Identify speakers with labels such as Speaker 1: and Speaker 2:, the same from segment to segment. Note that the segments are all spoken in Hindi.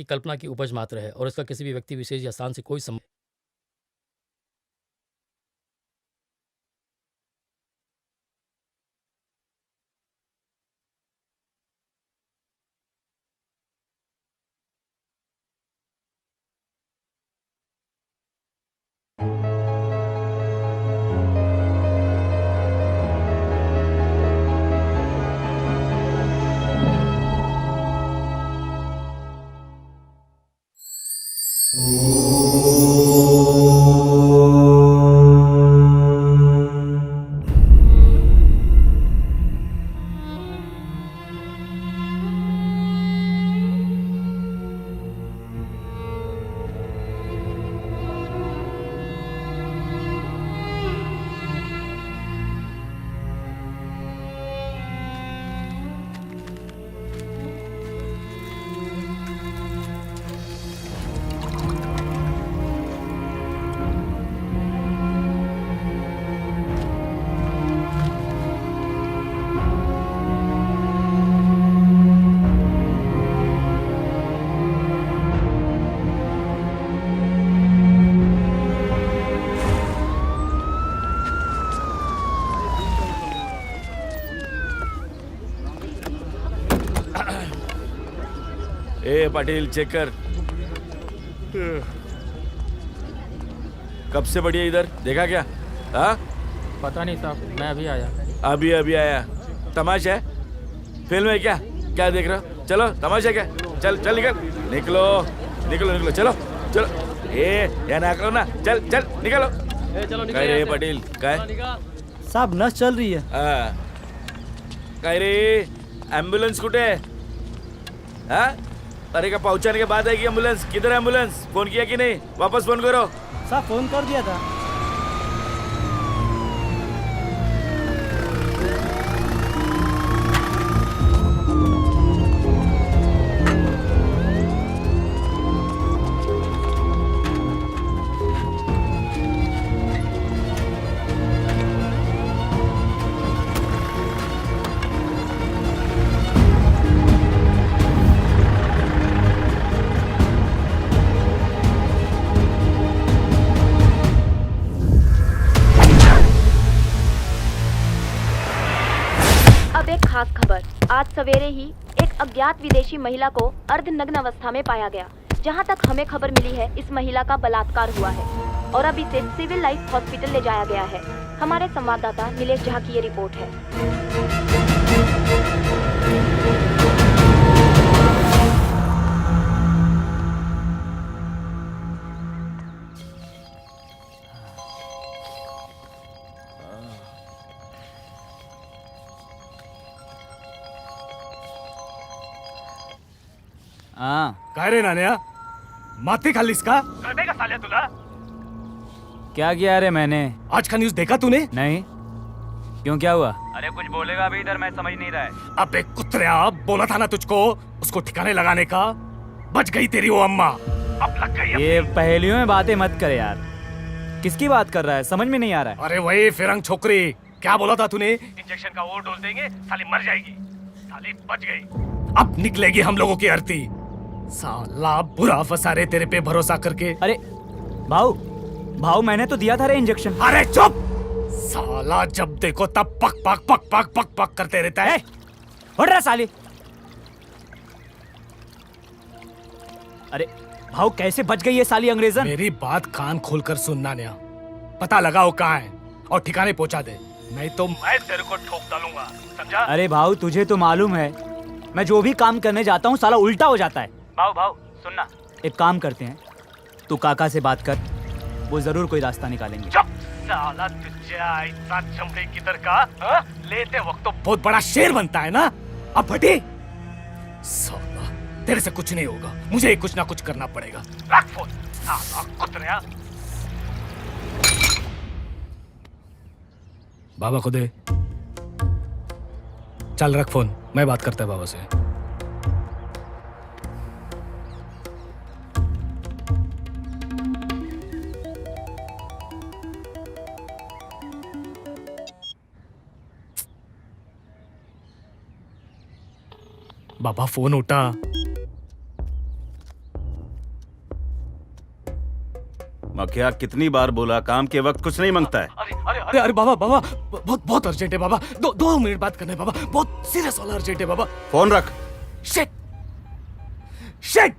Speaker 1: आपकी कल्पना की उपज मात्र है और इसका किसी भी व्यक्ति विशेष या स्थान से कोई संबंध।
Speaker 2: ए पाटिल चेक कर। कब से बढ़िया इधर देखा क्या? हाँ
Speaker 3: पता नहीं साहब, मैं अभी आया।
Speaker 2: अभी अभी आया। तमाशा है? फिल्म है क्या? क्या देख रहे हो? चलो तमाशा क्या? चल चल निकल निकलो निकलो निकलो चलो चलो। या ना करो ना, चल चल निकलो।
Speaker 3: चलो
Speaker 2: काय रे पाटिल काय?
Speaker 4: साहब नस चल रही है।
Speaker 2: काय रे एम्बुलेंस कुठे आहे? हाँ अरे का पहुंचाने के बाद आएगी एम्बुलेंस? किधर है एम्बुलेंस? फोन किया कि नहीं? वापस फोन करो।
Speaker 4: साहब फोन कर दिया था।
Speaker 5: खास खबर, आज सवेरे ही एक अज्ञात विदेशी महिला को अर्धनग्न अवस्था में पाया गया। जहां तक हमें खबर मिली है, इस महिला का बलात्कार हुआ है और अब इसे सिविल लाइफ हॉस्पिटल ले जाया गया है। हमारे संवाददाता नीलेश झा की ये रिपोर्ट है।
Speaker 6: काय रे नान्या, माती खाल्लीस का? कळतंय का साल्या तुला?
Speaker 3: क्या किया रे मैंने?
Speaker 6: आज का न्यूज देखा तूने?
Speaker 3: नहीं, क्यों क्या हुआ? अरे कुछ बोलेगा अभी इधर, मैं समझ नहीं रहा है।
Speaker 6: अबे कुत्रिया, बोला था ना तुझको उसको ठिकाने लगाने का। बच गई तेरी वो अम्मा, अब लग गई।
Speaker 3: ये पहेलियों में बातें मत कर यार। किसकी बात कर रहा है, समझ में नहीं आ रहा है।
Speaker 6: अरे वही फिरंग छोकरी। क्या बोला था तूने? इंजेक्शन का वो डोल देंगे, साली मर जाएगी। साली बच गई, अब निकलेगी हम लोगों की आरती। साला बुरा फंसा रे तेरे पे भरोसा करके।
Speaker 3: अरे भाऊ भाऊ, मैंने तो दिया था रे इंजेक्शन।
Speaker 6: अरे चुप साला, जब देखो तब पक पक पक पक पक पक करते रहता है।
Speaker 3: उठ रहा साली। अरे भाऊ, कैसे बच गई ये साली अंग्रेजन?
Speaker 6: मेरी बात कान खोलकर सुनना न्या, पता लगाओ कहाँ है और ठिकाने पहुंचा दे, नहीं तो मैं तेरे को ठोक डालूंगा, समझा?
Speaker 3: अरे भाऊ, तुझे तो मालूम है मैं जो भी काम करने जाता हूँ साला उल्टा हो जाता है। भाऊ भाऊ सुनना, एक काम करते हैं, तू काका से बात कर, वो जरूर कोई रास्ता निकालेंगे।
Speaker 6: साला तुझे ऐसा चमड़े किधर का लेते वक्त तो बहुत बड़ा शेर बनता है ना, अब फटी। साला तेरे से कुछ नहीं होगा, मुझे कुछ ना कुछ करना पड़ेगा। रख फोन साला कुत्रिया। बाबा को दे, चल रख फोन, मैं बात करता है बाबा से। बाबा फोन उठा।
Speaker 7: क्या कितनी बार बोला, काम के वक्त कुछ नहीं मांगता है।
Speaker 6: अरे बाबा बहुत बहुत अर्जेंट है बाबा। 2 मिनट बात करना है बाबा, बहुत सीरियस वाला अर्जेंट है बाबा।
Speaker 7: फोन रख।
Speaker 6: Shit shit.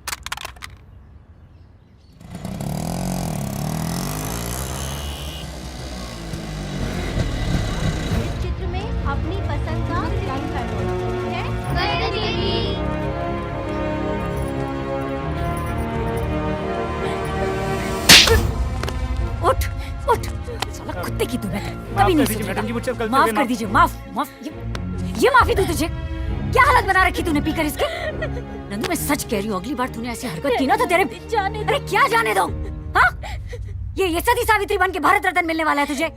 Speaker 8: इस चित्र में अपनी पसंद का रंग भरो, ठीक है?
Speaker 9: उठ उठ, साला कुत्ते की तुम्हें कभी नहीं सुधरेगा। माफ कर दीजिए, माफ माफ। ये माफी दूं तुझे? क्या हालत बना रखी तूने पीकर इसके? नंदू मैं सच कह रही हूँ, अगली बार तूने ऐसी हरकत की ना तो तेरे जाने दो। अरे क्या जाने दो? हाँ, ये सती सावित्री बन के भारत रत्न मिलने वाला है तुझे।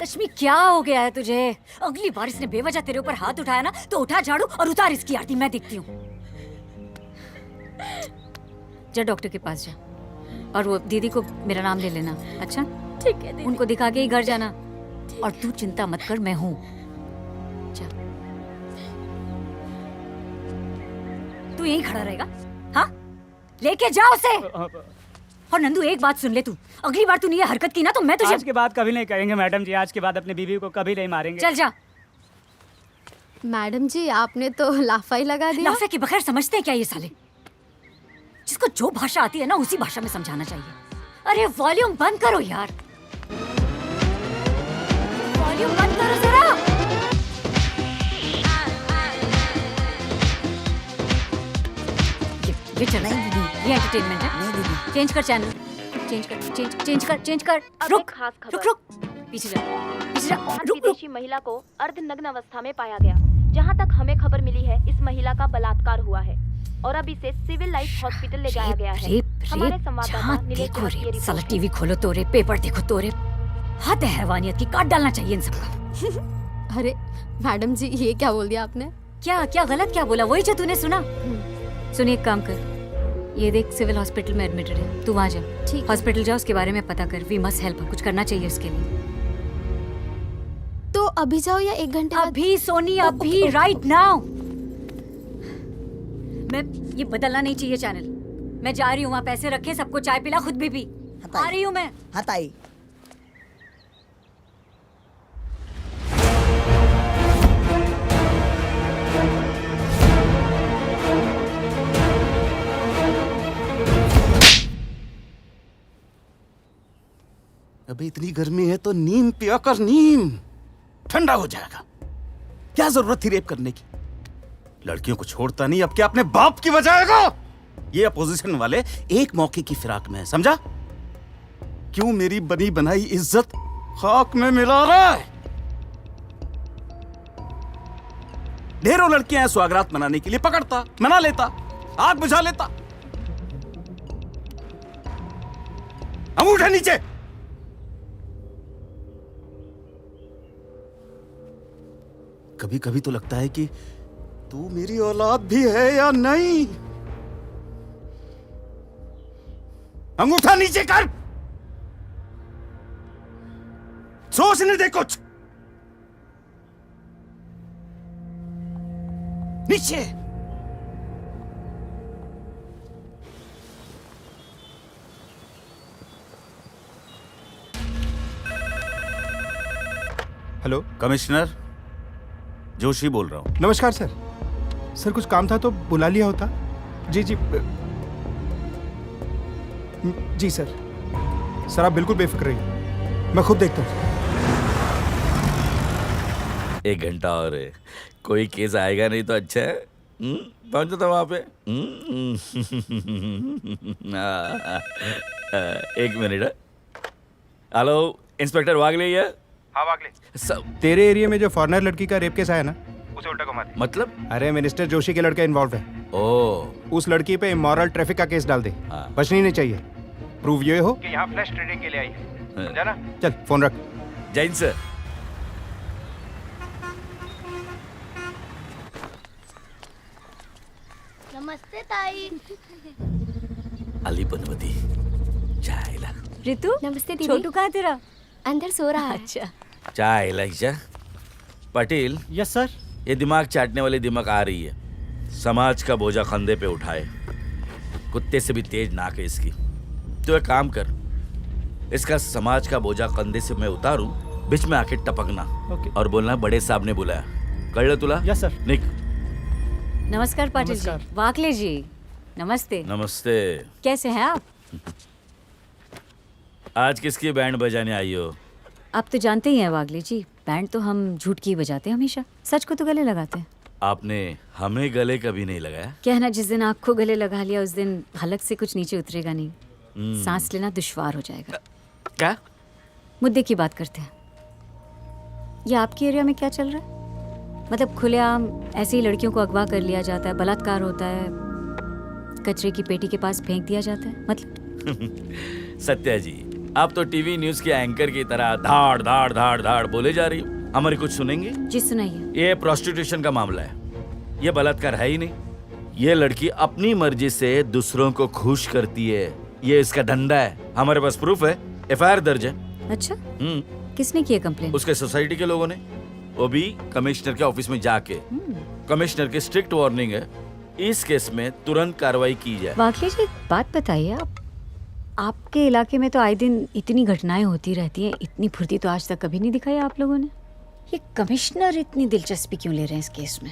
Speaker 9: लक्ष्मी क्या हो गया है तुझे? अगली बार इसने बेवजह तेरे ऊपर हाथ उठाया ना तो उठा झाड़ू और उतार इसकी आरती, मैं देखती हूँ। जा डॉक्टर के पास जा और वो दीदी को मेरा नाम ले लेना, अच्छा?
Speaker 8: ठीक है दीदी।
Speaker 9: उनको दिखा के ही घर जाना। और तू चिंता मत कर, मैं हूँ। जा, तू यहीं खड़ा रहेगा? हाँ, लेके जाओ उसे। और नंदू एक बात सुन ले, तू अगली बार तूने ये हरकत की ना तो मैं तुझे
Speaker 3: आज के बाद कभी नहीं करेंगे मैडम जी, आज के बाद अपनी बीवी को कभी नहीं मारेंगे।
Speaker 9: चल जा।
Speaker 8: मैडम जी आपने तो लाफा ही लगा दिया।
Speaker 9: लाफे के बगैर समझते हैं क्या ये साले? जिसको जो भाषा आती है ना उसी भाषा में समझाना चाहिए। अरे वॉल्यूम बंद करो यार, वॉल्यूम बंद करो जरा। ये चल रहा है, ये एंटरटेनमेंट है। चेंज कर चैनल, चेंज कर।
Speaker 5: अब
Speaker 9: रुक
Speaker 5: एक खास खबर।
Speaker 9: रुक पीछे जा,
Speaker 5: भारत
Speaker 9: रुक।
Speaker 5: विदेशी महिला को अर्धनग्न अवस्था में पाया गया। जहां तक हमें खबर मिली है, इस महिला का बलात्कार हुआ है और अब इसे सिविल लाइफ हॉस्पिटल ले जाया गया है। हमारे संवाददाता नीलेश जोशी की रिपोर्ट
Speaker 9: साला टीवी खोलो तो रे, पेपर देखो तो रे, हद है हैवानियत की, काट डालना चाहिए इन सबका।
Speaker 8: अरे मैडम जी ये क्या बोल दिया आपने?
Speaker 9: क्या गलत क्या बोला? वही जो तूने सुना। सुन एक काम कर, ये देख सिविल हॉस्पिटल में एडमिटेड है, तू वहाँ जा।
Speaker 8: ठीक।
Speaker 9: हॉस्पिटल जा, उसके बारे में पता कर। वी मस्ट हेल्प, कुछ करना चाहिए उसके लिए।
Speaker 8: तो अभी जाओ या 1 घंटे बाद?
Speaker 9: अभी सोनी, अभी राइट नाउ। मैं ये बदलना नहीं चाहिए चैनल। मैं जा रही हूँ वहाँ, पैसे रखे, सबको चाय पिला, खुद भी पी। आ रही हूँ मैं।
Speaker 10: हाँ ताई।
Speaker 7: अबे इतनी गर्मी है तो नीम पिया कर, नीम ठंडा हो जाएगा। क्या जरूरत थी रेप करने की? लड़कियों को छोड़ता नहीं, अब क्या अपने बाप की बजाएगा? ये अपोजिशन वाले एक मौके की फिराक में है, समझा? क्यों मेरी बनी बनाई इज्जत खाक में मिला रहा है? ढेरों लड़कियां हैं स्वागरात मनाने के लिए, पकड़ता, मना लेता, आग बुझा लेता। अंगूठा नीचे। कभी कभी तो लगता है कि तू मेरी औलाद भी है या नहीं। अंगूठा नीचे कर, सोचने दे कुछ। नीचे।
Speaker 11: हेलो,
Speaker 7: कमिश्नर जोशी बोल रहा हूं।
Speaker 11: नमस्कार सर। सर कुछ काम था तो बुला लिया होता। जी जी सर। सर आप बिल्कुल बेफिक्र रहिए, मैं खुद देखता हूँ।
Speaker 2: 1 घंटा और है, कोई केस आएगा नहीं तो अच्छा है। पहुंचो तो वहां पे। 1 मिनट। हेलो इंस्पेक्टर वागले है?
Speaker 11: हाँ वागले। तेरे एरिया में जो फॉरेनर लड़की का रेप केस आया ना, उसे उल्टा घुमा दे।
Speaker 2: मतलब?
Speaker 11: अरे मिनिस्टर जोशी के लड़का इन्वॉल्व है।
Speaker 2: ओ,
Speaker 11: उस लड़की पे इमोरल ट्रैफिक का केस डाल दे।
Speaker 2: हाँ।
Speaker 11: बचनी नहीं चाहिए। प्रूव ये हो कि यहाँ फ्लैश ट्रेडिंग के लिए आई है, समझा ना? चल फोन रख।
Speaker 2: जैन सर।
Speaker 8: नमस्ते ताई।
Speaker 2: अली बनवती चायला।
Speaker 9: रितु,
Speaker 8: नमस्ते दीदी।
Speaker 9: छोटू कहाँ तेरा?
Speaker 8: अंदर सो रहा है।
Speaker 9: अच्छा।
Speaker 2: चायला ईशा। Patil,
Speaker 4: yes sir.
Speaker 2: ये दिमाग चाटने वाली दिमाग आ रही है। समाज का बोझा कंधे पे उठाए, कुत्ते से भी तेज नाक है इसकी। तो एक काम कर, इसका समाज का बोझा कंधे से मैं उतारूं, बीच में आके टपकना और बोलना बड़े साहब ने बुलाया। कळलं तुला?
Speaker 4: Yes sir.
Speaker 2: निक।
Speaker 9: नमस्कार पाटिल जी।
Speaker 4: नमस्कार।
Speaker 9: वाकले जी नमस्ते।
Speaker 2: नमस्ते।
Speaker 9: कैसे हैं आप?
Speaker 2: आज किसकी बैंड बजाने आई हो?
Speaker 9: आप तो जानते ही हैं वागले जी, बैंड तो हम झूठ की बजाते हैं हमेशा, सच को तो गले लगाते हैं।
Speaker 2: आपने हमें गले कभी नहीं लगाया?
Speaker 9: कहना जिस दिन आँख को गले लगा लिया उस दिन हलक से कुछ नीचे उतरेगा नहीं, सांस लेना दुश्वार हो जाएगा।
Speaker 2: क्या?
Speaker 9: मुद्दे की बात करते हैं। ये आपके एरिया में क्या चल रहा है? मतलब खुलेआम ऐसे ही लड़कियों को अगवा कर लिया जाता है, बलात्कार होता है, कचरे की पेटी के पास फेंक दिया जाता है, मतलब।
Speaker 2: सत्या जी, आप तो टीवी न्यूज के एंकर की तरह धाड़ धाड़ धाड़ धाड़ बोले जा रही हो। हमारे कुछ सुनेंगे?
Speaker 9: जी सुनाइए।
Speaker 2: ये प्रोस्टिट्यूशन का मामला है, ये बलात्कार है ही नहीं। ये लड़की अपनी मर्जी से दूसरों को खुश करती है, ये इसका धंधा है। हमारे पास प्रूफ है, एफआईआर दर्ज है।
Speaker 9: अच्छा, किसने किया कंप्लेंट?
Speaker 2: उसके सोसाइटी के लोगों ने, वो भी कमिश्नर के ऑफिस में जाके। कमिश्नर की स्ट्रिक्ट वार्निंग है, इस केस में तुरंत कार्रवाई की जाए।
Speaker 9: वाकई जी, बात बताइए, आपके इलाके में तो आए दिन इतनी घटनाएं होती रहती हैं, इतनी फुर्ती तो आज तक कभी नहीं दिखाई आप लोगों ने। ये कमिश्नर इतनी दिलचस्पी क्यों ले रहे हैं इस केस में?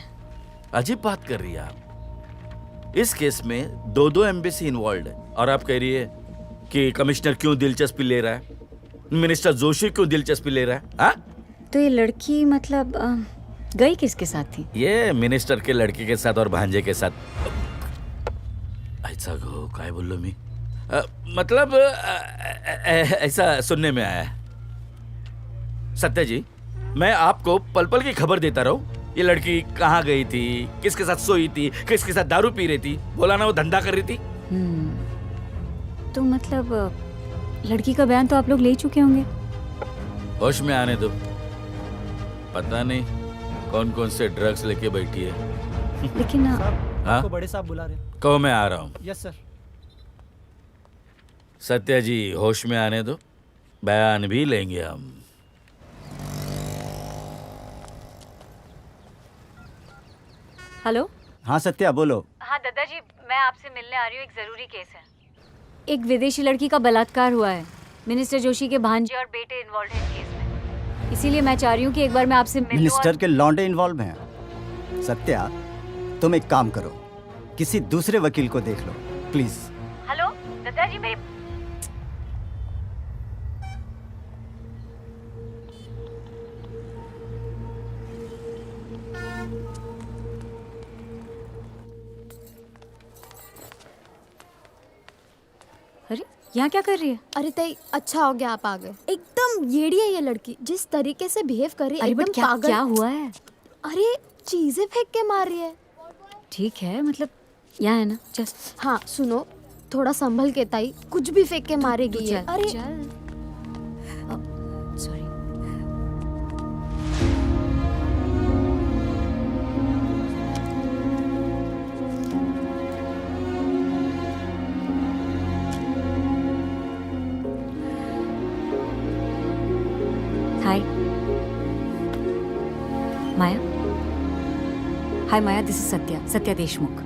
Speaker 2: अजीब बात कर रही है आप। इस केस में दो एम्बेसी इन्वॉल्व है और आप कह रही है कि कमिश्नर क्यों दिलचस्पी ले रहा है, मिनिस्टर जोशी क्यों दिलचस्पी ले रहा है? हाँ?
Speaker 9: तो ये लड़की मतलब गई किसके साथ थी?
Speaker 2: ये मिनिस्टर के लड़के के साथ और भांजे के साथ। ऐसा गो काय बोल लो मी, मतलब ऐसा सुनने में आया है। सत्या जी, मैं आपको पल पल की खबर देता रहूं। ये लड़की कहाँ गई थी, किसके साथ सोई थी, किसके साथ दारू पी रही थी, बोला ना वो धंधा कर रही थी।
Speaker 9: तो मतलब लड़की का बयान तो आप लोग ले चुके होंगे।
Speaker 2: होश में आने दो, पता नहीं कौन कौन से ड्रग्स लेके बैठी है।
Speaker 9: लेकिन
Speaker 2: हाँ?
Speaker 4: आपको बड़े साहब बुला रहे हैं।
Speaker 2: कहो मैं आ रहा हूँ।
Speaker 4: Yes sir.
Speaker 2: सत्या जी, होश में आने दो, बयान भी लेंगे हम।
Speaker 9: हेलो।
Speaker 7: हाँ सत्या बोलो।
Speaker 9: हाँ दादाजी, मैं आपसे मिलने आ रही हूँ, एक जरूरी केस है। एक विदेशी लड़की का बलात्कार हुआ है, मिनिस्टर जोशी के भांजे और बेटे इन्वॉल्व हैं इस केस में, इसीलिए मैं चाह रही हूँ कि एक बार मैं आपसे मिल लूं।
Speaker 7: मिनिस्टर के लौंडे इन्वॉल्व हैं। सत्या, तुम एक काम करो, किसी दूसरे वकील को देख लो प्लीज।
Speaker 9: हेलो दादाजी, मेरी अरे यहाँ क्या कर रही है?
Speaker 8: अरे तई, अच्छा हो गया आप आ गए। एकदम येड़ी है ये लड़की, जिस तरीके से बिहेव कर रही है, एकदम
Speaker 9: क्या
Speaker 8: पागल।
Speaker 9: क्या हुआ है?
Speaker 8: अरे चीजें फेंक के मार रही है।
Speaker 9: ठीक है, मतलब यहाँ है ना, जस्ट।
Speaker 8: हाँ सुनो, थोड़ा संभल के ताई, कुछ भी फेंक के मारेगी ये। अरे
Speaker 9: sorry. Hi Maya. Hi Maya, this is Satya Deshmukh.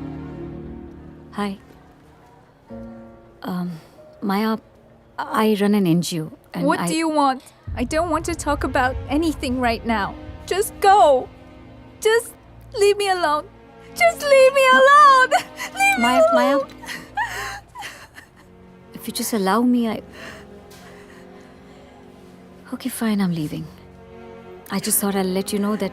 Speaker 9: Hi Maya, I run an NGO. And
Speaker 10: What do you want? I don't want to talk about anything right now. Just go. Just leave me alone. Just leave me alone. Leave me alone.
Speaker 9: Maya, if you just allow me, Okay, fine, I'm leaving. I just thought I'll let you know that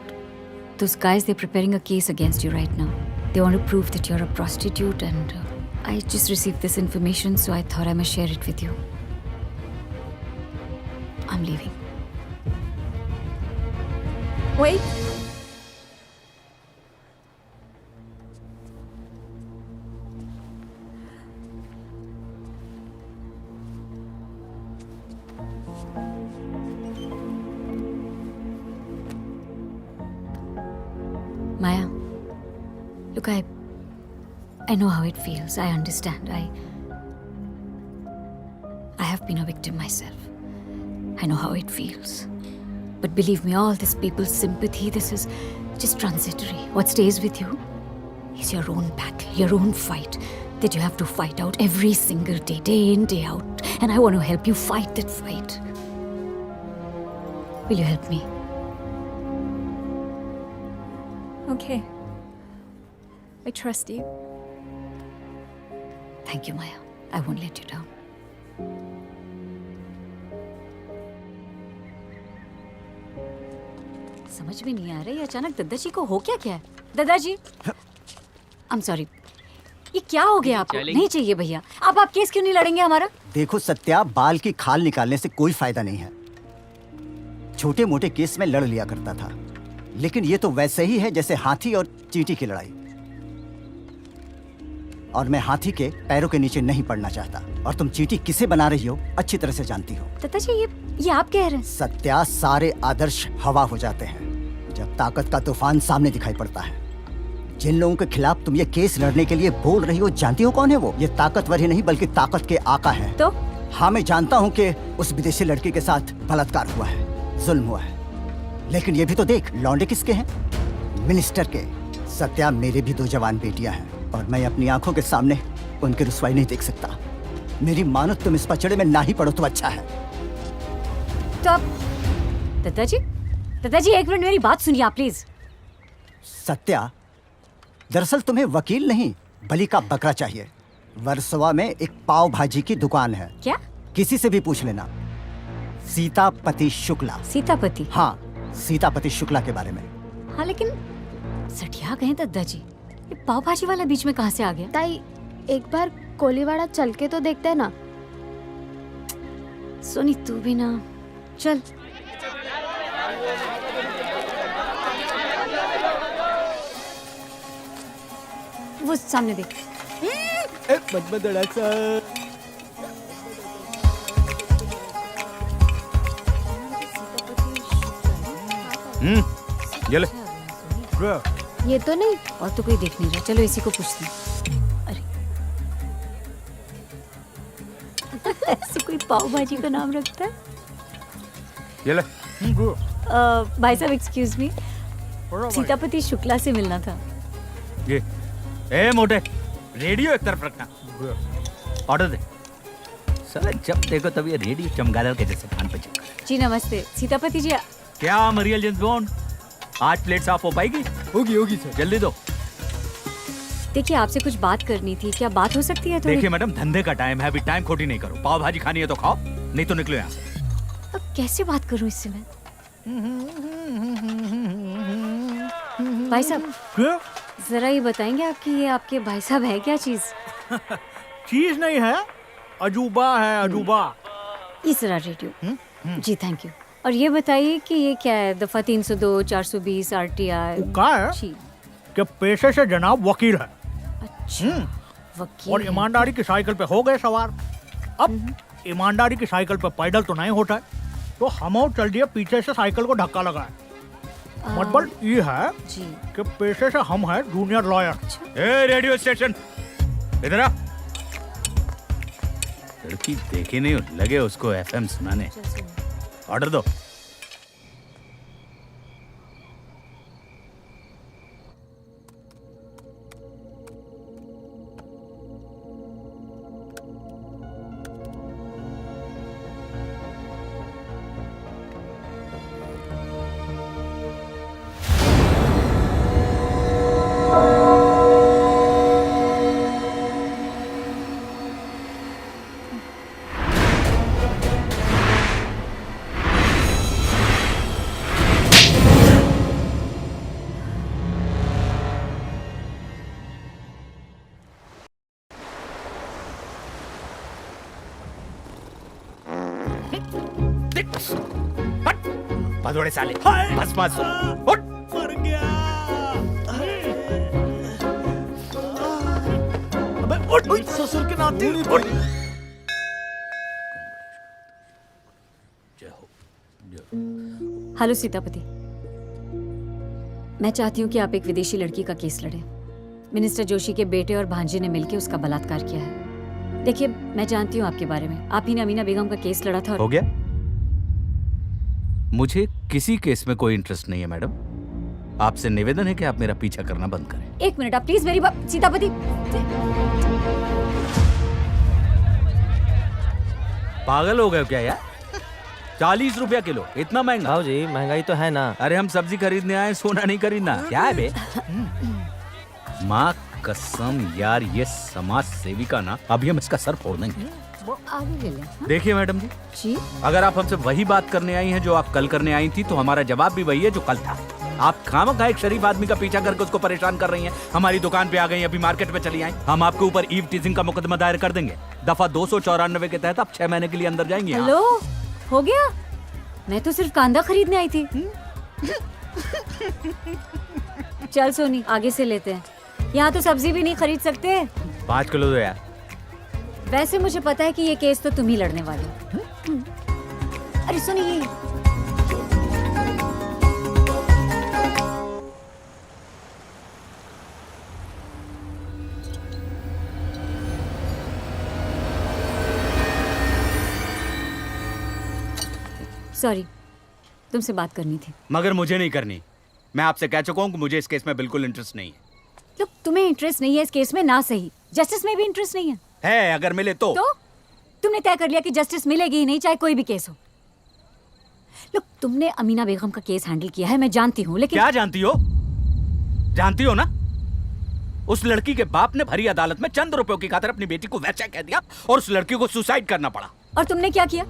Speaker 9: those guys, they're preparing a case against you right now. They want to prove that you're a prostitute and... I just received this information, so I thought I must share it with you. I'm leaving.
Speaker 10: Wait.
Speaker 9: Maya, look, I know how it feels. I understand. I have been a victim myself. I know how it feels. But believe me, all this people's sympathy, this is just transitory. What stays with you is your own battle, your own fight. that you have to fight out every single day, day in, day out. And I want to help you fight that fight. Will you help me?
Speaker 10: Okay. I trust you.
Speaker 9: Thank you, Maya. I won't let you down. समझ में नहीं आ रहा है अचानक दादाजी को हो क्या क्या है? दादाजी, I'm sorry. ये क्या हो गया आपको? नहीं चाहिए भैया. आप केस क्यों नहीं लड़ेंगे हमारा?
Speaker 12: देखो सत्या, बाल की खाल निकालने से कोई फायदा नहीं है। छोटे मोटे केस में लड़ लिया करता था, लेकिन ये तो वैसे ही है जैसे हाथी और चींटी की लड़ाई। और मैं हाथी के पैरों के नीचे नहीं पड़ना चाहता, और तुम चींटी किसे बना रही हो अच्छी तरह से जानती हो।
Speaker 9: दादाजी ये आप कह रहे हैं?
Speaker 12: सत्या, सारे आदर्श हवा हो जाते हैं जब ताकत का तूफान सामने दिखाई पड़ता है। जिन लोगों के खिलाफ तुम ये केस लड़ने के लिए बोल रही हो, जानती हो कौन है वो? ये ताकतवर ही नहीं बल्कि ताकत के आका है।
Speaker 9: तो?
Speaker 12: हाँ, मैं जानता हूँ कि उस विदेशी लड़की के साथ बलात्कार हुआ है, जुल्म हुआ है, लेकिन ये भी तो देख, लौंडे किसके हैं? मिनिस्टर के। सत्या, मेरे भी 2 जवान बेटियां हैं और मैं अपनी आंखों के सामने उनकी रुसवाई नहीं देख सकता। मेरी मानो तुम इस पचड़े में ना ही पड़ो तो अच्छा है।
Speaker 9: तो आप दादाजी 1 मिनट मेरी बात सुनिए आप प्लीज।
Speaker 12: सत्या, दरअसल तुम्हें वकील नहीं बलि का बकरा चाहिए। वर्सोवा में एक पाव भाजी की दुकान है।
Speaker 9: क्या?
Speaker 12: किसी से भी पूछ लेना। सीतापति शुक्ला।
Speaker 9: सीतापति?
Speaker 12: हाँ, सीतापति शुक्ला के बारे में।
Speaker 9: हाँ, लेकिन सटिया गए दादाजी, ये पाव भाजी वाला बीच में कहाँ से आ गया?
Speaker 8: ताई, एक बार कोलीवाड़ा चल के तो देखते हैं ना।
Speaker 9: सोनी तू भी ना चल। वो सामने देख।
Speaker 11: ये ले।
Speaker 8: ये तो नहीं।
Speaker 9: और तो कोई देख नहीं रहा, चलो इसी को पूछते हैं। अरे ऐसे कोई पाव भाजी का नाम रखता है?
Speaker 11: ये ले।
Speaker 9: भाई साहब एक्सक्यूज मी, सीतापति शुक्ला से मिलना था।
Speaker 3: ये ए मोटे, रेडियो एक तरफ रखना। ऑर्डर दे। साला जब देखो तब ये रेडियो चमगादड़ के जैसे कान पे चिपका।
Speaker 9: जी नमस्ते सीतापति जी।
Speaker 3: क्या मरियल जेम्स बॉन्ड, आज प्लेट साफ हो पाएगी?
Speaker 4: होगी सर।
Speaker 3: जल्दी दो।
Speaker 9: देखिए आपसे कुछ बात करनी थी, क्या बात हो सकती है?
Speaker 3: देखिए मैडम, धंधे का टाइम है, अभी टाइम खोटी नहीं करो। पाव भाजी खानी है तो खाओ, नहीं तो निकलो यहाँ से।
Speaker 9: अब कैसे बात करूं इससे मैं? भाई साहब जरा ये बताएंगे आपकी ये आपके भाई साहब है क्या चीज?
Speaker 6: चीज नहीं है, अजूबा है, अजूबा।
Speaker 9: इस रहा रेडियो। Ji thank you. और ये बताइए कि ये क्या है? दफा 302, 420 RTI
Speaker 6: क्या है?
Speaker 9: जी
Speaker 6: कि पेशे से जनाब वकील है।
Speaker 9: अच्छा वकील
Speaker 6: और
Speaker 9: है।
Speaker 6: ईमानदारी की साइकिल पे हो गए सवार। अब ईमानदारी की साइकिल पे पैदल तो नहीं होता है, तो हम और चल दिए पीछे से साइकिल को धक्का लगाए। मतलब ये है
Speaker 9: जी
Speaker 6: कि पेशे से हम है जूनियर लॉयर।
Speaker 3: ए रेडियो स्टेशन इधर आ। लड़की देखे नहीं लगे उसको FM सुनाने। ऑर्डर दो। भदोड़े साले, बस बस उठ।
Speaker 6: मर गया। अबे उठ, ससुर के नाते उठ।
Speaker 9: हेलो सीतापति, मैं चाहती हूँ कि आप एक विदेशी लड़की का केस लड़ें। मिनिस्टर जोशी के बेटे और भांजे ने मिलकर उसका बलात्कार किया है। देखिए मैं जानती हूँ आपके बारे में, आप ही ने अमीना बेगम का केस लड़ा था।
Speaker 3: हो गया? मुझे किसी केस में कोई इंटरेस्ट नहीं है मैडम। आपसे निवेदन है कि आप मेरा पीछा करना बंद करें।
Speaker 9: एक मिनट आप प्लीज मेरी बात। सीतापति
Speaker 3: पागल हो गए क्या यार? 40 रुपया किलो, इतना महंगा?
Speaker 4: भाव जी महंगाई तो है ना।
Speaker 3: अरे हम सब्जी खरीदने आए, सोना नहीं खरीदना। क्या है बे? माँ कसम यार, ये समाज सेविका ना, अभी हम इसका सर फोड़ देंगे।
Speaker 9: वो आगे ले ले।
Speaker 3: देखिए मैडम जी,
Speaker 9: जी
Speaker 3: अगर आप हमसे वही बात करने आई हैं जो आप कल करने आई थी, तो हमारा जवाब भी वही है जो कल था। आप खामखा एक शरीफ आदमी का पीछा करके उसको परेशान कर रही हैं। हमारी दुकान पे आ गई, अभी मार्केट में चली आई। हम आपके ऊपर ईव टीजिंग का मुकदमा दायर कर देंगे। दफा 294 के तहत आप 6 महीने के लिए अंदर जाएंगे।
Speaker 9: हेलो, हो गया? मैं तो सिर्फ कांदा खरीदने आई थी। चल सोनी, आगे से लेते हैं। यहाँ तो सब्जी भी नहीं खरीद सकते।
Speaker 3: 5 किलो दो यार।
Speaker 9: वैसे मुझे पता है कि ये केस तो तुम ही लड़ने वाले हो। अरे सुनिए, सॉरी, तुमसे बात करनी थी।
Speaker 3: मगर मुझे नहीं करनी। मैं आपसे कह चुका हूँ कि मुझे इस केस में बिल्कुल इंटरेस्ट नहीं है।
Speaker 9: लोग, तुम्हें इंटरेस्ट नहीं है इस केस में ना सही, जस्टिस में भी इंटरेस्ट नहीं है।
Speaker 3: अगर मिले तो
Speaker 9: तुमने तय कर लिया कि जस्टिस मिलेगी ही नहीं, चाहे कोई भी केस हो। लोग, तुमने अमीना बेगम का केस हैंडल किया है, मैं जानती हूँ, लेकिन
Speaker 3: क्या जानती हो? जानती हो ना, उस लड़की के बाप ने भरी अदालत में चंद रुपयों की खातिर अपनी बेटी को वैसा कह दिया और उस लड़की को सुसाइड करना पड़ा।
Speaker 9: और तुमने क्या किया?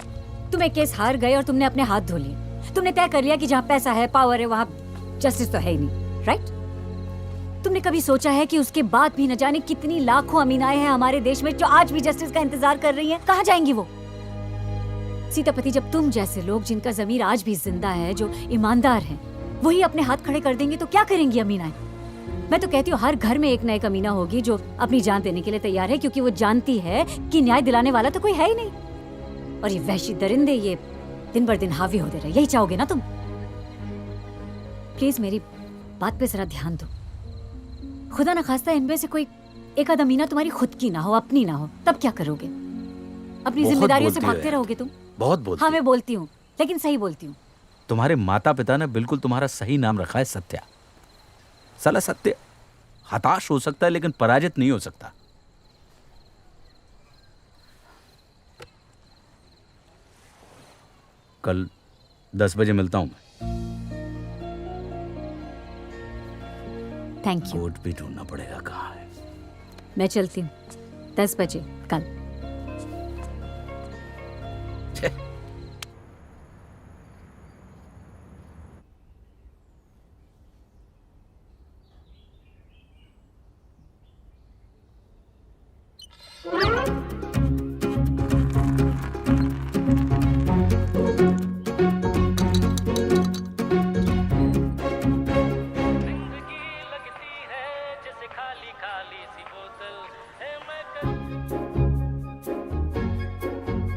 Speaker 9: तुम एक केस हार गए और तुमने अपने हाथ धो लिए। तुमने तय कर लिया कि जहाँ पैसा है, पावर है, वहाँ जस्टिस तो है ही नहीं, राइट? तुमने कभी सोचा है कि उसके बाद भी न जाने कितनी लाखों अमीनाएं हैं हमारे देश में जो आज भी जस्टिस का इंतजार कर रही हैं? कहाँ जाएंगी वो? सीतापति, जब तुम जैसे लोग जिनका ज़मीर आज भी जिंदा है, जो ईमानदार हैं, वही अपने हाथ खड़े कर देंगे तो क्या करेंगी अमीनाएं? मैं तो कहती हूँ हर घर में एक न एक अमीना होगी जो अपनी जान देने के लिए तैयार है, क्योंकि वो जानती है कि न्याय दिलाने वाला तो कोई है ही नहीं। और ये वहशी दरिंदे ये दिन बर दिन हावी होते रहे, यही चाहोगे ना तुम? प्लीज मेरी बात पे जरा ध्यान दो। खुदा न खास्ता इनमें से कोई एक आध अमीना तुम्हारी खुद की ना हो, अपनी ना हो, तब क्या करोगे? अपनी जिम्मेदारियों से भागते रहोगे तुम?
Speaker 3: बहुत बोलती।
Speaker 9: हाँ, मैं बोलती हूँ, लेकिन सही बोलती हूँ।
Speaker 3: तुम्हारे माता पिता ने बिल्कुल तुम्हारा सही नाम रखा है, सत्या। साला सत्य हताश हो सकता है लेकिन पराजित नहीं हो सकता। कल 10 बजे मिलता हूं मैं।
Speaker 9: Thank you.
Speaker 3: कोर्ट भी ढूंढना पड़ेगा कहाँ है।
Speaker 9: मैं चलती हूँ, 10 बजे कल।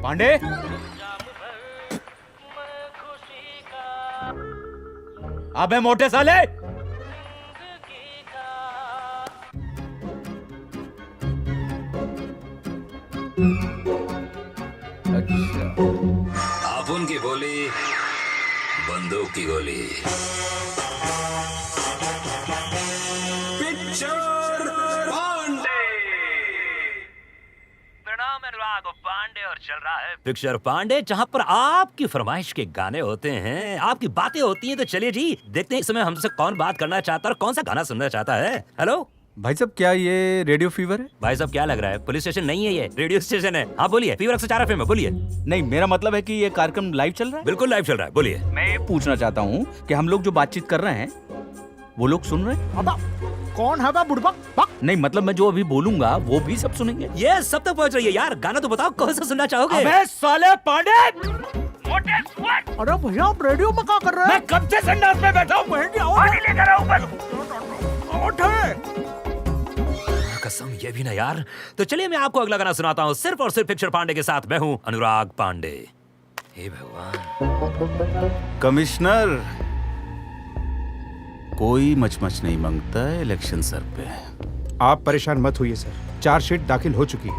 Speaker 3: पांडे, अबे मोटे साले,
Speaker 13: आपुन की बोली, बंदूक की गोली।
Speaker 14: अनुराग पांडे और चल रहा है पिक्चर पांडे, जहां पर आपकी फरमाइश के गाने होते हैं, आपकी बातें होती हैं। तो चलिए जी, देखते हैं इस समय हमसे कौन बात करना चाहता है और कौन सा गाना सुनना चाहता है। हेलो
Speaker 11: भाई साहब, क्या ये रेडियो फीवर है?
Speaker 14: भाई साहब, क्या लग रहा है? पुलिस स्टेशन नहीं है, ये रेडियो स्टेशन है। हाँ बोलिए, फीवर 104 एफएम है, बोलिए।
Speaker 3: नहीं, मेरा मतलब है कि ये कार्यक्रम लाइव चल रहा है।
Speaker 14: बिल्कुल लाइव चल रहा है, बोलिए।
Speaker 3: मैं ये पूछना चाहता हूँ कि हम लोग जो बातचीत कर रहे हैं वो लोग सुन रहे हैं?
Speaker 6: कौन है बुड़बक?
Speaker 3: नहीं, मतलब मैं जो अभी बोलूंगा वो भी सब सुनेंगे?
Speaker 14: ये सब तक पहुंच रही है यार। गाना तो बताओ, कौन सा सुनना चाहोगे?
Speaker 6: अबे साले पांडे, अरे भैया आप रेडियो में क्या कर रहे हैं? मैं कब से संडास में बैठा हूँ। लेकर आओ ऊपर।
Speaker 14: कसम, ये भी ना यार। तो चलिए मैं आपको अगला गाना सुनाता हूँ, सिर्फ और सिर्फ पिक्चर पांडे के साथ। मैं हूँ अनुराग पांडे। हे भगवान।
Speaker 7: कमिश्नर, कोई मचमच नहीं मांगता है इलेक्शन सर पे।
Speaker 11: आप परेशान मत होइए सर, चार्जशीट दाखिल हो चुकी है।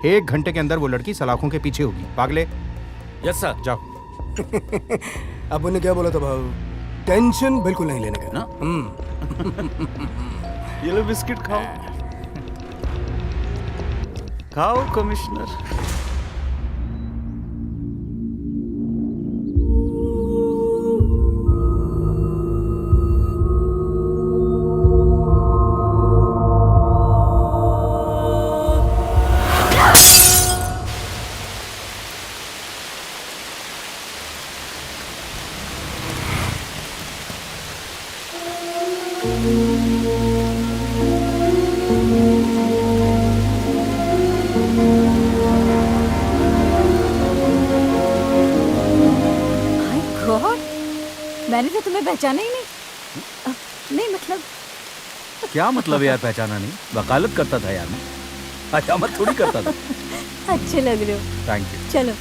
Speaker 11: 1 घंटे के अंदर वो लड़की सलाखों के पीछे होगी। पागले।
Speaker 2: Yes sir.
Speaker 11: जाओ।
Speaker 15: अब उन्हें क्या बोला था भाव? टेंशन बिल्कुल नहीं लेने का ना।
Speaker 7: ये लो बिस्किट खाओ। खाओ कमिश्नर।
Speaker 9: मैंने तो तुम्हें पहचाना ही नहीं। नहीं मतलब
Speaker 3: क्या मतलब यार पहचाना नहीं? वकालत करता था यार मैं, हजामत थोड़ी करता था।
Speaker 9: अच्छे लग रहे हो।
Speaker 3: Thank you.
Speaker 9: चलो।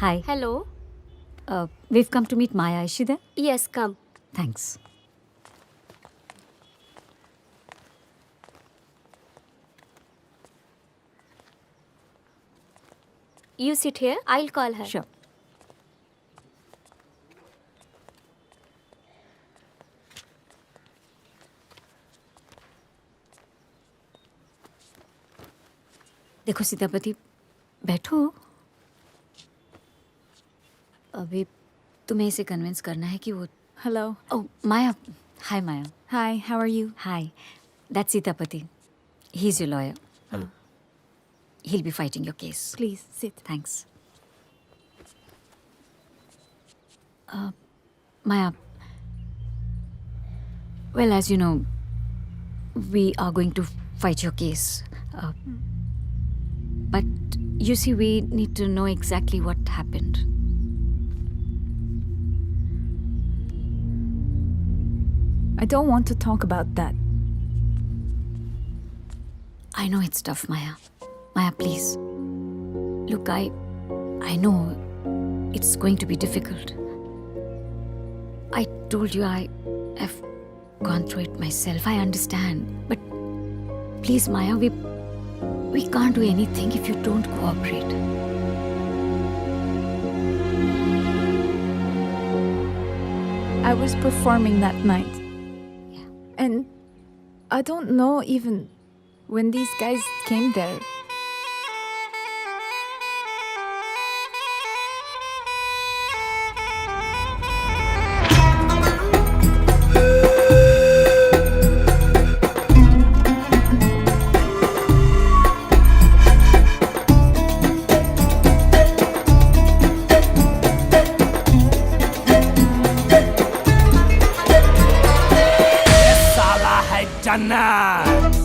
Speaker 9: Hi.
Speaker 5: Hello.
Speaker 9: We've come to meet Maya. Is she there?
Speaker 5: Yes, come.
Speaker 9: Thanks.
Speaker 5: You sit here. I'll call her.
Speaker 9: Sure. देखो सीतापति, बैठो। अभी तुम्हें इसे कन्विंस करना है कि वो
Speaker 10: Hello.
Speaker 9: Oh, Maya. Hi, Maya.
Speaker 10: Hi, how are you?
Speaker 9: Hi. That's Sitapati. He's your lawyer.
Speaker 3: Hello.
Speaker 9: He'll be fighting your case.
Speaker 10: Please sit.
Speaker 9: Thanks. Maya. Well, as you know, we are going to fight your case. But you see, we need to know exactly what happened.
Speaker 10: I don't want to talk about that.
Speaker 9: I know it's tough, Maya. Maya, please. Look, I know it's going to be difficult. I told you I have gone through it myself. I understand. But please, Maya, we can't do anything if you don't cooperate.
Speaker 10: I was performing that night. And I don't know even when these guys came there.
Speaker 6: साला है जन्नत।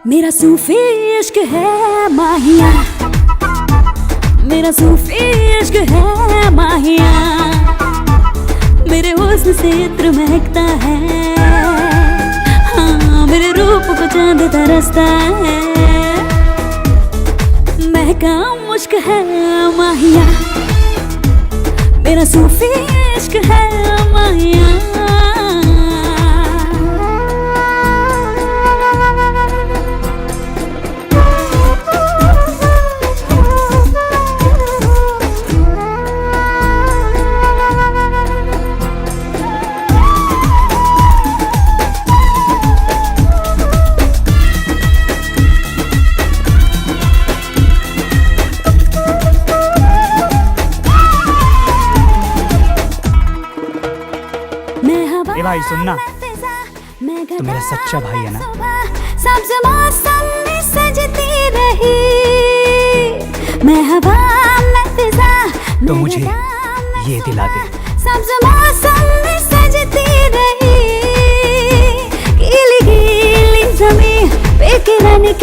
Speaker 9: मेरा सूफी इश्क है माहिया, मेरा सूफी इश्क है माहिया, मेरे हुस्न से इत्र महकता है, हाँ मेरे रूप को चांद तरसता है, महका मुश्क है माहिया, मेरा सूफी इश्क है माहिया।
Speaker 4: भाई सुनना, तू मेरा सच्चा भाई है ना?
Speaker 9: सब्ज मौसम में सजती रही मैं हवा में फिजा,
Speaker 4: तो मुझे ये दिला दे।
Speaker 9: सब्ज मौसम में सजती रही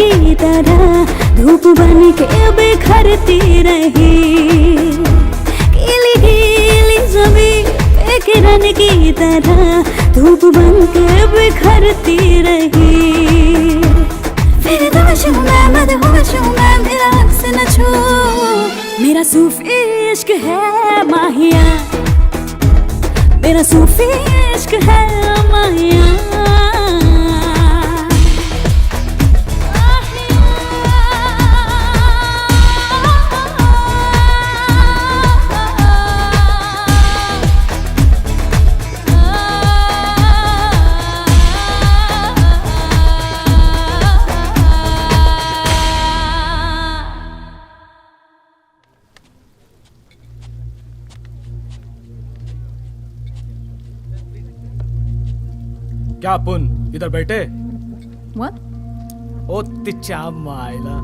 Speaker 15: की तरह धूप बन के बिखरती रही, गीली गीली जमीन पे किरण की तरह धूप बन के बिखरती रही। फिर दोष हूँ मैं, मदहोश हूँ मैं, मेरा अक्स न छू। मेरा सूफी इश्क है माहिया, मेरा सूफी इश्क है माहिया।
Speaker 6: क्या पुन इधर बैठे?
Speaker 10: What?
Speaker 6: ओ तिच्या मायला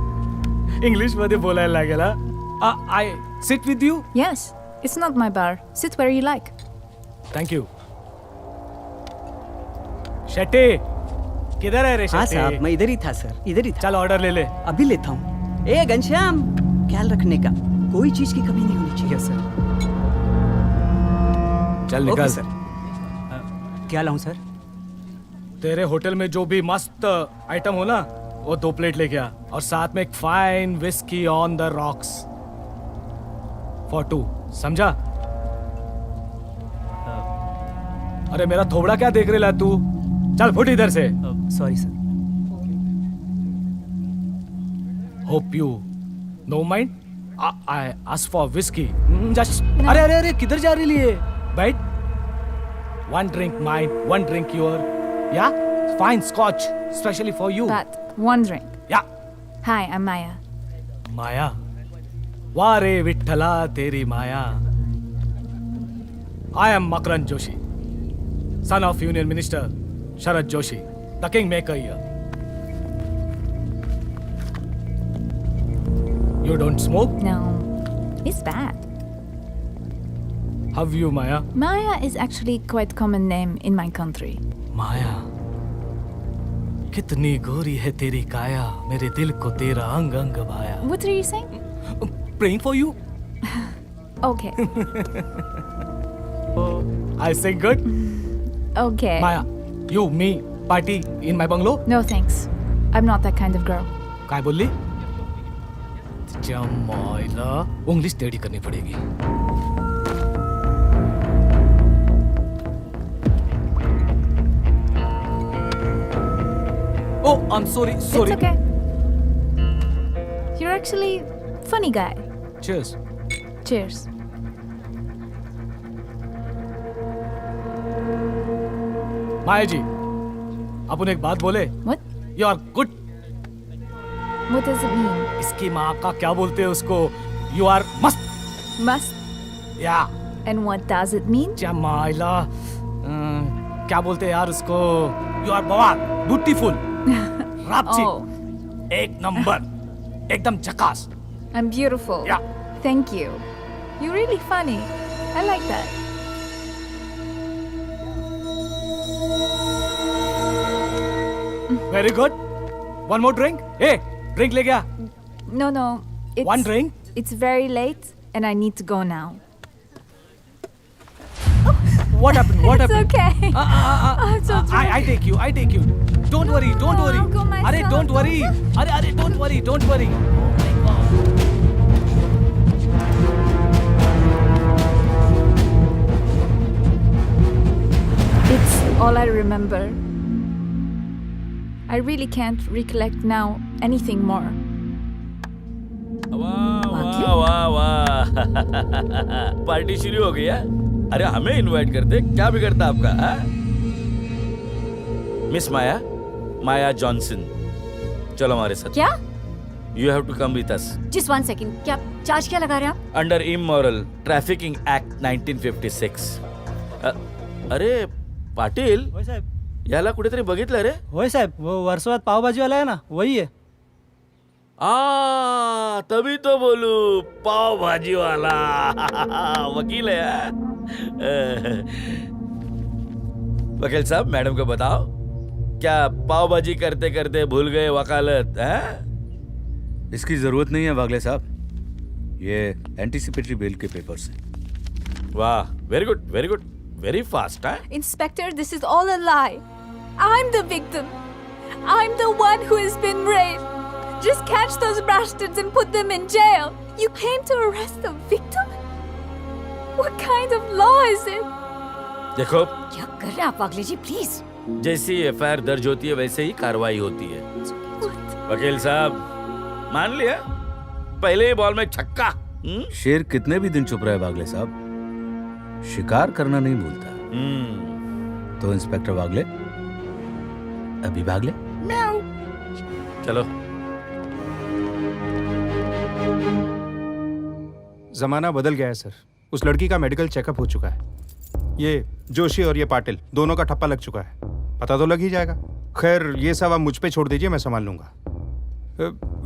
Speaker 6: इंग्लिश मध्ये बोलायला लागेल हा. I sit with you.
Speaker 10: Yes, it's not my bar. Sit where you like.
Speaker 6: Thank you. Shetty किधर है रे
Speaker 12: हाँ
Speaker 6: शेट्टी?
Speaker 12: साहब, मैं इधर ही था सर, इधर ही था।
Speaker 6: चल ऑर्डर ले ले.
Speaker 12: अभी लेता हूँ। ए घनश्याम, ख्याल रखने का, कोई चीज की कमी नहीं होनी चाहिए सर।
Speaker 6: चल निकल.
Speaker 12: Okay, sir. क्या लाऊं सर?
Speaker 6: तेरे होटल में जो भी मस्त आइटम हो ना, वो 2 प्लेट लेके आ, और साथ में एक fine whisky on the rocks for 2. समझा? अरे मेरा थोबड़ा क्या देख रहे ला तू? चल फुट इधर से.
Speaker 12: Sorry sir.
Speaker 6: Hope you know mind. I ask for whisky. Just. अरे अरे अरे किधर जा रही है? बैठ. 1 drink mine, 1 drink your. Yeah? Fine scotch, especially for you.
Speaker 10: But one drink.
Speaker 6: Yeah.
Speaker 10: Hi, I'm Maya.
Speaker 6: माया. वाह रे विठ्ठला तेरी माया. I am Makran Joshi, son of Union Minister Sharad Joshi, the kingmaker here. You don't smoke?
Speaker 10: No, it's bad.
Speaker 6: How are you, Maya?
Speaker 10: Maya is actually quite common name in my country.
Speaker 6: माया कितनी गोरी है तेरी काया, मेरे दिल को तेरा अंग अंग भाया.
Speaker 10: What are you saying?
Speaker 6: Praying for you.
Speaker 10: Okay.
Speaker 6: I sing good.
Speaker 10: Okay.
Speaker 6: Maya, you, me, party in my bungalow.
Speaker 10: No thanks. I'm not that kind of girl.
Speaker 6: काय बोलली? तिच्या मायला इंग्लिश तेडी करनी पड़ेगी. Oh, I'm sorry.
Speaker 10: It's okay. You're actually funny guy.
Speaker 6: Cheers.
Speaker 10: Cheers.
Speaker 6: माया जी, अपन एक बात बोले.
Speaker 10: What?
Speaker 6: You are good.
Speaker 10: What does it mean?
Speaker 6: इसकी माँ का क्या बोलते हैं उसको? You are must.
Speaker 10: Must.
Speaker 6: Yeah.
Speaker 10: And what does it mean?
Speaker 6: जमाइला क्या बोलते हैं यार उसको? You are बवाल, beautiful, रापची, एक नंबर, एकदम झकास.
Speaker 10: I'm beautiful.
Speaker 6: Yeah.
Speaker 10: Thank you. You're really funny. I like that.
Speaker 6: Very good. One more drink. Hey, drink ले गया.
Speaker 10: No, no. It's,
Speaker 6: One drink?
Speaker 10: It's very late and I need to go now.
Speaker 6: What happened? What
Speaker 10: It's
Speaker 6: happened?
Speaker 10: okay. I'm so drunk.
Speaker 6: I take you. I take you. Don't worry. Don't worry.
Speaker 10: I'll go myself.
Speaker 6: अरे don't worry. अरे don't worry. Don't worry.
Speaker 10: It's all I remember. I really can't recollect now anything more.
Speaker 2: वाह वाह वाह. पार्टी शुरू हो गई है. अरे हमें इनवाइट करते, क्या बिगड़ता आपका? मिस माया, माया जॉनसन, चलो हमारे साथ.
Speaker 9: क्या?
Speaker 2: You have to come with us.
Speaker 9: Just 1 second. क्या चार्ज क्या लगा रहे हैं आप?
Speaker 2: Under Immoral Trafficking Act 1956. अरे पाटील, याला कुठेतरी बघितलं रे?
Speaker 16: होय साहेब, वो वर्सोवात पावभाजीवाला आहे ना, वही है.
Speaker 2: तभी तो बोलू पाव भाजी वाला. वकील है. वकील साहब, मैडम को बताओ क्या पाव भाजी करते करते भूल गए वकालत? हैं?
Speaker 3: इसकी जरूरत नहीं है वागले साहब, ये एंटीसिपेटरी बेल के पेपर्स हैं।
Speaker 2: वाह, very good, very good, very fast. है
Speaker 10: Inspector, this is all a lie. I'm the victim. I'm the one who has been raped. Just catch those bastards and put them in jail. You came to arrest the victim? What kind of law is it?
Speaker 2: देखो,
Speaker 9: क्या कर रहे हैं आप वागले जी, प्लीज?
Speaker 2: जैसी एफआईआर दर्ज होती है वैसे ही कार्रवाई होती है। वकील साहब, मान लिया, पहले ही बॉल में छक्का।
Speaker 3: शेर कितने भी दिन चुप रहे वागले साहब, शिकार करना नहीं भूलता। तो इंस्पेक्टर वागले, अभी भागले?
Speaker 2: चलो।
Speaker 11: जमाना बदल गया है सर। उस लड़की का मेडिकल चेकअप हो चुका है। ये जोशी और ये पाटिल दोनों का ठप्पा लग चुका है। पता तो लग ही जाएगा। खैर, ये सब आप मुझ पे छोड़ दीजिए, मैं संभाल लूंगा।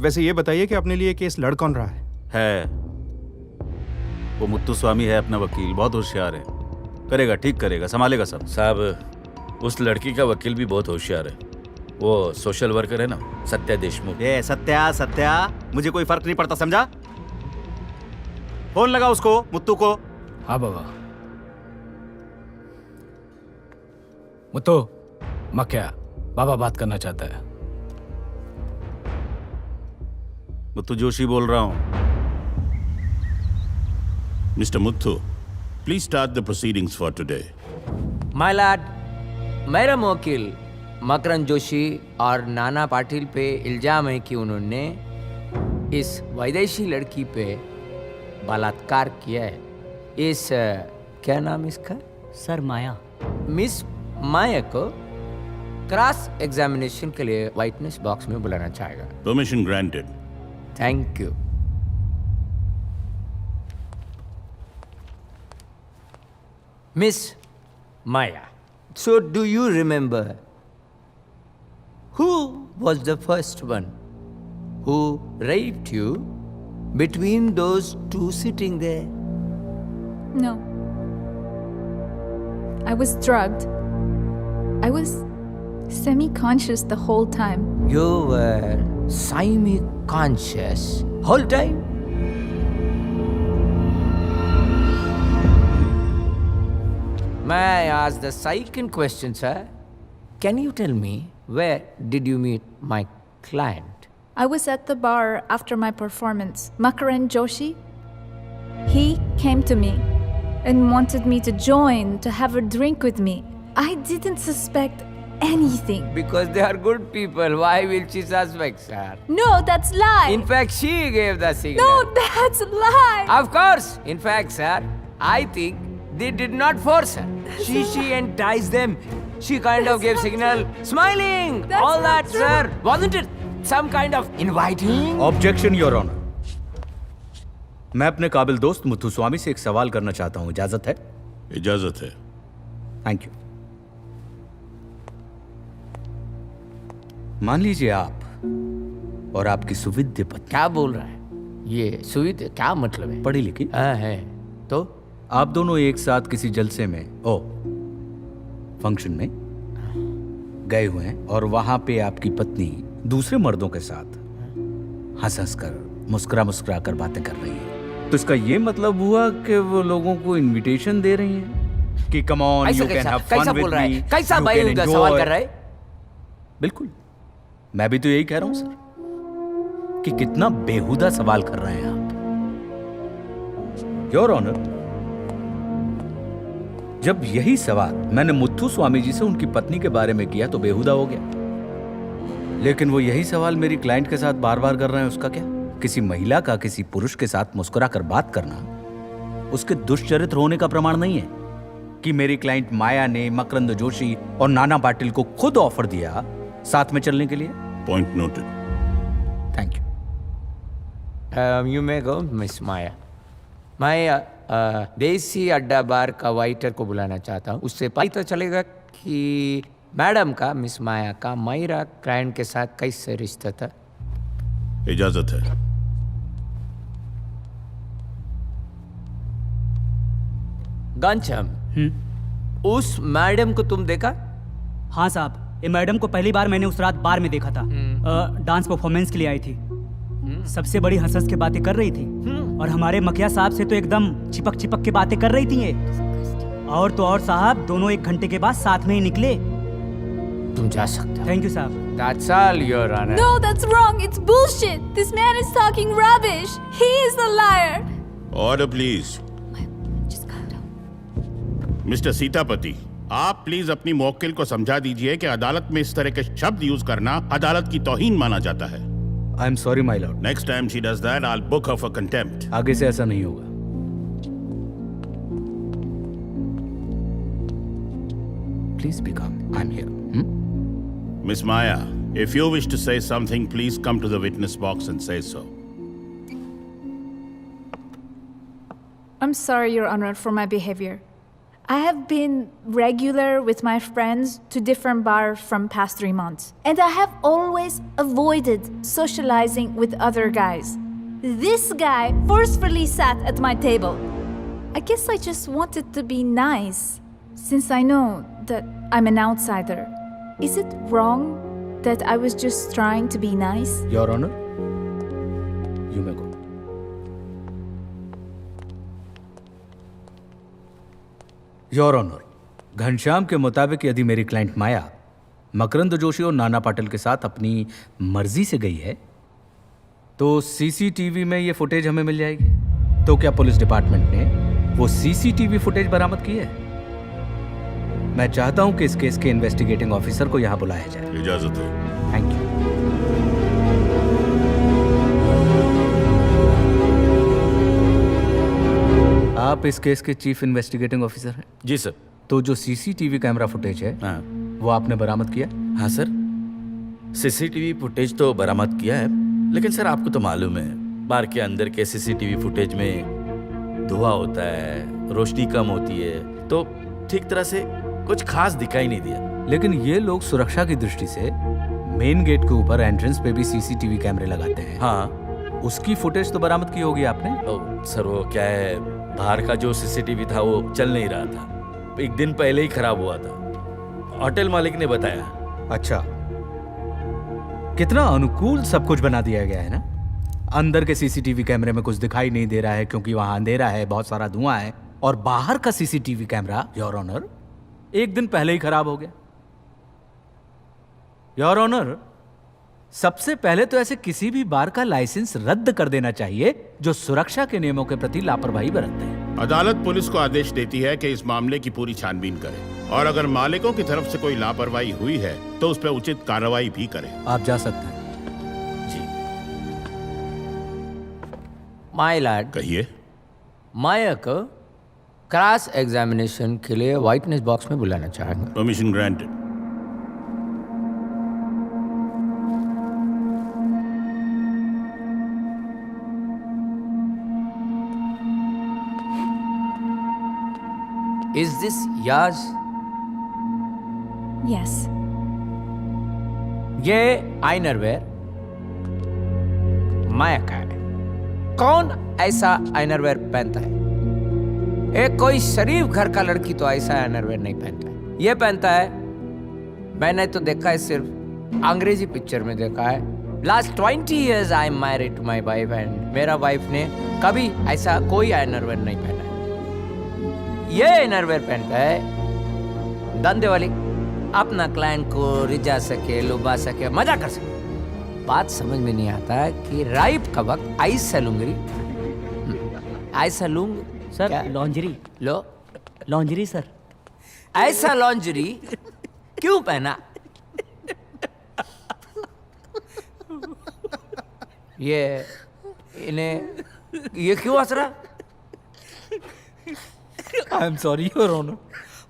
Speaker 11: वैसे ये बताइए कि अपने लिए केस लड़ कौन रहा है?
Speaker 7: वो मुत्तु स्वामी है अपना वकील, बहुत होशियार है। करेगा, ठीक करेगा, संभालेगा सब।
Speaker 2: साहब, उस लड़की का वकील भी बहुत होशियार है। वो सोशल वर्कर है ना, सत्या देशमुख।
Speaker 7: ये सत्या, मुझे कोई फर्क नहीं पड़ता, समझा? फोन लगा उसको, मुत्तु को।
Speaker 6: हाँ बाबा। मुत्तु, मक्या, बाबा बात करना चाहता है।
Speaker 7: मुत्तु जोशी बोल रहा हूँ।
Speaker 17: Mr. Muthu, please start the proceedings for today.
Speaker 18: My lad, मेरा वकील मकरंद जोशी और नाना पाटिल पे इल्जाम है कि उन्होंने इस विदेशी लड़की पे बलात्कार किया है। इस क्या नाम इसका?
Speaker 9: सर माया।
Speaker 18: मिस माया को क्रॉस एग्जामिनेशन के लिए विटनेस बॉक्स में बुलाना चाहेगा।
Speaker 17: Permission granted.
Speaker 18: Thank you. Miss Maya, so do you remember who was the first one who raped you between those two sitting there?
Speaker 10: No. I was drugged. I was semi-conscious the whole time.
Speaker 18: You were semi-conscious whole time? May I ask the second question, sir? Can you tell me where did you meet my client?
Speaker 10: I was at the bar after my performance. Makaran Joshi, he came to me and wanted me to join, to have a drink with me. I didn't suspect anything.
Speaker 18: Because they are good people, why will she suspect, sir?
Speaker 10: No, that's lie.
Speaker 18: In fact, she gave the signal.
Speaker 10: No, that's lie.
Speaker 18: Of course. In fact, sir, I think they did not force her. She enticed them. She kind of gave signal, smiling, all that, sir. Wasn't it some kind of inviting?
Speaker 3: Objection your honour. मैं अपने काबिल दोस्त मुत्थु स्वामी से एक सवाल करना चाहता हूँ, इजाजत है?
Speaker 17: इजाजत है।
Speaker 3: Thank you. मान लीजिए आप और आपकी सुविद्य पत्नी।
Speaker 18: क्या बोल रहा है ये? सुविद्य क्या मतलब है?
Speaker 3: पढ़ी लिखी
Speaker 18: है। तो
Speaker 3: आप दोनों एक साथ किसी जलसे में फंक्शन में गए हुए हैं और वहां पे आपकी पत्नी दूसरे मर्दों के साथ हंस हंस कर मुस्कुरा कर बातें कर रही है। तो इसका ये मतलब हुआ कि वो लोगों को इनविटेशन दे रही हैं कि come on, you can have fun with me.
Speaker 18: कैसा भाई सवाल कर रहा है?
Speaker 3: बिल्कुल, मैं भी तो यही कह रहा हूं सर कि कितना बेहुदा सवाल कर रहे हैं आप। योर ऑनर, जब यही सवाल मैंने मुत्थु स्वामी जी से उनकी पत्नी के बारे में किया तो बेहुदा हो गया, लेकिन वो यही सवाल मेरी क्लाइंट के साथ बार बार कर रहे हैं, उसका क्या? किसी महिला का किसी पुरुष के साथ मुस्कुरा कर बात करना उसके दुष्चरित्र होने का प्रमाण नहीं है कि मेरी क्लाइंट माया ने मकरंद जोशी और नाना पाटिल को खुद ऑफर दिया साथ में चलने के लिए।
Speaker 17: Point noted.
Speaker 3: Thank
Speaker 18: you. You may go miss Maya. मैं देसी अड्डा बार का वाइटर को बुलाना चाहता हूँ। उससे पता चलेगा कि मैडम का, मिस माया का, मेरा क्लाइंट के साथ कैसे रिश्ता था।
Speaker 17: इजाजत है।
Speaker 18: घनश्याम, उस मैडम को तुम देखा?
Speaker 16: हाँ साहब,
Speaker 4: ये मैडम को पहली बार मैंने उस रात बार में देखा था। डांस परफॉर्मेंस के लिए आई थी। सबसे बड़ी हंस के बातें कर रही थी और हमारे मखिया साहब से तो एकदम चिपक चिपक के बातें कर रही थी ये। और तो और साहब, दोनों 1 घंटे के बाद साथ में ही निकले।
Speaker 18: तुम जा सकते हो।
Speaker 4: थैंक यू साहब।
Speaker 18: That's all, Your Honor.
Speaker 10: No, that's wrong. It's bullshit. This man is talking rubbish. He is a liar.
Speaker 17: Order, please. Mister Sitapati, आप प्लीज अपनी मौकिल को समझा दीजिए कि अदालत में इस तरह के शब्द यूज करना अदालत की तौहीन माना जाता है।
Speaker 3: आई am sorry my Lord.
Speaker 17: Next time she does that, I will book her for contempt.
Speaker 3: आगे से ऐसा नहीं होगा। प्लीज बी काम, I am here.
Speaker 17: Miss Maya, if you wish to say something, please come to the witness box and say so.
Speaker 10: I'm sorry, Your Honor, for my behavior. I have been regular with my friends to different bars from past 3 months. And I have always avoided socializing with other guys. This guy forcefully sat at my table. I guess I just wanted to be nice, since I know that I'm an outsider. Is it wrong that I was just trying to be nice?
Speaker 3: Your Honor, you may go. Your Honor, Ghanshyam के मुताबिक यदि मेरी क्लाइंट माया मकरंद जोशी और नाना पाटिल के साथ अपनी मर्जी से गई है तो सीसीटीवी में ये फुटेज हमें मिल जाएगी। तो क्या पुलिस डिपार्टमेंट ने वो सीसीटीवी फुटेज बरामद की है? मैं चाहता हूं कि इस केस के इन्वेस्टिगेटिंग ऑफिसर को यहां बुलाया जाए।
Speaker 17: इजाजत है।
Speaker 3: Thank you. आप इस केस के चीफ इन्वेस्टिगेटिंग ऑफिसर हैं?
Speaker 2: जी सर।
Speaker 3: तो जो सीसीटीवी कैमरा फुटेज है वो आपने बरामद किया?
Speaker 2: हाँ सर, सीसीटीवी फुटेज तो बरामद किया है, लेकिन सर आपको तो मालूम है बार के अंदर के सीसीटीवी फुटेज में धुआं होता है, रोशनी कम होती है, तो ठीक तरह से कुछ खास दिखाई नहीं दिया।
Speaker 3: लेकिन ये लोग सुरक्षा की दृष्टि से मेन गेट के ऊपर एंट्रेंस पे भी सीसीटीवी कैमरे लगाते हैं।
Speaker 2: हाँ,
Speaker 3: उसकी फुटेज तो बरामद की होगी आपने?
Speaker 2: सर वो क्या है, बाहर का जो सीसीटीवी था वो चल नहीं रहा था, 1 दिन पहले ही खराब हुआ था, होटल मालिक ने बताया।
Speaker 3: अच्छा, कितना अनुकूल सब कुछ बना दिया गया है ना। अंदर के सीसीटीवी कैमरे में कुछ दिखाई नहीं दे रहा है क्योंकि वहां अंधेरा है, बहुत सारा धुआं है, और बाहर का सीसीटीवी कैमरा योर ऑनर 1 दिन पहले ही खराब हो गया। योर ऑनर, सबसे पहले तो ऐसे किसी भी बार का लाइसेंस रद्द कर देना चाहिए जो सुरक्षा के नियमों के प्रति लापरवाही बरतते हैं।
Speaker 17: अदालत पुलिस को आदेश देती है कि इस मामले की पूरी छानबीन करे और अगर मालिकों की तरफ से कोई लापरवाही हुई है तो उस पर उचित कार्रवाई भी करे।
Speaker 3: आप जा सकते हैं।
Speaker 18: माय लॉर्ड,
Speaker 17: कहिए।
Speaker 18: माया को क्रॉस एग्जामिनेशन के लिए विटनेस बॉक्स में बुलाना चाहेंगे।
Speaker 17: Permission granted.
Speaker 18: Is this yours?
Speaker 10: Yes.
Speaker 18: ये आइनरवेयर माया का है। कौन ऐसा आइनरवेयर पहनता है? एक कोई शरीफ घर का लड़की तो ऐसा आइनरवेयर नहीं पहनता है। ये पहनता है, मैंने तो देखा है, सिर्फ अंग्रेजी पिक्चर में देखा है। लास्ट 20 years I am married to my wife and मेरा वाइफ ने कभी ऐसा कोई आइनरवेयर नहीं पहना है। ये आइनरवेयर पहनता है धंधे वाली, अपना क्लाइंट को रिझा सके, लुभा सके, मजा कर सके। बात समझ में नहीं आता है कि राइप का वक्त ऐसा लुंगरी, ऐसा लुंग
Speaker 4: सर, लॉन्जरी।
Speaker 18: लो
Speaker 4: लॉन्जरी सर।
Speaker 18: ऐसा लॉन्जरी क्यों पहना? ये इन्हें ये क्यों हंस रहा?
Speaker 3: I am sorry your honour,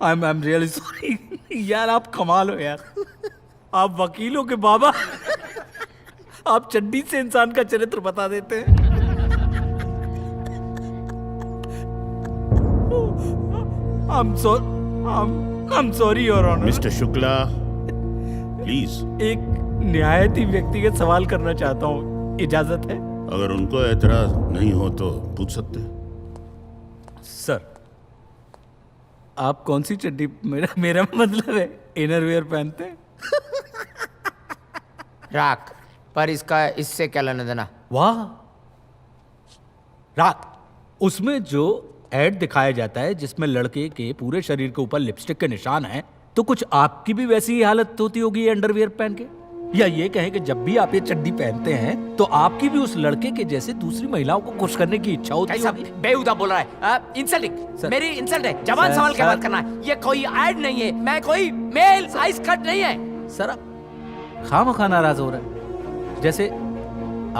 Speaker 3: I am really sorry. यार आप कमाल हो यार, आप वकीलों के बाबा, आप चड्डी से इंसान का चरित्र बता देते हैं। I'm sorry your honour.
Speaker 17: Mister Shukla, please.
Speaker 3: एक न्यायाधीश व्यक्तिगत सवाल करना चाहता हूँ, इजाजत है?
Speaker 17: अगर उनको एतराज नहीं हो तो पूछ सकते हैं।
Speaker 3: सर, आप कौन सी चड्डी, मेरा मतलब है इनरवेयर पहनते हैं?
Speaker 18: राख, पर इसका इससे क्या लेना देना?
Speaker 3: वाह रात, उसमें जो एड दिखाया जाता है जिसमें लड़के के पूरे शरीर के ऊपर लिपस्टिक के निशान हैं, तो कुछ आपकी भी वैसी ही हालत होती होगी अंडरवियर पहन के? या ये कहें कि जब भी आप ये चड्डी पहनते हैं तो आपकी भी उस लड़के के जैसे दूसरी महिलाओं को खुश करने की इच्छा होती होगी?
Speaker 18: बेहुदा बोल रहा है, इंसल्टिंग, मेरी इंसल्ट है। जवान सवाल के बात करना है, ये कोई ऐड नहीं है, मैं कोई मेल साइज कट नहीं है।
Speaker 3: सर आप खामखा नाराज हो रहे हैं। जैसे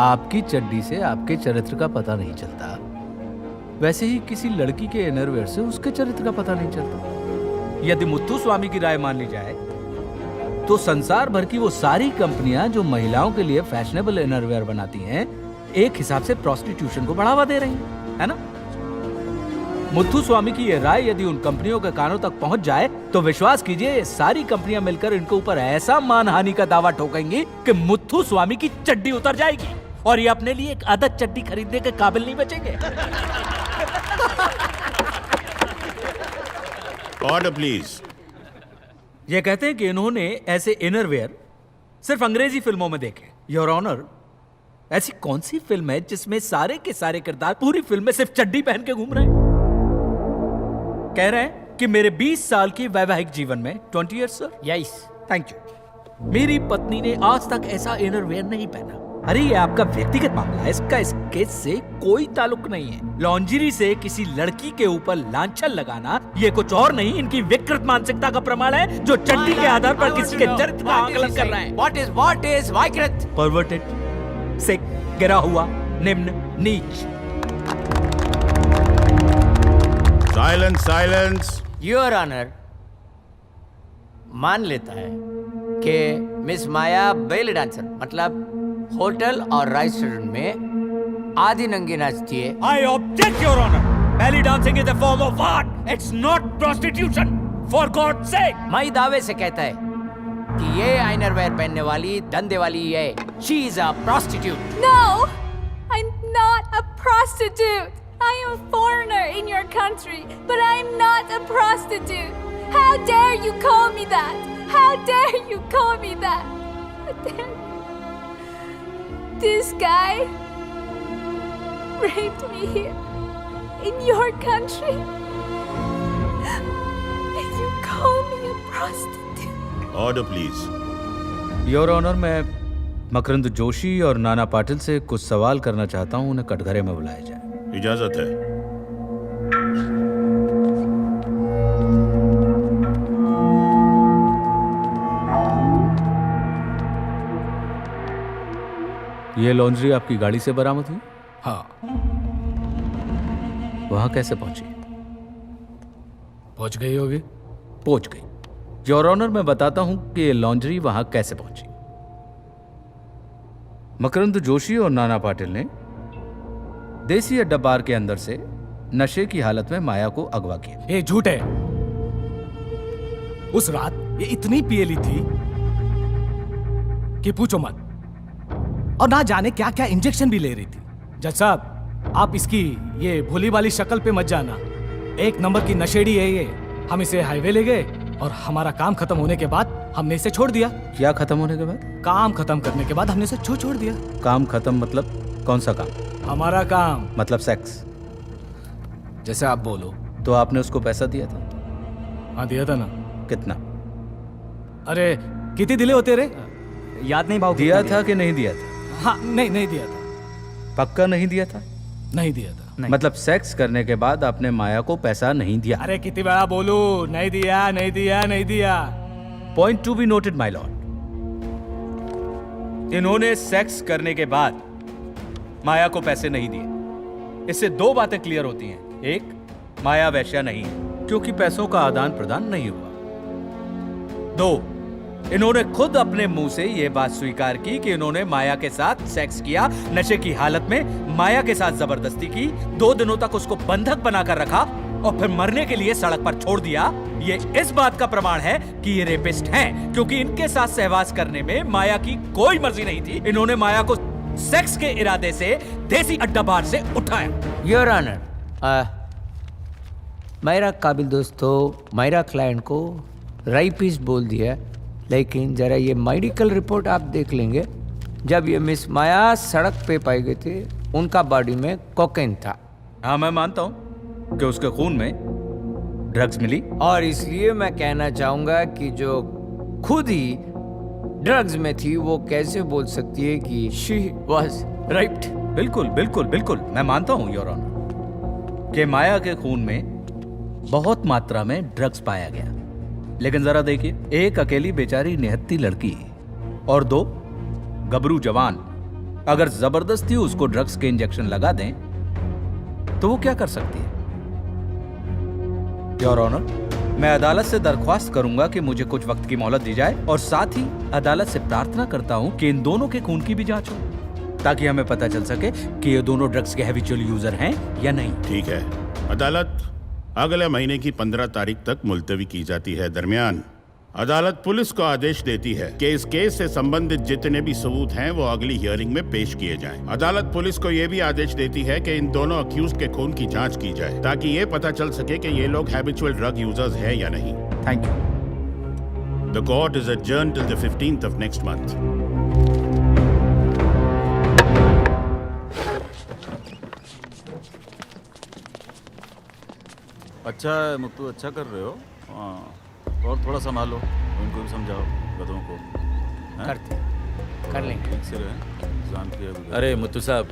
Speaker 3: आपकी चड्डी से आपके चरित्र का पता नहीं चलता, वैसे ही किसी लड़की के इनरवेयर से उसके चरित्र का पता नहीं चलता। यदि मुत्थु स्वामी की राय मान ली जाए तो संसार भर की वो सारी कंपनियां जो महिलाओं के लिए फैशनेबल इनरवेयर बनाती हैं, एक हिसाब से प्रोस्टिट्यूशन को बढ़ावा दे रही हैं, है ना? मुत्थु स्वामी की ये राय यदि उन कंपनियों के कानों तक पहुंच जाए तो विश्वास कीजिए ये सारी कंपनियां मिलकर इनके ऊपर ऐसा मानहानि का दावा ठोकेंगी कि मुत्थु स्वामी की चड्डी उतर जाएगी और ये अपने लिए एक आदत चड्डी खरीदने के काबिल नहीं बचेंगे।
Speaker 17: Order please.
Speaker 3: ये कहते हैं कि इन्होंने ऐसे इनरवेयर सिर्फ अंग्रेजी फिल्मों में देखे। योर ऑनर, ऐसी कौन सी फिल्म है जिसमें सारे के सारे किरदार पूरी फिल्म में सिर्फ चड्डी पहन के घूम रहे हैं? कह रहे हैं कि मेरे 20 साल की वैवाहिक जीवन में 20 years sir.
Speaker 18: Yes,
Speaker 3: thank you. मेरी पत्नी ने आज तक ऐसा इनरवेयर नहीं पहना। अरे ये आपका व्यक्तिगत मामला है, इसका इस केस से कोई ताल्लुक नहीं है। लॉन्जरी से किसी लड़की के ऊपर लांछन लगाना ये कुछ और नहीं, इनकी विकृत मानसिकता का प्रमाण है जो चड्डी के आधार पर किसी के चरित्र का आकलन कर रहा है।
Speaker 18: What is विकृत?
Speaker 3: परवर्टेड, सिक, गिरा हुआ, निम्न, नीच।
Speaker 17: साइलेंस।
Speaker 18: योर ऑनर, मान लेता है कि मिस माया बेली डांसर मतलब होटल और रेस्टोरेंट में आधी नंगी नाचती है।
Speaker 3: I object, Your Honor. Belly dancing is a form of art. It's not prostitution. For God's sake.
Speaker 18: मैं दावे से कहता है कि ये आइनरवेयर पहनने वाली धंधे वाली है। She is a prostitute.
Speaker 10: No, I'm not a prostitute. I am a foreigner in your country, but I'm not a prostitute. How dare you call me that? How dare you call me that? How dare you? This guy raped me here in your country, and you call me a prostitute.
Speaker 17: Order please.
Speaker 3: Your honour, मैं मकरंद जोशी और नाना पाटिल से कुछ सवाल करना चाहता हूं, उन्हें कटघरे में बुलाया जाए।
Speaker 17: इजाजत है।
Speaker 3: ये लॉन्ड्री आपकी गाड़ी से बरामद हुई?
Speaker 6: हाँ।
Speaker 3: वहां कैसे पहुंची?
Speaker 6: पहुंच गई होगी।
Speaker 3: पहुंच गई। योर ऑनर, मैं बताता हूं कि ये लॉन्ड्री वहां कैसे पहुंची। मकरंद जोशी और नाना पाटिल ने देसी अड्डा बार के अंदर से नशे की हालत में माया को अगवा किया।
Speaker 6: ये झूठ है। उस रात ये इतनी पियली थी कि पूछो मत, और ना जाने क्या क्या इंजेक्शन भी ले रही थी। जज साहब, आप इसकी ये भोली वाली शक्ल पे मत जाना। एक नंबर की नशेड़ी है ये। हम इसे हाईवे ले गए और हमारा काम खत्म होने के बाद हमने इसे छोड़ दिया।
Speaker 3: क्या खत्म होने के बाद?
Speaker 6: काम खत्म करने के बाद हमने इसे छोड़ दिया।
Speaker 3: काम खत्म मतलब कौन सा काम?
Speaker 6: हमारा काम
Speaker 3: मतलब सेक्स।
Speaker 6: जैसे आप बोलो।
Speaker 3: तो आपने उसको पैसा दिया था?
Speaker 6: हाँ, दिया था ना।
Speaker 3: कितना?
Speaker 6: अरे कितने दिले होते रे?
Speaker 4: याद नहीं भाव।
Speaker 3: दिया था कि नहीं दिया था?
Speaker 6: हाँ, नहीं दिया था।
Speaker 3: पक्का नहीं दिया था?
Speaker 6: नहीं दिया था।
Speaker 3: मतलब सेक्स करने के बाद आपने माया को पैसा नहीं दिया?
Speaker 6: अरे कितनी बार बोलूं, नहीं दिया।
Speaker 3: Point to be noted my Lord, इन्होंने सेक्स करने के बाद माया को पैसे नहीं दिए। इससे दो बातें क्लियर होती हैं। एक, माया वैश्या नहीं है क्योंकि पैसों का आदान प्रदान नहीं हुआ। दो, इन्होंने खुद अपने मुंह से यह बात स्वीकार की कि इन्होंने माया के साथ सेक्स किया, नशे की हालत में माया के साथ जबरदस्ती की, 2 दिनों तक उसको बंधक बनाकर रखा और फिर मरने के लिए सड़क पर छोड़ दिया। ये इस बात का प्रमाण है कि ये रेपिस्ट हैं, क्योंकि इनके साथ सहवास करने में माया की कोई मर्जी नहीं थी। इन्होंने माया को सेक्स के इरादे से देसी अड्डा बार से उठाया।
Speaker 18: योर ऑनर, मेरा काबिल दोस्तों मेरा क्लाइंट को रेपिस्ट बोल दिया, लेकिन जरा ये मेडिकल रिपोर्ट आप देख लेंगे। जब ये मिस माया सड़क पे पाए गए थे उनका बॉडी में कोकेन था।
Speaker 3: हाँ मैं मानता हूँ कि उसके खून में ड्रग्स मिली,
Speaker 18: और इसलिए मैं कहना चाहूंगा कि जो खुद ही ड्रग्स में थी वो कैसे बोल सकती है कि शी वाज राइप्ड।
Speaker 3: बिल्कुल बिल्कुल बिल्कुल मैं मानता हूँ योर ऑनर कि माया के खून में बहुत मात्रा में ड्रग्स पाया गया, लेकिन जरा देखिए, एक अकेली बेचारी निहत्ती लड़की और 2 गबरू जवान अगर जबरदस्ती उसको ड्रग्स के इंजेक्शन लगा दें तो वो क्या कर सकती है? योर ऑनर, मैं अदालत से दरख्वास्त करूंगा कि मुझे कुछ वक्त की मोहलत दी जाए और साथ ही अदालत से प्रार्थना करता हूं कि इन दोनों के खून की भी जांच हो, ताकि हमें पता चल सके कि ये दोनों ड्रग्स के हैबिचुअल यूजर हैं या नहीं।
Speaker 17: ठीक है, अदालत अगले महीने की 15 तारीख तक मुलतवी की जाती है। दरमियान अदालत पुलिस को आदेश देती है कि इस केस से संबंधित जितने भी सबूत हैं वो अगली हियरिंग में पेश किए जाएं। अदालत पुलिस को यह भी आदेश देती है कि इन दोनों अक्यूज के खून की जांच की जाए, ताकि ये पता चल सके कि ये लोग हैबिचुअल ड्रग यूजर्स हैं या नहीं।
Speaker 3: Thank you.
Speaker 17: The court is adjourned till the 15th of next month.
Speaker 7: अच्छा है मुत्तू, अच्छा कर रहे हो। हाँ, और थोड़ा संभालो, उनको भी समझाओ, गधों को।
Speaker 18: करते कर लेंगे।
Speaker 7: ठीक से रहे, शांत किया।
Speaker 2: अरे मुत्तू साहब,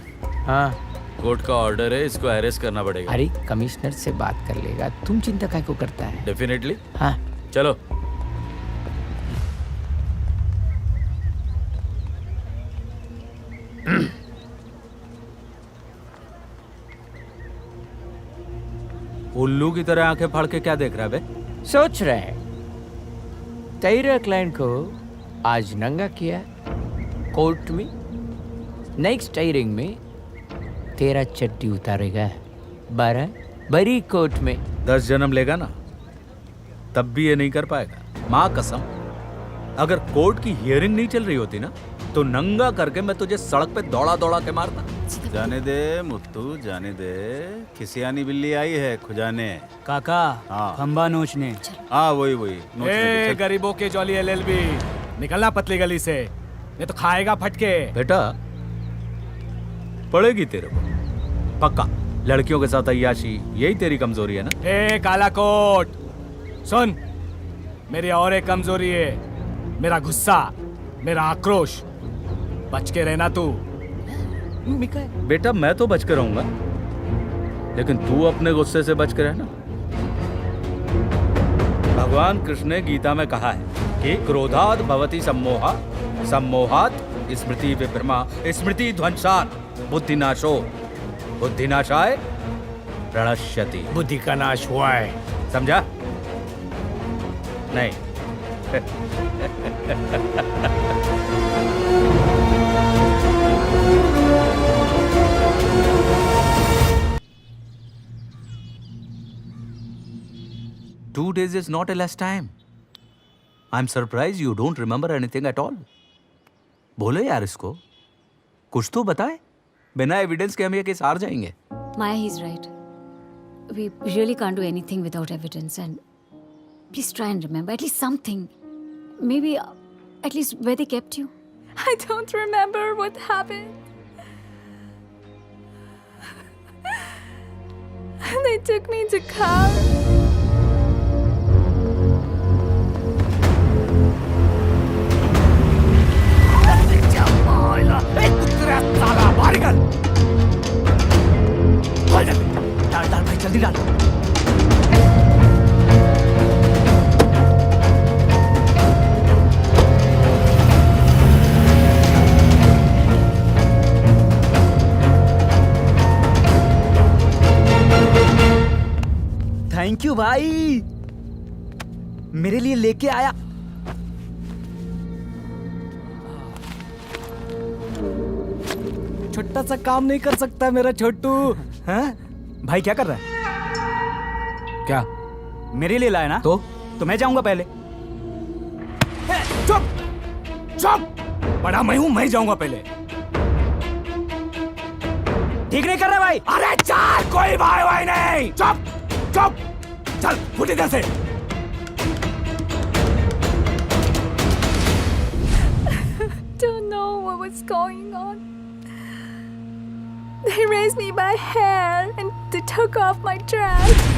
Speaker 18: हाँ
Speaker 2: कोर्ट का ऑर्डर है, इसको अरेस्ट करना पड़ेगा।
Speaker 18: अरे कमिश्नर से बात कर लेगा, तुम चिंता काय को करता है।
Speaker 2: डेफिनेटली।
Speaker 18: हाँ
Speaker 2: चलो।
Speaker 3: उल्लू की तरह आंखें फाड़ के क्या देख रहा है बे?
Speaker 18: सोच रहे हैं तेरे क्लाइंट को आज नंगा किया कोर्ट में, नेक्स्ट हियरिंग में तेरा चड्डी उतारेगा बरी कोर्ट में।
Speaker 3: 10 जन्म लेगा ना तब भी ये नहीं कर पाएगा। माँ कसम, अगर कोर्ट की हियरिंग नहीं चल रही होती ना तो नंगा करके मैं तुझे सड़क पे दौड़ा दौड़ा के मारता।
Speaker 7: जाने दे मुत्तू, जाने दे। खिसियानी बिल्ली आई है खुजाने।
Speaker 4: काका
Speaker 7: हाँ।
Speaker 4: खंबा नोचने।
Speaker 7: हाँ वही नोचने
Speaker 6: ए,
Speaker 7: चल।
Speaker 6: गरीबों के जॉली एलएलबी, निकलना पतली गली से, नहीं तो खाएगा फटके।
Speaker 3: बेटा पड़ेगी तेरे को पक्का। लड़कियों के साथ अय्याशी यही तेरी कमजोरी है ना?
Speaker 6: ए काला कोट, सुन, मेरी और एक कमजोरी है, मेरा गुस्सा, मेरा आक्रोश। बच के रहना तू।
Speaker 3: बेटा मैं तो बच के रहूंगा, लेकिन तू अपने गुस्से से बच के रहना। भगवान कृष्ण ने गीता में कहा है कि क्रोधात् भवति सम्मोहा, सम्मोहात् स्मृति विभ्रमा, स्मृति ध्वंसात् बुद्धिनाशो, बुद्धिनाशाय प्रणश्यति।
Speaker 6: बुद्धि का नाश हुआ है,
Speaker 3: समझा? नहीं। Two days is not a less time. I'm surprised you don't remember anything at all. बोलो यार इसको, कुछ तो बताए। बिना एविडेंस के हम ये केस हार जाएंगे।
Speaker 9: Maya, he's right. We really can't do anything without evidence, and please try and remember at least something. Maybe at least where they kept you.
Speaker 10: I don't remember what happened. They took me to car.
Speaker 6: डाल डाल भाई, जल्दी डाल।
Speaker 4: थैंक यू भाई, मेरे लिए लेके आया। छोटा सा काम नहीं कर सकता मेरा छोटू? हैं? भाई क्या कर रहा है? क्या मेरे लिए लाया ना? तो मैं जाऊंगा पहले।
Speaker 6: चुप चुप, बड़ा मैं हूं, मैं जाऊंगा पहले।
Speaker 4: ठीक नहीं कर रहा भाई?
Speaker 6: अरे चार, कोई भाई भाई नहीं। चुप चुप, चल फुट इधर से।
Speaker 10: know what was going on. They raised me by hair and they took off my dress.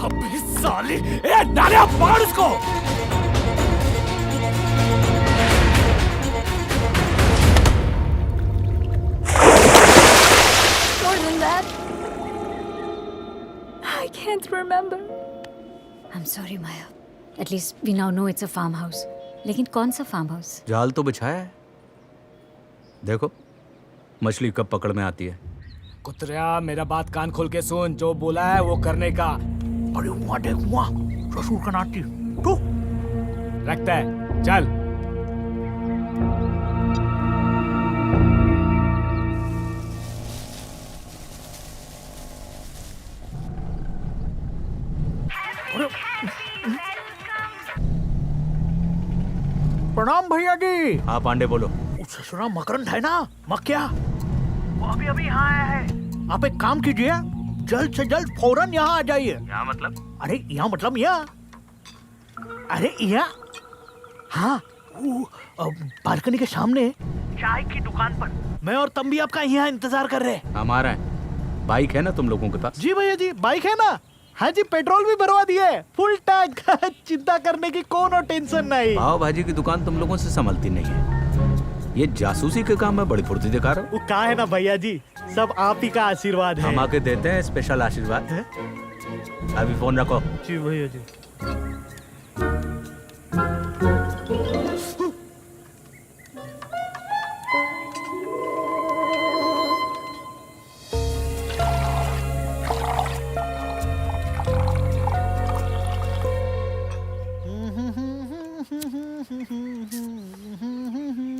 Speaker 6: अबे साली, ए नाले मार उसको।
Speaker 10: More than that, I can't remember.
Speaker 9: I'm sorry, Maya. At least we now know it's a farmhouse. लेकिन कौन सा फार्म हाउस?
Speaker 3: जाल तो बिछाया है, देखो मछली कब पकड़ में आती है।
Speaker 6: कुतरिया, मेरा बात कान खोल के सुन, जो बोला है वो करने का। अरे वहाँ देख, वहाँ ससुर का नाती तो रखता है, चल। प्रणाम भैया जी।
Speaker 3: हाँ पांडे बोलो।
Speaker 6: ससुरा मकरंद है ना, मक्या, वो अभी अभी यहाँ आया है। आप एक काम कीजिए, जल्द से जल्द फौरन यहाँ आ जाइए।
Speaker 3: यहाँ मतलब?
Speaker 6: अरे यहाँ मतलब यहाँ, अरे यहाँ, हाँ बालकनी के सामने चाय की दुकान पर। मैं और तंबी आपका यहाँ इंतजार कर रहे हैं।
Speaker 3: हमारा है, बाइक है ना तुम लोगों के पास?
Speaker 6: जी भैया जी, बाइक है ना। हाँ जी, पेट्रोल भी भरवा दिए, फुल टैंक। चिंता करने की कोनो टेंशन नहीं।
Speaker 3: पाव भाजी की दुकान तुम लोगों से संभलती नहीं है, ये जासूसी के काम में बड़ी फुर्ती दिखा रहा
Speaker 6: वो कहा है ना भैया जी, सब आप ही का आशीर्वाद है।
Speaker 3: हम आके देते हैं स्पेशल आशीर्वाद। अभी फोन रखो।
Speaker 6: जी भैया जी।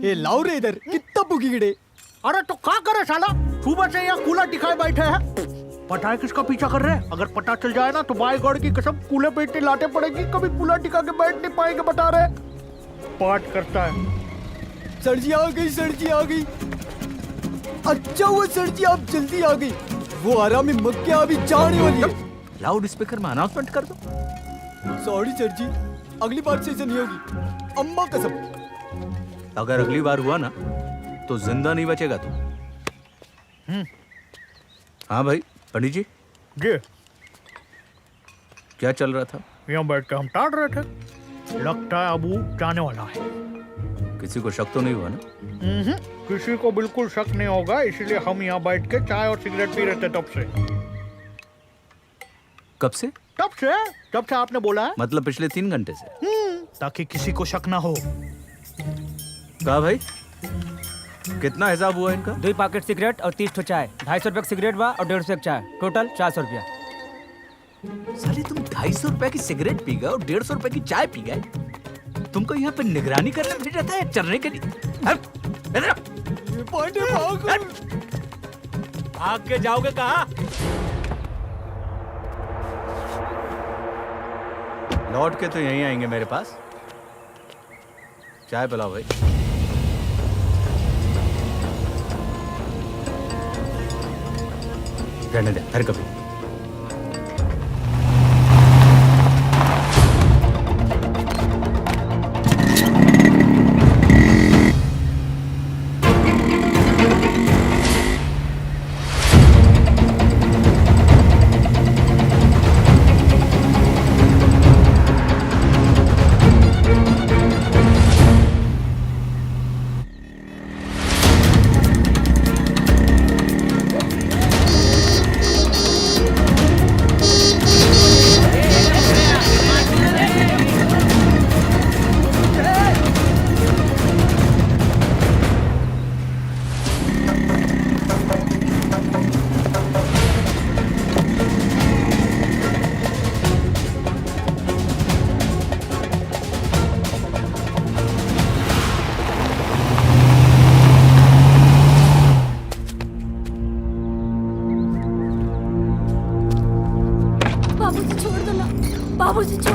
Speaker 19: ये लाओ रे इधर, कितना भूखी गिरे।
Speaker 6: अरे तो क्या करे साला, सुबह से यहाँ कूला टिकाए बैठे हैं। पता है किसका पीछा कर रहे हैं? अगर पता चल जाए ना तो बाई गॉड की कसम कूले पे इतनी लाटे पड़ेगी, कभी कूला टिका के बैठ नहीं पाएंगे। बता रहे, पाठ करता है।
Speaker 19: सर जी आ गई, सर जी आ गई। अच्छा हुआ सर जी आप जल्दी आ गई, वो आरामी मक्या अभी जाने वाली है।
Speaker 3: लाउड स्पीकर में अनाउंसमेंट कर दो।
Speaker 19: सॉरी सर जी, अगली बार से ऐसा नहीं होगी, अम्मा कसम।
Speaker 3: अगर अगली बार हुआ ना तो जिंदा नहीं बचेगा तू। हाँ भाई पंडित जी, क्या चल रहा था?
Speaker 6: यहाँ बैठ के हम टाल रहे थे। लगता है अबू जाने वाला है।
Speaker 3: किसी को शक तो नहीं हुआ ना?
Speaker 6: किसी को बिल्कुल शक नहीं होगा, इसलिए हम यहाँ बैठ के चाय और सिगरेट पी रहे थे तब से।
Speaker 3: कब से?
Speaker 6: तब से आपने बोला है।
Speaker 3: मतलब पिछले 3 घंटे से?
Speaker 6: ताकि किसी को शक ना हो।
Speaker 3: कहा भाई, कितना हिसाब हुआ इनका?
Speaker 4: 2 पैकेट सिगरेट और 30 चाय, 250 रुपए सिगरेट बा और 150 चाय, टोटल 400 रुपया।
Speaker 3: साले तुम 250 रुपए की सिगरेट पी गए और 150 रुपए की चाय पी गए। तुमको यहाँ पे निगरानी करने भेजा था या चलने के लिए?
Speaker 6: भाग के जाओगे कहाँ?
Speaker 3: लौट के तो यहीं आएंगे मेरे पास। चाय पिलाओ भाई। रहने दे, हर कभी।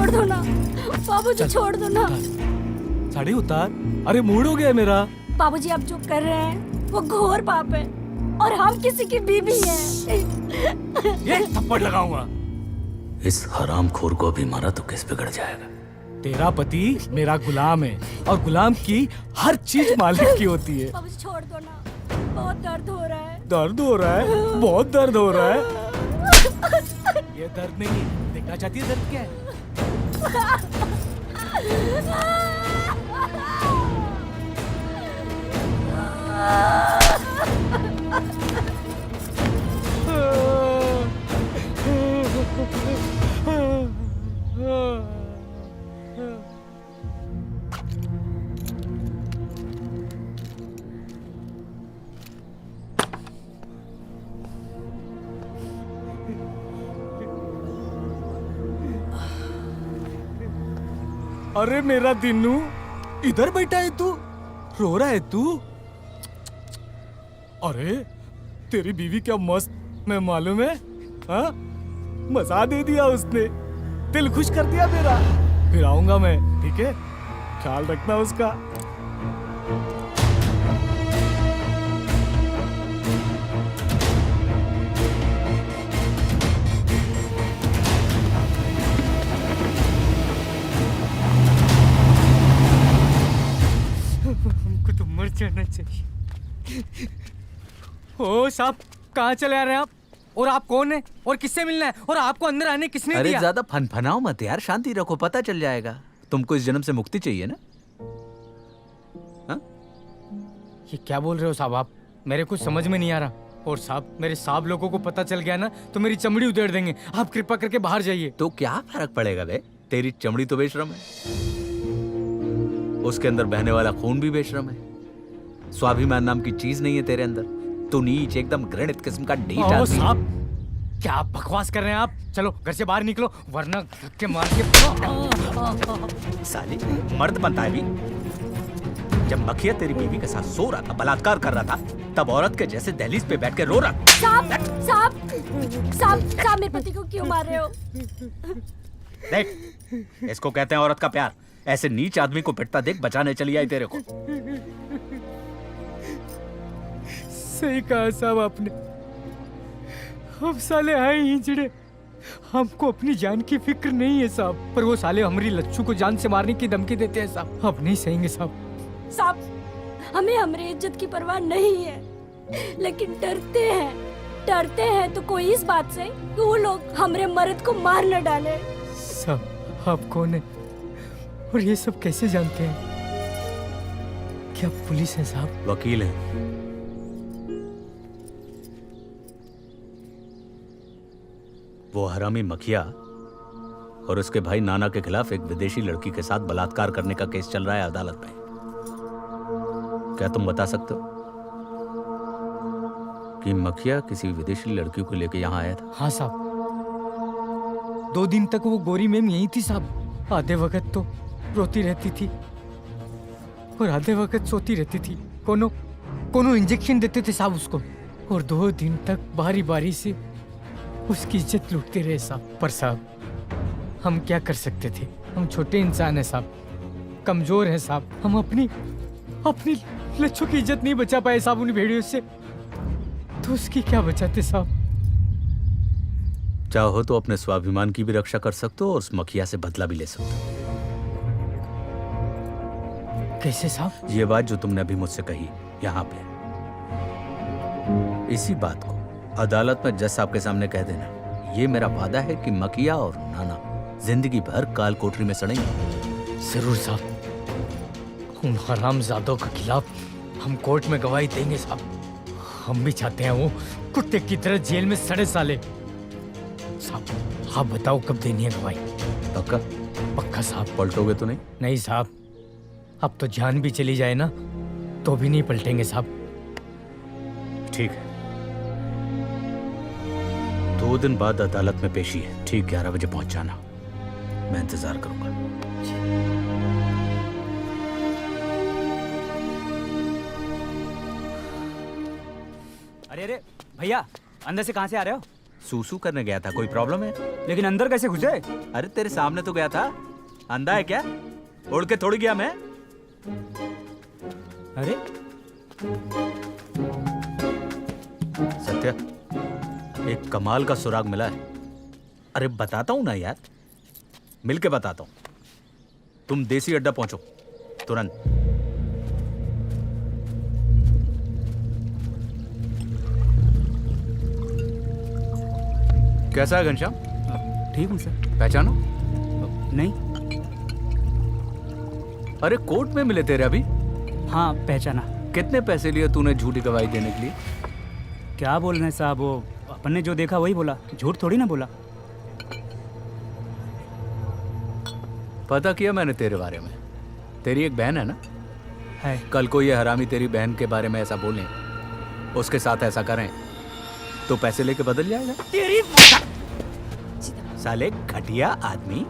Speaker 9: छोड़ दो ना बाबूजी, छोड़ दो ना।
Speaker 6: साड़ी उतार। अरे मूड हो गया मेरा।
Speaker 9: बाबूजी आप जो कर रहे हैं वो घोर पाप है और हम किसी की बीवी हैं।
Speaker 6: ये थप्पड़ लगाऊंगा।
Speaker 14: इस हरामखोर को भी मारा तो किस बिगड़ जाएगा।
Speaker 6: तेरा पति मेरा गुलाम है और गुलाम की हर चीज मालिक की होती है।
Speaker 9: बाबूजी छोड़ दो ना, बहुत दर्द हो रहा है।
Speaker 6: दर्द हो रहा है, बहुत दर्द हो रहा है। ये दर्द नहीं, देखना चाहती है दर्द क्या है? अरे मेरा दिन्नू, इधर बैठा है तू, रो रहा है तू? अरे तेरी बीवी क्या मस्त, मैं मालूम है? हाँ, मजा दे दिया उसने, दिल खुश कर दिया मेरा। फिर आऊंगा मैं, ठीक है? ख्याल रखना उसका। हमको तो मर जाना चाहिए। ओ साहब, कहाँ चले आ रहे हैं आप? और आप कौन है और किससे मिलना है और आपको अंदर आने किसने
Speaker 3: अरे
Speaker 6: दिया?
Speaker 3: ज्यादा फनफनाओ मत यार, शांति रखो, पता चल जाएगा। तुमको इस जन्म से मुक्ति चाहिए ना?
Speaker 6: ये क्या बोल रहे हो साहब आप? मेरे कुछ समझ में नहीं आ रहा। और साहब, मेरे साहब लोगों को पता चल गया ना तो मेरी चमड़ी उधेड़ देंगे। आप कृपा करके बाहर जाइए।
Speaker 3: तो क्या फर्क पड़ेगा बे? तेरी चमड़ी तो बेशरम है, उसके अंदर बहने वाला खून भी बेशरम है। स्वाभिमान नाम की चीज नहीं है तेरे अंदर। तू नीच, एकदम घृणित किस्म का ढीठ आदमी है।
Speaker 6: साहब, क्या आप बकवास कर रहे हैं आप? चलो घर से बाहर निकलो वरना धक्के मार के।
Speaker 3: साली मर्द बनता है भी। जब मखिया तेरी बीवी के साथ सो रहा था, बलात्कार कर रहा था, तब औरत के जैसे दहलीज पे बैठ के रो रहा।
Speaker 9: साहब साहब साहब साहब, मेरे पति को क्यों मार रहे हो?
Speaker 3: देख, इसको कहते हैं औरत का प्यार। ऐसे नीच आदमी को पिटता देख बचाने चली आई तेरे को।
Speaker 6: सही कहा साहब आपने। हम साले आए हिजड़े, हमको अपनी जान की फिक्र नहीं है साहब। पर वो साले हमारी लच्छू को जान से मारने की धमकी देते हैं साहब। अब नहीं सहेंगे साहब।
Speaker 9: साहब, हमें हमारी इज्जत की परवाह नहीं है, लेकिन डरते हैं तो कोई इस बात से कि वो लोग हमारे मर्द को मार न डाले।
Speaker 6: साहब, आप कौन है और ये सब कैसे जानते हैं? क्या पुलिस है साहब?
Speaker 3: वकील है। वो हरामी मखिया और उसके भाई नाना के खिलाफ एक विदेशी लड़की के साथ बलात्कार करने का केस चल रहा है अदालत में। क्या तुम बता सकते हो कि मखिया किसी विदेशी लड़की को लेकर यहाँ आया था?
Speaker 6: हाँ साहब, 2 दिन तक वो गोरी मैम यही थी साहब। आधे वक्त तो रोती रहती थी और आधे वक्त सोती रहती थी। कोनो इंजेक्शन देते थे साहब उसको। और 2 दिन तक बारी बारी से उसकी इज्जत लूटते रहे साहब। पर साहब, हम क्या कर सकते थे? हम छोटे इंसान हैं साहब, कमजोर हैं साहब। हम अपनी लच्छू की इज्जत नहीं बचा पाए साहब उन भेड़ियों से, तो उसकी क्या बचाते साहब?
Speaker 3: चाहो तो अपने स्वाभिमान की भी रक्षा कर सकते हो और उस मखिया से बदला भी ले सकते हो।
Speaker 6: कैसे साहब?
Speaker 3: ये बात जो तुमने अभी मुझसे कही यहाँ पे, इसी बात को अदालत में जज साहब के सामने कह देना। ये मेरा वादा है कि मखिया और नाना जिंदगी भर काल कोठरी में सड़ेंगे।
Speaker 6: जरूर साहब, उन हरामजादों के खिलाफ हम कोर्ट में गवाही देंगे साहब। हम भी चाहते हैं वो कुत्ते की तरह जेल में सड़े साले। साहब, आप बताओ कब देनी है गवाही?
Speaker 3: पक्का?
Speaker 6: पक्का साहब।
Speaker 3: पलटोगे तो नहीं?
Speaker 6: नहीं साहब, अब तो जान भी चली जाए ना तो भी नहीं पलटेंगे साहब।
Speaker 3: ठीक है, 2 दिन बाद अदालत में पेशी है। ठीक 11 बजे पहुंच जाना, मैं इंतजार करूंगा।
Speaker 4: अरे भैया, अंदर से कहाँ से आ रहे हो?
Speaker 3: सूसू करने गया था, कोई प्रॉब्लम है?
Speaker 4: लेकिन अंदर कैसे घुसे?
Speaker 3: अरे तेरे सामने तो गया था। अंधा है क्या? उड़ के थोड़ी गया मैं।
Speaker 4: अरे
Speaker 3: सत्या, एक कमाल का सुराग मिला है। अरे बताता हूं ना यार, मिलके बताता हूं। तुम देसी अड्डा पहुंचो तुरंत। कैसा है घनश्याम?
Speaker 4: ठीक हूँ सर।
Speaker 3: पहचानो?
Speaker 4: नहीं।
Speaker 3: अरे कोर्ट में मिले तेरे अभी?
Speaker 4: हाँ पहचाना।
Speaker 3: कितने पैसे लिए तूने झूठी गवाही देने के लिए?
Speaker 4: क्या बोल रहे हैं साहब, वो अपन ने जो देखा वही बोला, झूठ थोड़ी ना बोला।
Speaker 3: पता किया मैंने तेरे बारे में। तेरी एक बहन है ना?
Speaker 4: है।
Speaker 3: कल को ये हरामी तेरी बहन के बारे में ऐसा बोलें, उसके साथ ऐसा करें, तो पैसे लेके बदल जाएगा।
Speaker 4: तेरी
Speaker 3: साले घटिया आदमी,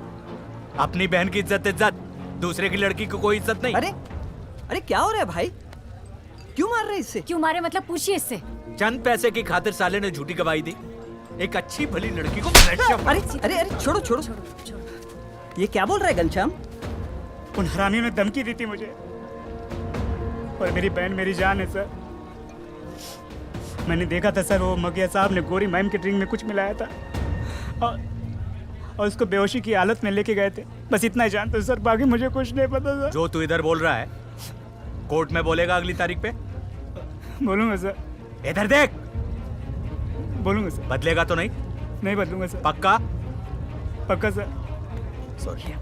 Speaker 3: अपनी बहन की इज्जत, दूसरे की लड़की को कोई इज्जत नहीं।
Speaker 19: अरे क्या हो रहा है भाई? क्यों मार रहे इससे?
Speaker 9: क्यों मारे मतलब पूछिए इससे।
Speaker 3: चंद पैसे की खातिर साले ने झूठी गवाही दी, एक अच्छी भली लड़की को।
Speaker 19: अरे छोड़ो। ये क्या बोल रहा है घनश्याम?
Speaker 4: उन हरामियों ने धमकी दी थी मुझे, और मेरी बहन मेरी जान है सर। मैंने देखा था सर, वो मगिया साहब ने गोरी मैम के ड्रिंक में कुछ मिलाया था और उसको बेहोशी की हालत में लेके गए थे। बस इतना ही जानता हूं सर, बाकी मुझे कुछ नहीं पता सर।
Speaker 3: जो तू इधर बोल रहा है कोर्ट में बोलेगा अगली तारीख पे?
Speaker 4: बोलूंगा सर।
Speaker 3: इधर देख।
Speaker 4: बोलूंगा सर।
Speaker 3: बदलेगा तो नहीं?
Speaker 4: नहीं बदलूंगा सर।
Speaker 3: पक्का?
Speaker 4: पक्का सर।
Speaker 3: सॉरी।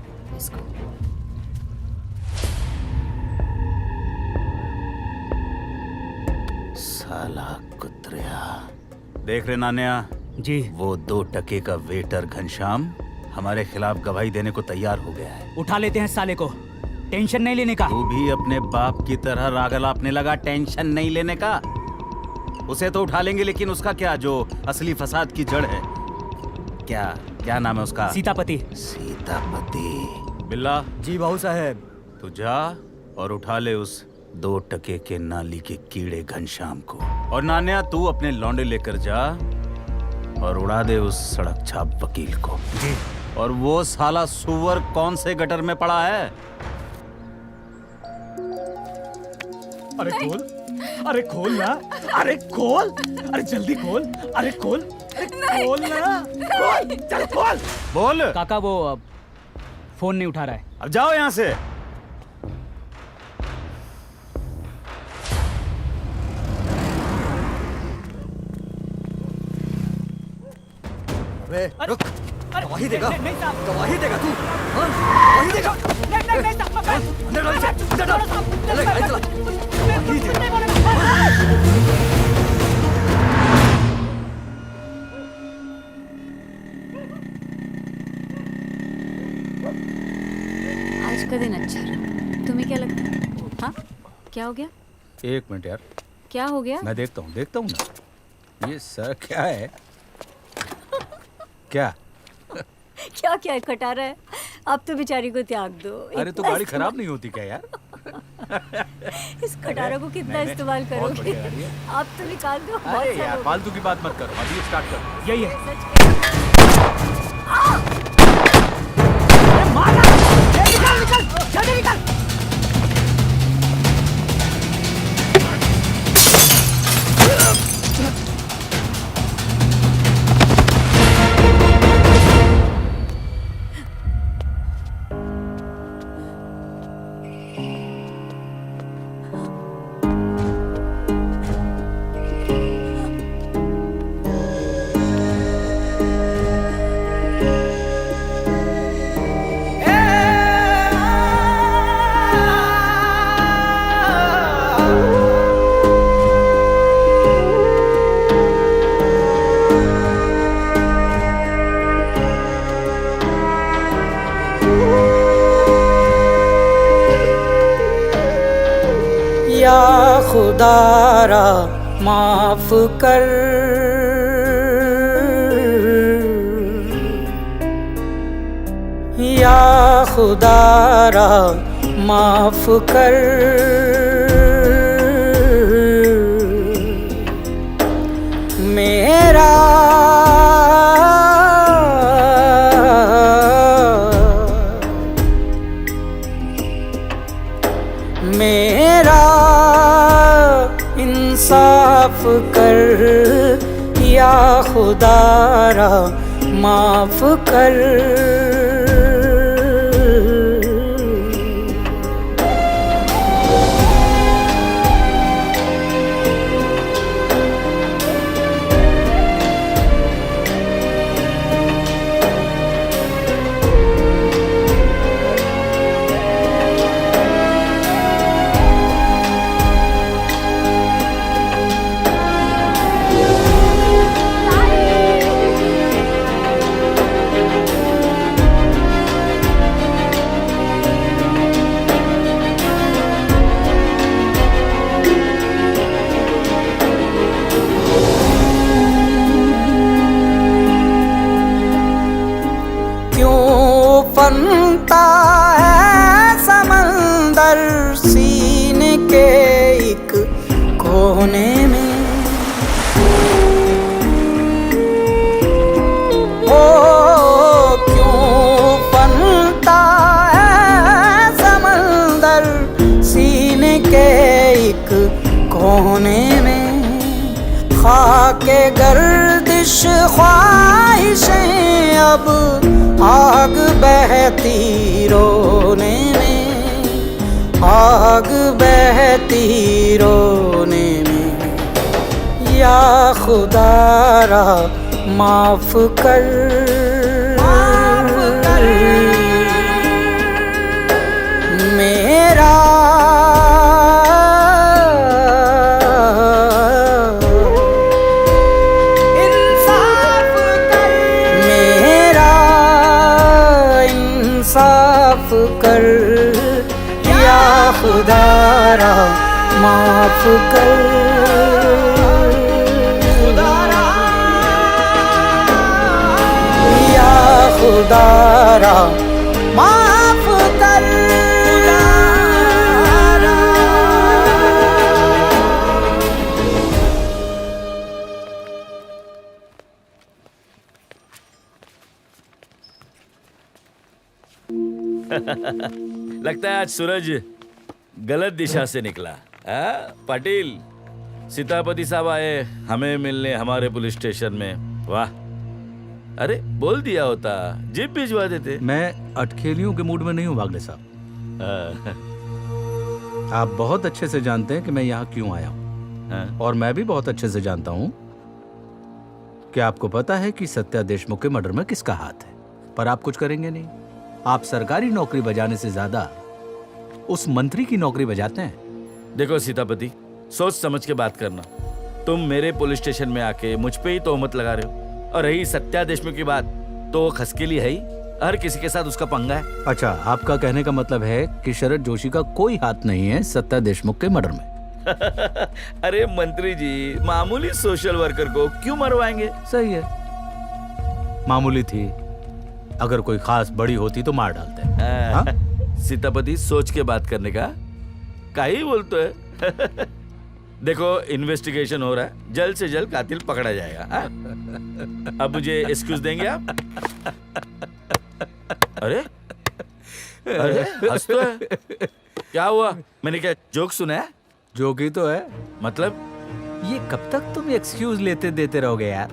Speaker 7: साला कुत्रिया। देख रहे नान्या
Speaker 4: जी,
Speaker 7: वो 2 टके का वेटर घनश्याम हमारे खिलाफ गवाही देने को तैयार हो गया है।
Speaker 4: उठा लेते हैं साले को, टेंशन नहीं लेने का।
Speaker 7: तू भी अपने बाप की तरह रागल आपने लगा टेंशन नहीं लेने का। उसे तो उठा लेंगे, लेकिन उसका क्या, जो असली फसाद की जड़ है? क्या नाम है उसका?
Speaker 4: सीतापति।
Speaker 7: सीतापति। बिल्ला
Speaker 19: जी बाबू साहब।
Speaker 7: तू जा और उठा ले उस 2 टके के नाली के कीड़े घनश्याम को। और नान्या तू अपने लौंडे लेकर जा और उड़ा दे उस सड़क छाप वकील को।
Speaker 4: जी।
Speaker 7: और वो साला सुअर कौन से गटर में पड़ा है?
Speaker 4: अरे खोल, अरे खोल ना, अरे खोल, अरे जल्दी खोल, अरे खोल, अरे खोल ना, खोल, चल खोल।
Speaker 7: बोल।
Speaker 4: काका वो फोन नहीं उठा रहा है।
Speaker 7: अब जाओ यहाँ से।
Speaker 19: अबे रुक, गवाही देगा?
Speaker 4: नहीं साहब,
Speaker 19: गवाही देगा तू? हाँ? गवाही देगा?
Speaker 4: नहीं साहब,
Speaker 19: अंदर डाल इसे, अंदर डाल। चले, गाड़ी चला। गवाही देगा?
Speaker 9: आज का दिन अच्छा रहा। तुम्हें क्या लगता है? हाँ, क्या हो गया?
Speaker 3: एक मिनट यार,
Speaker 9: क्या हो गया?
Speaker 3: मैं देखता हूँ ना। ये सर क्या है? क्या
Speaker 9: क्या क्या कटा रहा है? अब तो बेचारी को त्याग दो।
Speaker 3: अरे तो गाड़ी खराब नहीं होती क्या यार?
Speaker 9: इस कटारा को कितना इस्तेमाल
Speaker 3: बहुत
Speaker 9: करोगे?
Speaker 3: बढ़िया गाड़ी है।
Speaker 9: अब तो निकाल दो।
Speaker 3: अरे यार फालतू की बात मत करो, अभी स्टार्ट कर।
Speaker 4: यही है।
Speaker 9: निकल, जल्दी निकल।
Speaker 20: खुदारा माफ कर, या खुदारा माफ कर, मेरा माफ कर या खुदारा माफ कर। बनता है समंदर सीने के एक कोने में, ओ क्यों बनता है समंदर सीने के एक कोने में। खाके गर्दिश ख्वाहिशें अब आग बहती रोने में, आग बहती रोने में। या खुदारा माफ कर, मेरा माफ कर, या खुदारा माफ कर। या खुदारा माफ कर।
Speaker 2: लगता है आज सूरज गलत दिशा से निकला। पाटिल, सीतापति साहब आए हमें मिलने हमारे पुलिस स्टेशन में। वाह, अरे बोल दिया होता, जीप भिजवा देते।
Speaker 3: मैं अटखेलियों के मूड में नहीं हूँ वागले साहब। आप बहुत अच्छे से जानते हैं कि मैं यहाँ क्यों आया हूँ, और मैं भी बहुत अच्छे से जानता हूँ कि आपको पता है कि सत्या देशमुख के मर्डर में किसका हाथ है, पर आप कुछ करेंगे नहीं। आप सरकारी नौकरी बजाने से ज्यादा उस मंत्री की नौकरी बजाते हैं।
Speaker 2: देखो सीतापति, सोच समझ के बात करना। तुम मेरे पुलिस स्टेशन में आके मुझ पे ही तोहमत लगा रहे हो, और रही सत्या देशमुख की बात तो खसकेली है ही, हर किसी के साथ उसका पंगा है।
Speaker 3: अच्छा, आपका कहने का मतलब है कि शरद जोशी का कोई हाथ नहीं है सत्या देशमुख के मर्डर में।
Speaker 2: अरे मंत्री जी, मामूली सोशल वर्कर को क्यों मरवाएंगे?
Speaker 3: सही है, मामूली थी, अगर कोई खास बड़ी होती तो मार डालते।
Speaker 2: सीतापति, सोच के बात करने का ही बोलते है। देखो, इन्वेस्टिगेशन हो रहा है, जल्द से जल्द कातिल पकड़ा जाएगा। अब मुझे एक्सक्यूज देंगे आप? अरे अरे हंस तो है, क्या हुआ? मैंने क्या जोक सुना है?
Speaker 3: जोक ही तो है।
Speaker 2: मतलब
Speaker 3: ये कब तक तुम एक्सक्यूज लेते देते रहोगे यार?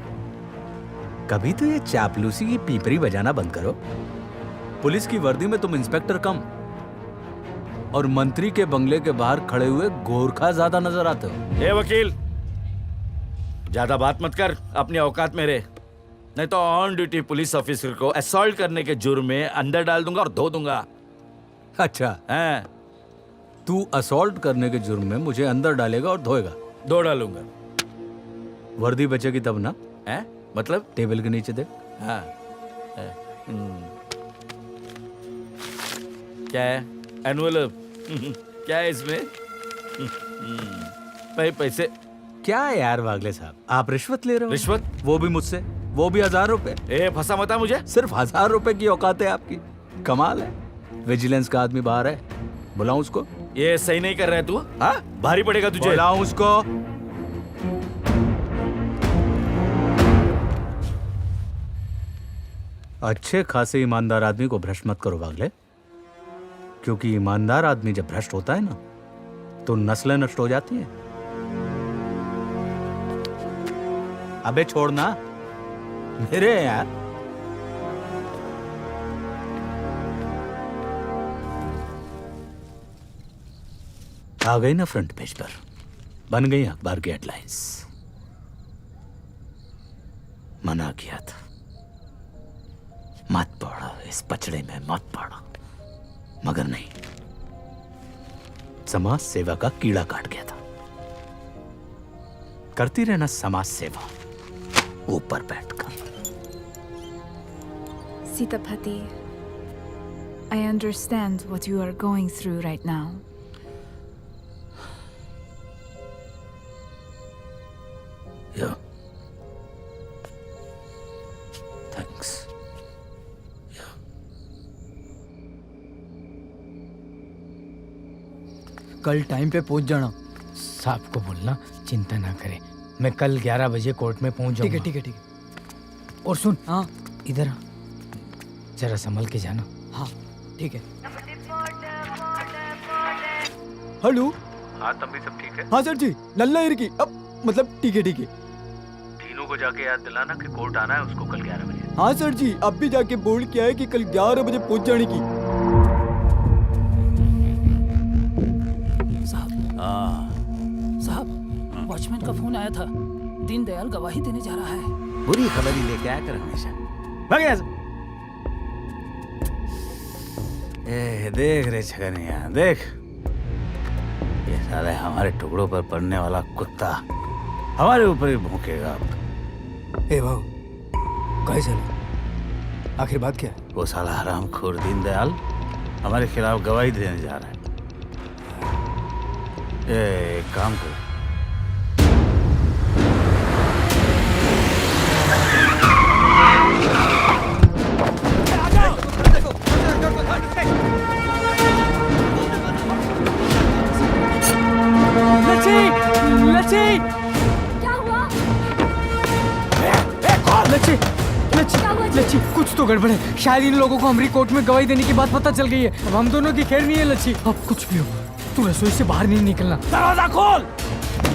Speaker 3: कभी तो ये चापलूसी की पीपरी बजाना बंद करो। पुलिस की वर्दी में तुम इंस्पेक्टर कम और मंत्री के बंगले के बाहर खड़े हुए गोरखा ज्यादा नजर आते हो।
Speaker 2: ए वकील, ज्यादा बात मत कर, अपनी औकात में रह, नहीं तो ऑन ड्यूटी पुलिस ऑफिसर को असॉल्ट करने के जुर्म में अंदर डाल दूंगा और धो दूंगा।
Speaker 3: अच्छा, तू असॉल्ट करने के जुर्म में मुझे अंदर डालेगा और धोएगा?
Speaker 2: धो डालूंगा।
Speaker 3: वर्दी बचेगी तब ना?
Speaker 2: मतलब?
Speaker 3: टेबल के नीचे देख।
Speaker 2: क्या है? एनवेलप? क्या है इसमें? पैसे?
Speaker 3: क्या यार वागले साहब, आप रिश्वत ले रहे हो?
Speaker 2: रिश्वत?
Speaker 3: वो भी मुझसे, वो भी 1000 रुपए।
Speaker 2: फंसा मता मुझे।
Speaker 3: सिर्फ 1000 रुपए की औकात है आपकी, कमाल है। विजिलेंस का आदमी बाहर है, बुलाऊं उसको?
Speaker 2: ये सही नहीं कर रहा है तू, भारी पड़ेगा तुझे।
Speaker 3: बुलाऊं उसको? अच्छे खासे ईमानदार आदमी को भ्रष्ट मत करो वागले, क्योंकि ईमानदार आदमी जब भ्रष्ट होता है ना तो नस्लें नष्ट हो जाती हैं। अबे छोड़ना मेरे हैं यार। आ गई ना फ्रंट पेज पर, बन गई अखबार की हेडलाइंस। मना किया था, मत पढ़ो इस पचड़े में, मत पढ़ो, मगर नहीं, समाज सेवा का कीड़ा काट गया था। करती रहना समाज सेवा ऊपर बैठकर।
Speaker 10: Sitapati, I understand what you are going through right now.
Speaker 3: Yeah. Thanks.
Speaker 19: कल टाइम पे पहुंच जाना।
Speaker 6: साहब को बोलना चिंता ना करे, मैं कल 11 बजे कोर्ट में पहुंच जाऊंगा।
Speaker 19: ठीक है ठीक है।
Speaker 6: और सुन,
Speaker 19: हाँ
Speaker 6: इधर आ, जरा संभल के जाना।
Speaker 19: हाँ ठीक है। हेलो।
Speaker 3: हाँ तंबी सब ठीक है?
Speaker 19: हाँ सर जी, लल्ला इरकी, अब मतलब ठीक है ठीक है।
Speaker 3: तीनों को जाके याद दिलाना कि कोर्ट आना है उसको कल 11 बजे।
Speaker 19: हाँ सर जी, अब भी जाके बोल के आए कि कल 11 बजे पहुंच जाने की।
Speaker 6: साहब, वॉचमैन का फोन आया था, दीनदयाल गवाही देने जा रहा है।
Speaker 7: बुरी खबर ही लेके आया कर हमेशा। भाग यहाँ से। देख रे छगनिया, देख ये साले हमारे टुकड़ों पर पड़ने वाला कुत्ता हमारे ऊपर ही भौंकेगा अब।
Speaker 19: ए भाऊ, कहे चला, आखिर बात क्या है?
Speaker 7: वो साला हरामखोर दीनदयाल हमारे खिलाफ गवाही देने जा रहा है। एक काम करो,
Speaker 19: लच्छी!
Speaker 9: क्या हुआ?
Speaker 19: लच्छी! लच्छी, कुछ तो गड़बड़ है। शायद इन लोगों को हमारी कोर्ट में गवाही देने की बात पता चल गई है। अब हम दोनों की खैर नहीं है लच्छी। अब कुछ भी हो, तू रसोई से बाहर नहीं निकलना।
Speaker 6: दरवाजा खोल!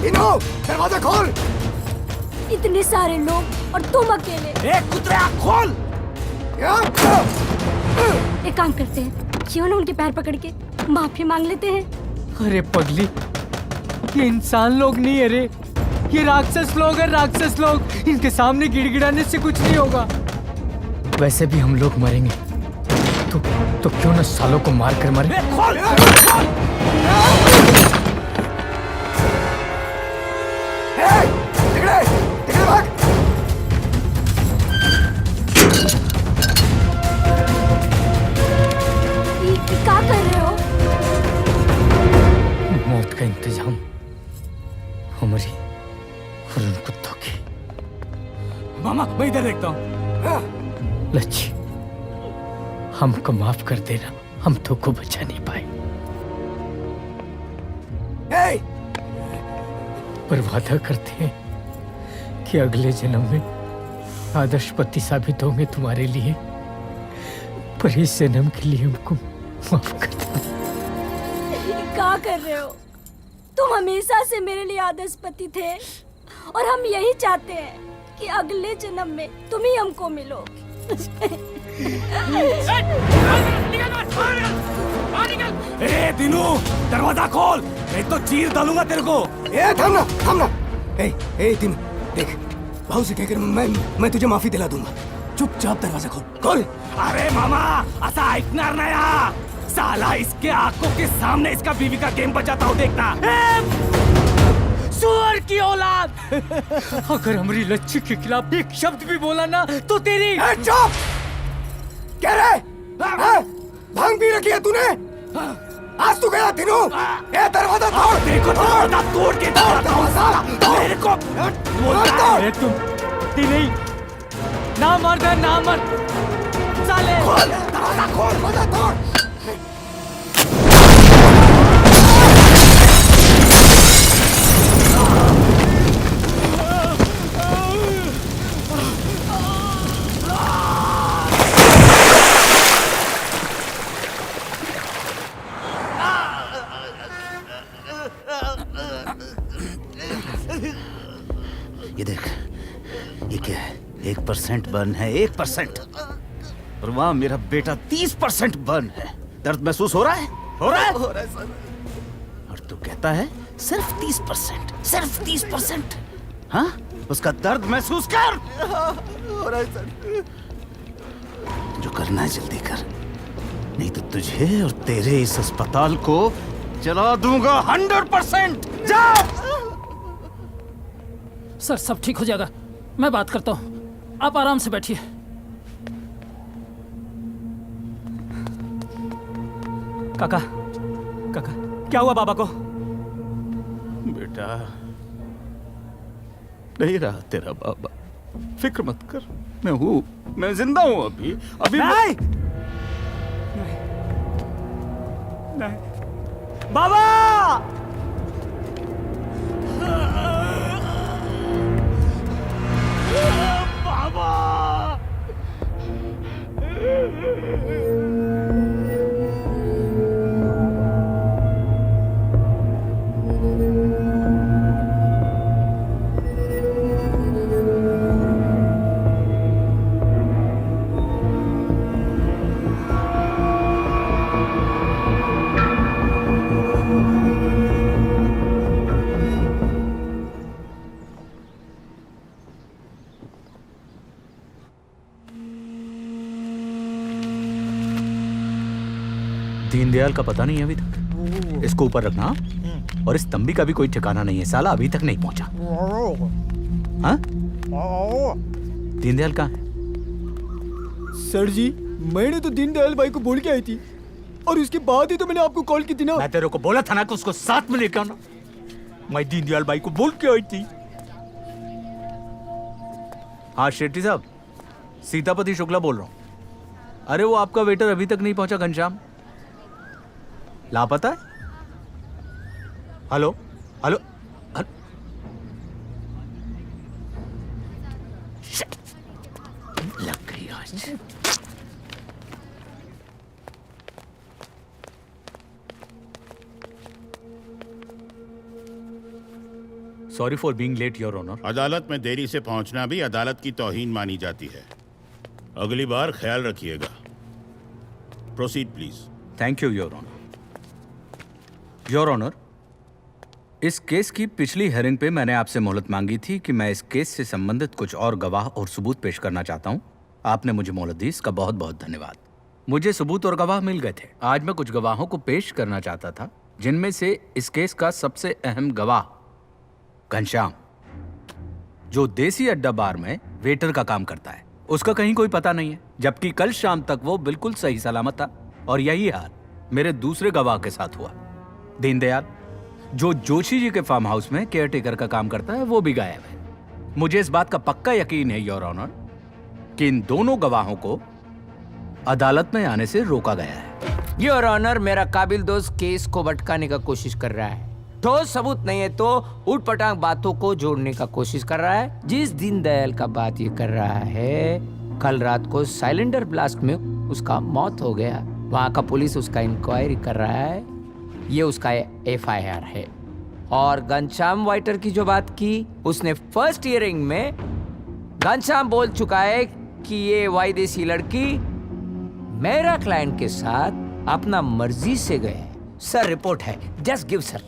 Speaker 19: इनो, दरवाजा खोल!
Speaker 9: इतने सारे लोग और तुम अकेले।
Speaker 6: कुतरा खोल!
Speaker 9: एक काम करते हैं, क्यों ना उनके पैर पकड़ के माफी मांग लेते हैं।
Speaker 19: अरे पगली, ये इंसान लोग नहीं है रे, ये राक्षस लोग हैं, राक्षस लोग। इनके सामने गिड़गिड़ाने से कुछ नहीं होगा। वैसे भी हम लोग मरेंगे, तो क्यों ना सालों को मार कर मरे।
Speaker 9: क्या कर रहे हो?
Speaker 6: मौत का इंतजाम हमारी और उन कुत्तों की।
Speaker 19: मामा, मैं इधर देखता हूँ।
Speaker 6: लच्छी, हमको माफ कर देना, हम तो को बचा नहीं पाए, पर वादा करते हैं कि अगले जन्म में आदर्श पति साबित होंगे तुम्हारे लिए, पर इस जन्म के लिए हमको माफ कर देना।
Speaker 9: क्या कर रहे हो? तुम हमेशा से मेरे लिए आदर्श पति थे, और हम यही चाहते हैं कि अगले जन्म में तुम ही हमको मिलो।
Speaker 6: ए दिनू, दरवाजा खोल, नहीं तो चीर डालूंगा तेरे को।
Speaker 19: थामना, थामना। ए दिनू, देख, भाऊ से कहकर मैं तुझे माफी दिला दूंगा। चुपचाप दरवाजा खोल।
Speaker 6: अरे मामा, ऐसा ऐकणार नाही हा। साला इसके आंखों के सामने इसका बीवी का गेम बजाता हूँ, देखना।
Speaker 19: सुअर की औलाद! अगर हमारी लच्छी के खिलाफ एक शब्द भी बोला ना तो तेरी। चुप! क्या रे? भांग पी रखी है तूने? आज तू गया दिनू? ये दरवाजा तोड़!
Speaker 6: देखो दरवाजा तोड़ के मेरे को
Speaker 19: अरे तुम नहीं, ना मर्द है, ना मर्द साले।
Speaker 6: दरवाजा खोल,
Speaker 19: दरवाजा तोड़।
Speaker 7: ये देख, ये क्या है? 1% बर्न है, 1%। और वहां मेरा बेटा 30% बर्न है। दर्द महसूस हो रहा है? हो रहा है? हो रहा है सर। और तू कहता है सिर्फ 30%, सिर्फ 30%। हाँ, उसका दर्द महसूस कर। हो रहा है सर। जो करना है जल्दी कर, नहीं तो तुझे और तेरे इस अस्पताल को जला दूंगा 100%। जा।
Speaker 1: सर सब ठीक हो जाएगा, मैं बात करता हूँ, आप आराम से बैठिए।
Speaker 4: काका, काका, क्या हुआ बाबा को?
Speaker 7: बेटा, नहीं रहा तेरा बाबा, फिक्र मत कर, मैं हूँ, मैं जिंदा हूँ अभी।
Speaker 4: नहीं! नहीं। बाबा!
Speaker 3: दीनदयाल का पता नहीं है अभी तक। इसको ऊपर रखना, और इस तंबी का भी कोई ठिकाना नहीं है, साला अभी तक नहीं पहुंचा। हाँ? दीनदयाल कहाँ है?
Speaker 19: सर जी, मैंने तो दीनदयाल भाई को बोल के आई थी, और उसके बाद ही तो मैंने आपको कॉल की थी ना।
Speaker 3: मैं तेरे को बोला था ना कि उसको साथ में लेकर आना। मैं दीनदयाल भाई को बोल के आई थी। हाँ शेट्टी साहब, सीतापति शुक्ला बोल रहा हूँ। अरे वो आपका वेटर अभी तक नहीं पहुंचा घनश्याम, लापता है। हेलो हेलो, लग गई आज। Sorry for being late your honour.
Speaker 17: अदालत में देरी से पहुंचना भी अदालत की तौहीन मानी जाती है। अगली बार ख्याल रखिएगा। Proceed please.
Speaker 3: Thank you your honour. Your honour, इस केस की पिछली हेयरिंग पे मैंने आपसे मोहलत मांगी थी कि मैं इस केस से संबंधित कुछ और गवाह और सबूत पेश करना चाहता हूं। आपने मुझे मोहलत दी, इसका बहुत बहुत धन्यवाद। मुझे सबूत और गवाह मिल गए थे। आज मैं कुछ गवाहों को पेश करना चाहता था, जिनमें से इस केस का सबसे अहम गवाह घनश्याम, जो देसी अड्डा बार में वेटर का काम करता है। उसका कहीं कोई पता नहीं है, जबकि कल शाम तक वो बिल्कुल सही सलामत था। और यही हाल मेरे दूसरे गवाह के साथ हुआ, दीनदयाल, जो जोशी जी के फार्म हाउस में केयरटेकर का काम करता है, वो भी गायब है। मुझे इस बात का पक्का यकीन है योर ऑनर कि इन दोनों गवाहों को अदालत में आने से रोका गया है।
Speaker 18: योर ऑनर, मेरा काबिल दोस्त केस को भटकाने का कोशिश कर रहा है। ठोस सबूत नहीं है तो उठपटांग बातों को जोड़ने का कोशिश कर रहा है। जिस दीनदयाल का बात ये कर रहा है, कल रात को साइलेंडर ब्लास्ट में उसका मौत हो गया। वहाँ का पुलिस उसका इंक्वायरी कर रहा है, ये उसका FIR है। और घनश्याम वाइटर की जो बात की, उसने फर्स्ट हियरिंग में घनश्याम बोल चुका है कि ये वायदेसी लड़की मेरा क्लाइंट के साथ अपना मर्जी से गए। सर रिपोर्ट है, just give sir.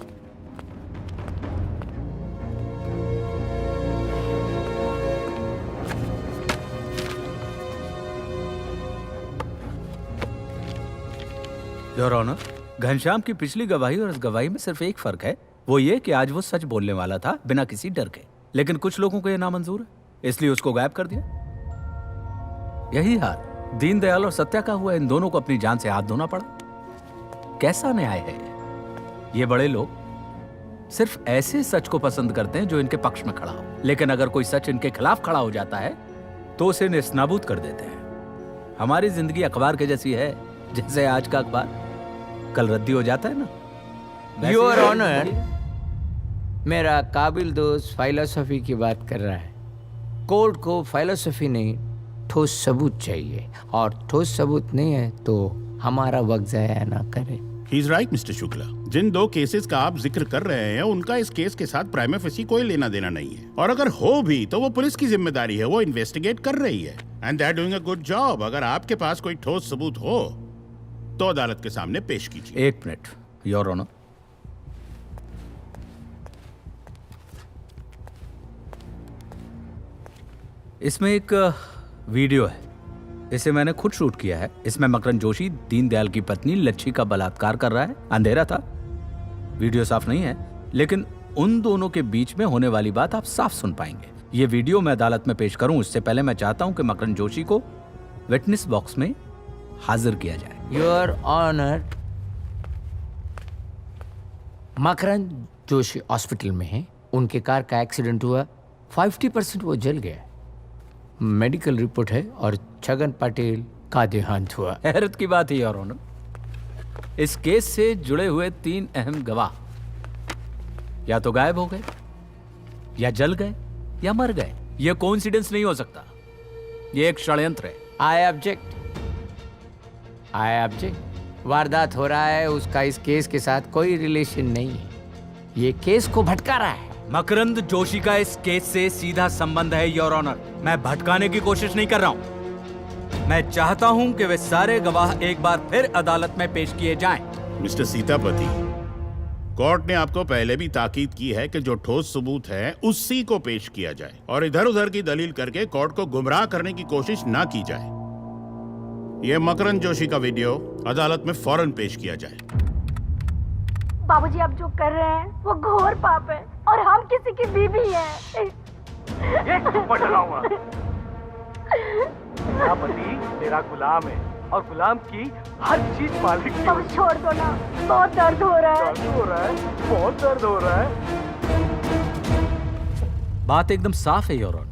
Speaker 3: Your honour, Ghanshyam की पिछली गवाही और इस गवाही में सिर्फ एक फर्क है, वो ये कि आज वो सच बोलने वाला था बिना किसी डर के। लेकिन कुछ लोगों को ये नामंजूर है, इसलिए उसको गायब कर दिया। यही हाल दीनदयाल और सत्या का हुआ। इन दोनों को अपनी जान से हाथ धोना पड़ा। कैसा न्याय है ये? बड़े लोग सिर्फ ऐसे सच को पसंद करते हैं जो इनके पक्ष में खड़ा हो, लेकिन अगर कोई सच इनके खिलाफ खड़ा हो जाता है तो उसे नेस्तनाबूद कर देते हैं। हमारी जिंदगी अखबार के जैसी है, जैसे आज का अखबार कल रद्दी हो जाता है ना।
Speaker 18: योर ऑनर, मेरा काबिल दोस्त फिलॉसफी की बात कर रहा है। कोर्ट को फिलॉसफी नहीं, ठोस सबूत चाहिए, और ठोस सबूत नहीं है तो हमारा वक्त जाया ना करे।
Speaker 17: He is right mister Shukla. जिन 2 केसेस का आप जिक्र कर रहे हैं उनका इस केस के साथ प्राइमा फेसी कोई लेना देना नहीं है, और अगर हो भी तो वो पुलिस की जिम्मेदारी है, वो इन्वेस्टिगेट कर रही है and they are doing a good job. अगर आपके पास कोई ठोस सबूत हो तो अदालत के सामने पेश कीजिए।
Speaker 3: 1 मिनट योर ऑनर। इसमें एक वीडियो है, इसे मैंने खुद शूट किया है। इसमें मकरंद जोशी दीनदयाल की पत्नी लच्छी का बलात्कार कर रहा है। अंधेरा था, वीडियो साफ नहीं है, लेकिन उन दोनों के बीच में होने वाली बात आप साफ सुन पाएंगे। ये वीडियो मैं अदालत में पेश करूं उससे पहले मैं चाहता हूं कि मकरंद जोशी को विटनेस बॉक्स में हाजिर किया जाए।
Speaker 18: Your honour, Makrand Joshi hospital में है, उनके कार का एक्सीडेंट हुआ, 50% वो जल गया, मेडिकल रिपोर्ट है, और छगन पटेल का देहांत हुआ।
Speaker 3: हैरत की बात है योर ऑनर, इस केस से जुड़े हुए 3 अहम गवाह या तो गायब हो गए, या जल गए, या मर गए। यह कोइंसिडेंस नहीं हो सकता, यह एक षड्यंत्र है।
Speaker 18: I object. वारदात हो रहा है, उसका इस केस के साथ कोई रिलेशन नहीं है, ये केस को भटका रहा है।
Speaker 3: मकरंद जोशी का इस केस से सीधा संबंध है योर ऑनर। मैं भटकाने की कोशिश नहीं कर रहा हूं, मैं चाहता हूं कि वे सारे गवाह एक बार फिर अदालत में पेश किए जाएं।
Speaker 17: मिस्टर सीतापति, कोर्ट ने आपको पहले भी ताकीद की है कि जो ठोस सबूत है उसी को पेश किया जाए, और इधर उधर की दलील करके कोर्ट को गुमराह करने की कोशिश ना की जाए। यह मकरंद जोशी का वीडियो अदालत में फौरन पेश किया जाए।
Speaker 10: बाबूजी, आप जो कर रहे हैं वो घोर पाप है, और हम किसी की बीवी हैं।
Speaker 6: मेरा पति तेरा गुलाम है, और गुलाम की हर चीज मालिक की।
Speaker 10: अब छोड़ दो ना, बहुत दर्द हो रहा है।
Speaker 6: बहुत दर्द हो रहा है।
Speaker 3: बात एकदम साफ है योर ऑनर,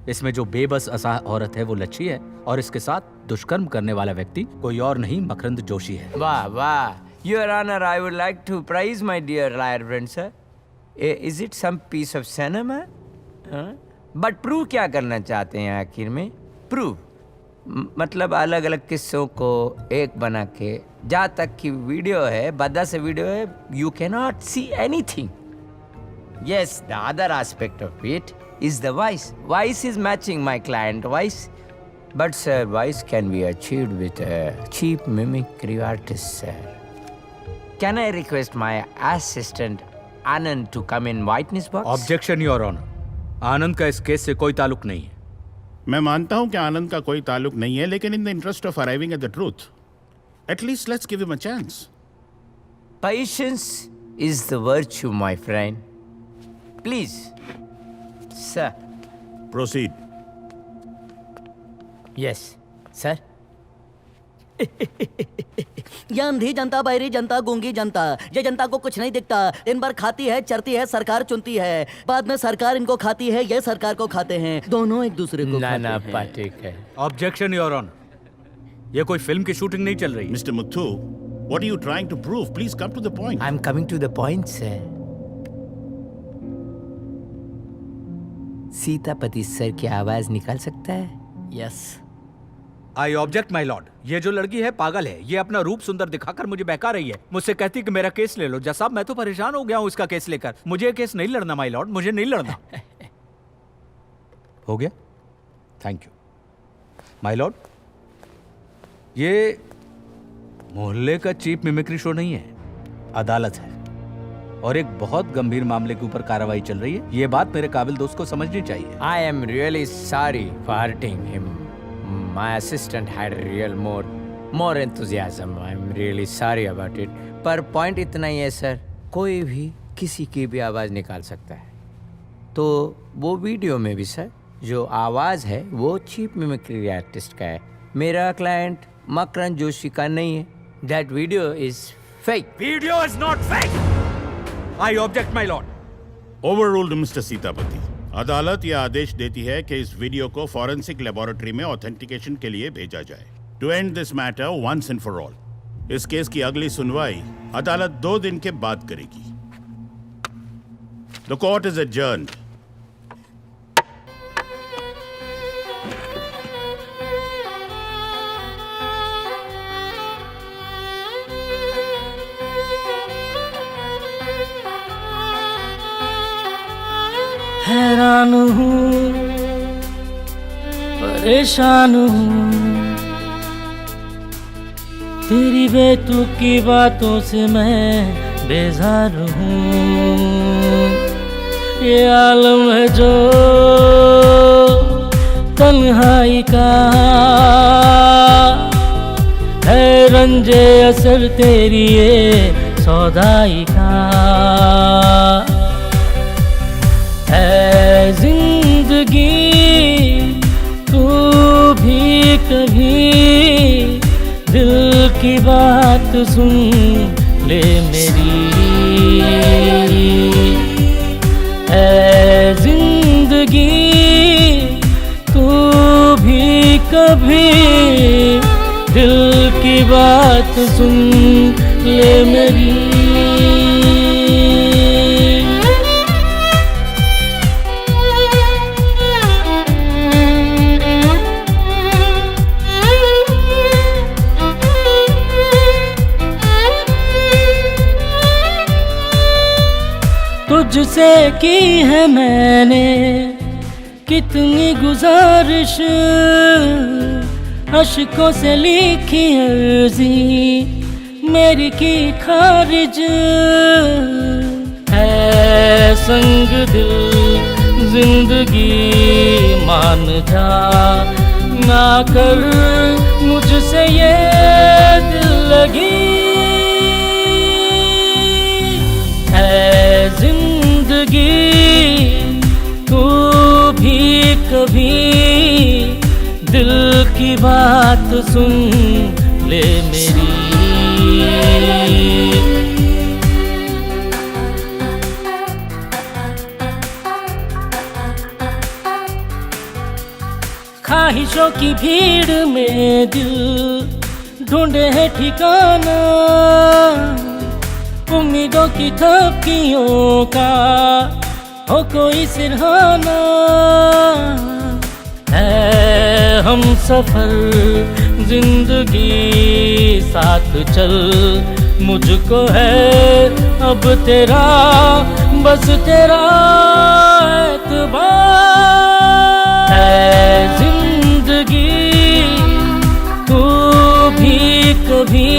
Speaker 3: इसमें जो बेबस असहाय औरत है वो लच्छी है, और इसके साथ दुष्कर्म करने वाला व्यक्ति कोई और नहीं मकरंद जोशी है।
Speaker 18: वाह वाह, your honour, I would like to praise my dear liar friend sir. Is it some piece of cinema? But prove क्या करना चाहते हैं आखिर में? प्रूव मतलब अलग अलग किस्सों को एक बना के, जहाँ तक की वीडियो है, बदा से वीडियो है, you can not see anything. Yes, the other aspect of it is the voice. Voice is matching my client voice. But sir, voice can be achieved with a cheap mimicry artist, sir. Can I request my assistant Anand to come in witness box?
Speaker 3: Objection, Your Honor. आनंद का इस केस से कोई ताल्लुक नहीं है।
Speaker 17: मैं मानता हूं कि आनंद का कोई ताल्लुक नहीं है, लेकिन in the interest of arriving at the truth, at least let's give him a chance.
Speaker 18: Patience is the virtue, my friend. Please. Sir.
Speaker 17: Proceed.
Speaker 18: Yes, sir.
Speaker 20: ये अंधी जनता, बहरी जनता, गूंगी जनता, ये जनता को कुछ नहीं दिखता। दिन भर खाती है, चरती है, सरकार चुनती है, बाद में सरकार इनको खाती है, ये सरकार को खाते हैं, दोनों एक दूसरे को
Speaker 18: नाना
Speaker 20: खाते हैं।
Speaker 18: पाटेकर।
Speaker 3: ऑब्जेक्शन योर ऑनर, ये कोई फिल्म की शूटिंग नहीं चल रही।
Speaker 17: Mister Muthu, what are you trying to prove? Please come to the point.
Speaker 18: I'm coming to the point, sir. Sitapati sir की आवाज निकाल सकता है?
Speaker 20: Yes.
Speaker 3: I object my lord, ये जो लड़की है पागल है, ये अपना रूप सुंदर दिखाकर मुझे बहका रही है, मुझसे कहती कि मेरा केस ले लो। जज साहब, मैं तो परेशान हो गया हूँ इसका केस लेकर, मुझे केस नहीं लड़ना माय लॉर्ड, मुझे नहीं लड़ना। हो गया, थैंक यू माय लॉर्ड। ये मोहल्ले का चीप मिमिक्री शो नहीं है, अदालत है, और एक बहुत गंभीर मामले के ऊपर कार्रवाई चल रही है। ये बात मेरे काबिल दोस्त को समझनी चाहिए।
Speaker 18: I am really sorry for hurting him. My assistant had real more enthusiasm. I am really sorry about it. पर पॉइंट इतना ही है सर, कोई भी किसी की भी आवाज निकाल सकता है। तो वो वीडियो में भी सर जो आवाज है वो चीप मिमिक्री आर्टिस्ट का है, मेरा क्लाइंट मकरंद जोशी का नहीं है। That video is fake.
Speaker 3: Video is not fake. I object, my lord.
Speaker 17: Overruled, Mr. Sitapati. अदालत यह आदेश देती है कि इस वीडियो को फॉरेंसिक लेबोरेटरी में ऑथेंटिकेशन के लिए भेजा जाए। To end this matter once and for all. इस केस की अगली सुनवाई अदालत 2 दिन के बाद करेगी। The court is adjourned.
Speaker 19: हैरान हूँ, परेशान हूँ, तेरी बेतुकी बातों से मैं बेजार हूँ। ये आलम है जो तन्हाई का, है रंजे असर तेरी ये सौदाई का। है जिंदगी तू भी कभी दिल की बात सुन ले मेरी। है जिंदगी तू भी कभी दिल की बात सुन ले मेरी। तुझसे की है मैंने कितनी गुजारिश, अश्कों से लिखी अर्जी मेरी की खारिज। है संग दिल जिंदगी मान जा, ना कर मुझसे ये दिल लगी। है जिंदगी तू भी कभी दिल की बात सुन ले मेरी। ख्वाहिशों की भीड़ में दिल ढूंढे है ठिकाना, उम्मीदों की थपकियों का हो कोई सिरहाना। है हम सफर जिंदगी साथ चल, मुझको है अब तेरा बस तेरा एतबार। है जिंदगी तू भी कभी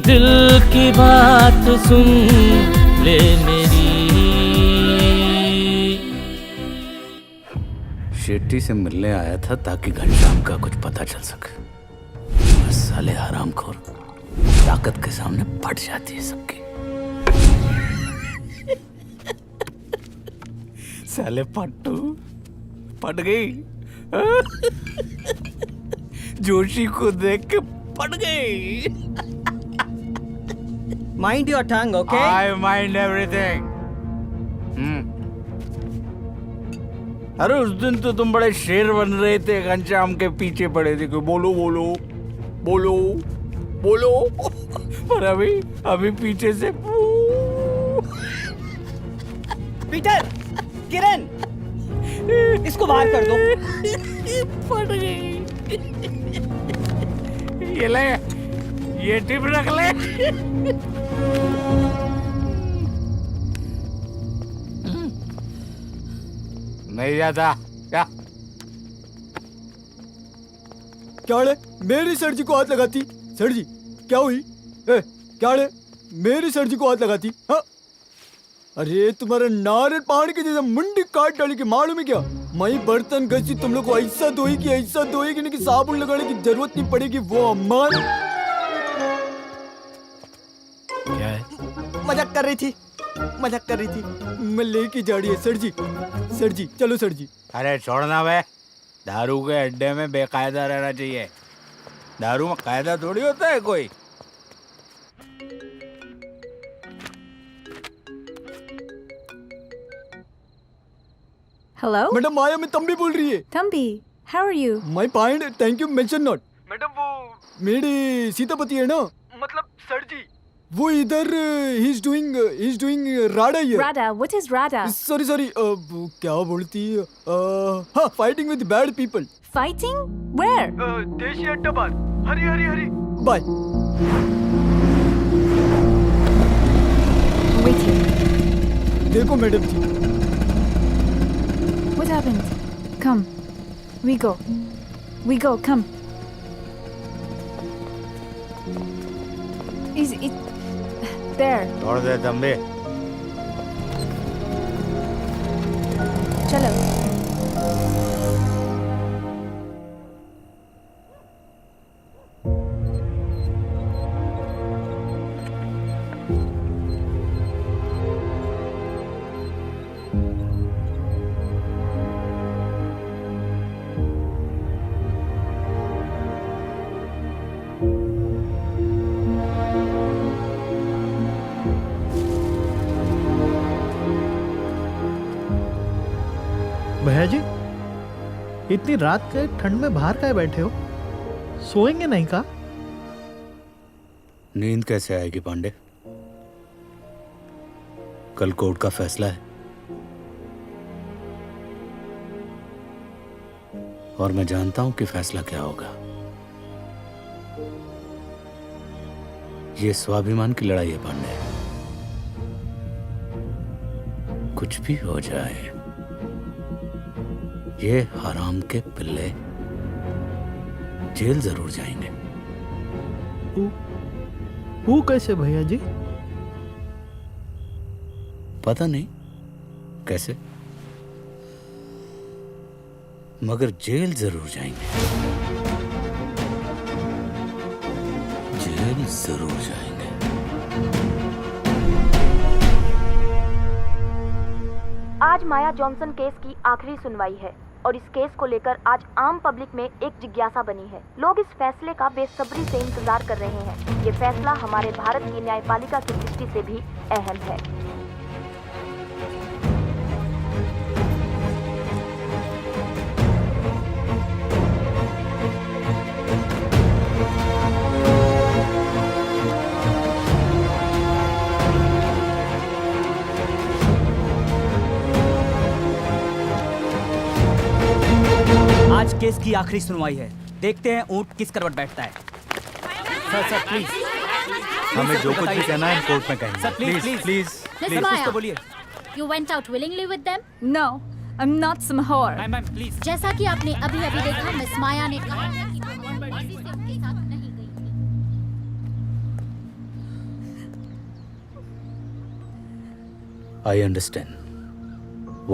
Speaker 19: दिल की बात सुन ले मेरी।
Speaker 3: शेट्टी से मिलने आया था ताकि घनश्याम का कुछ पता चल सके। बस साले हरामखोर ताकत के सामने फट जाती है सबकी। साले पट्टू फट गई। जोशी को देख के फट गई।
Speaker 19: Mind your tongue, okay?
Speaker 3: I mind everything. अरे उस दिन तो तुम बड़े शेर बन रहे थे, घनश्याम के पीछे पड़े थे कि बोलो बोलो बोलो बोलो, पर अभी पीछे से
Speaker 19: पीटर, किरण, इसको बाहर कर दो।
Speaker 3: फट गई। ये ले, ये टिप रख ले। नहीं जाता क्या?
Speaker 21: क्या रे, मेरी सर जी को हाथ लगाती? सर जी क्या हुई? क्या रे, मेरी सर जी को हाथ लगाती? हाँ, अरे तुम्हारा नारियल पहाड़ के जैसा मुंडी काट डाली कि मालूम है क्या? मैं बर्तन घसी तुम लोग को ऐसा धोएगी नहीं कि साबुन लगाने की जरूरत नहीं पड़ेगी। वो अम्मा
Speaker 3: क्या है?
Speaker 21: मजाक कर रही थी। मैं लेके जा रही है सर जी चलो सर जी।
Speaker 3: अरे छोड़ना बे, दारू के अड्डे में बेकायदा रहना चाहिए। दारू में कायदा थोड़ी होता है कोई।
Speaker 10: Hello?
Speaker 21: मैडम माया में तंबी बोल रही है।
Speaker 10: Thambi, how are you?
Speaker 21: My fine, thank you mention not. Madam वो मेरे सीतापति है ना, मतलब सर जी, वो इधर ही इज डूइंग राडा here.
Speaker 10: Rada, what is Rada?
Speaker 21: सॉरी क्या बोलती है? हाँ, fighting with bad people.
Speaker 10: Fighting? Where?
Speaker 21: देशी अड्डा बार। हरी बाय।
Speaker 10: Wait here.
Speaker 21: देखो madam ji,
Speaker 10: happened? Come. We go. We go. Come. Is it there?
Speaker 7: छोड़ दे दम्बे।
Speaker 10: चलो।
Speaker 8: भैया जी, इतनी रात के ठंड में बाहर काहे बैठे हो? सोएंगे नहीं का?
Speaker 3: नींद कैसे आएगी पांडे? कल कोर्ट का फैसला है और मैं जानता हूं कि फैसला क्या होगा। ये स्वाभिमान की लड़ाई है पांडे। कुछ भी हो जाए, ये हराम के पिल्ले जेल जरूर जाएंगे।
Speaker 8: वो कैसे भैया जी?
Speaker 3: पता नहीं कैसे, मगर जेल जरूर जाएंगे। जेल जरूर जाएंगे।
Speaker 5: आज माया जॉनसन केस की आखिरी सुनवाई है और इस केस को लेकर आज आम पब्लिक में एक जिज्ञासा बनी है। लोग इस फैसले का बेसब्री से इंतजार कर रहे हैं। ये फैसला हमारे भारत की न्यायपालिका की दृष्टि से भी अहम है।
Speaker 4: आज केस की आखिरी सुनवाई है। देखते हैं ऊंट किस करवट बैठता है। सर प्लीज,
Speaker 3: हमें जो कुछ भी कहना है कोर्ट में कहेंगे।
Speaker 4: Sir please please
Speaker 9: Miss Maya,
Speaker 4: तो बोलिए।
Speaker 9: you went out willingly with them?
Speaker 10: No, I'm not some whore.
Speaker 4: Ma'am please.
Speaker 9: जैसा कि आपने अभी अभी देखा, मिस माया ने कहा है कि वो किसी से उनके साथ नहीं गई थी।
Speaker 3: I understand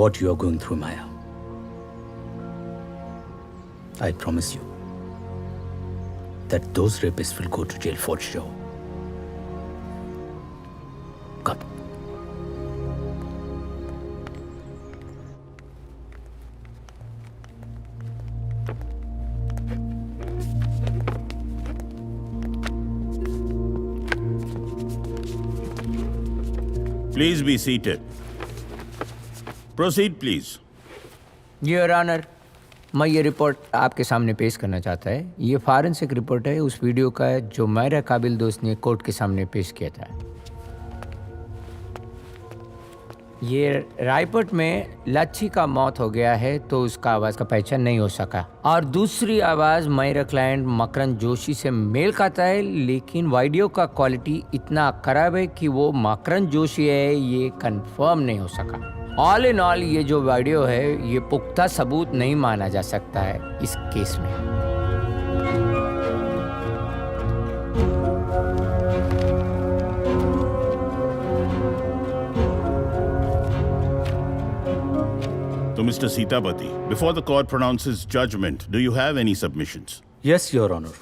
Speaker 3: what you are going through, Maya. I promise you that those rapists will go to jail for sure. Come.
Speaker 17: Please be seated. Proceed, please.
Speaker 18: Your honour, मैं ये रिपोर्ट आपके सामने पेश करना चाहता है। ये फॉरेंसिक रिपोर्ट है उस वीडियो का जो मेरा काबिल दोस्त ने कोर्ट के सामने पेश किया था। ये रायपुर में लच्छी का मौत हो गया है तो उसका आवाज़ का पहचान नहीं हो सका, और दूसरी आवाज़ मेरा क्लाइंट मकरन जोशी से मेल खाता है, लेकिन वीडियो का क्वालिटी इतना खराब है कि वो मकरन जोशी है ये कंफर्म नहीं हो सका। ऑल इन ऑल ये जो वीडियो है ये पुख्ता सबूत नहीं माना जा सकता है इस केस में।
Speaker 17: So, Mr. Sitapati, before the court pronounces judgment, do you have any submissions?
Speaker 3: Yes, Your Honor.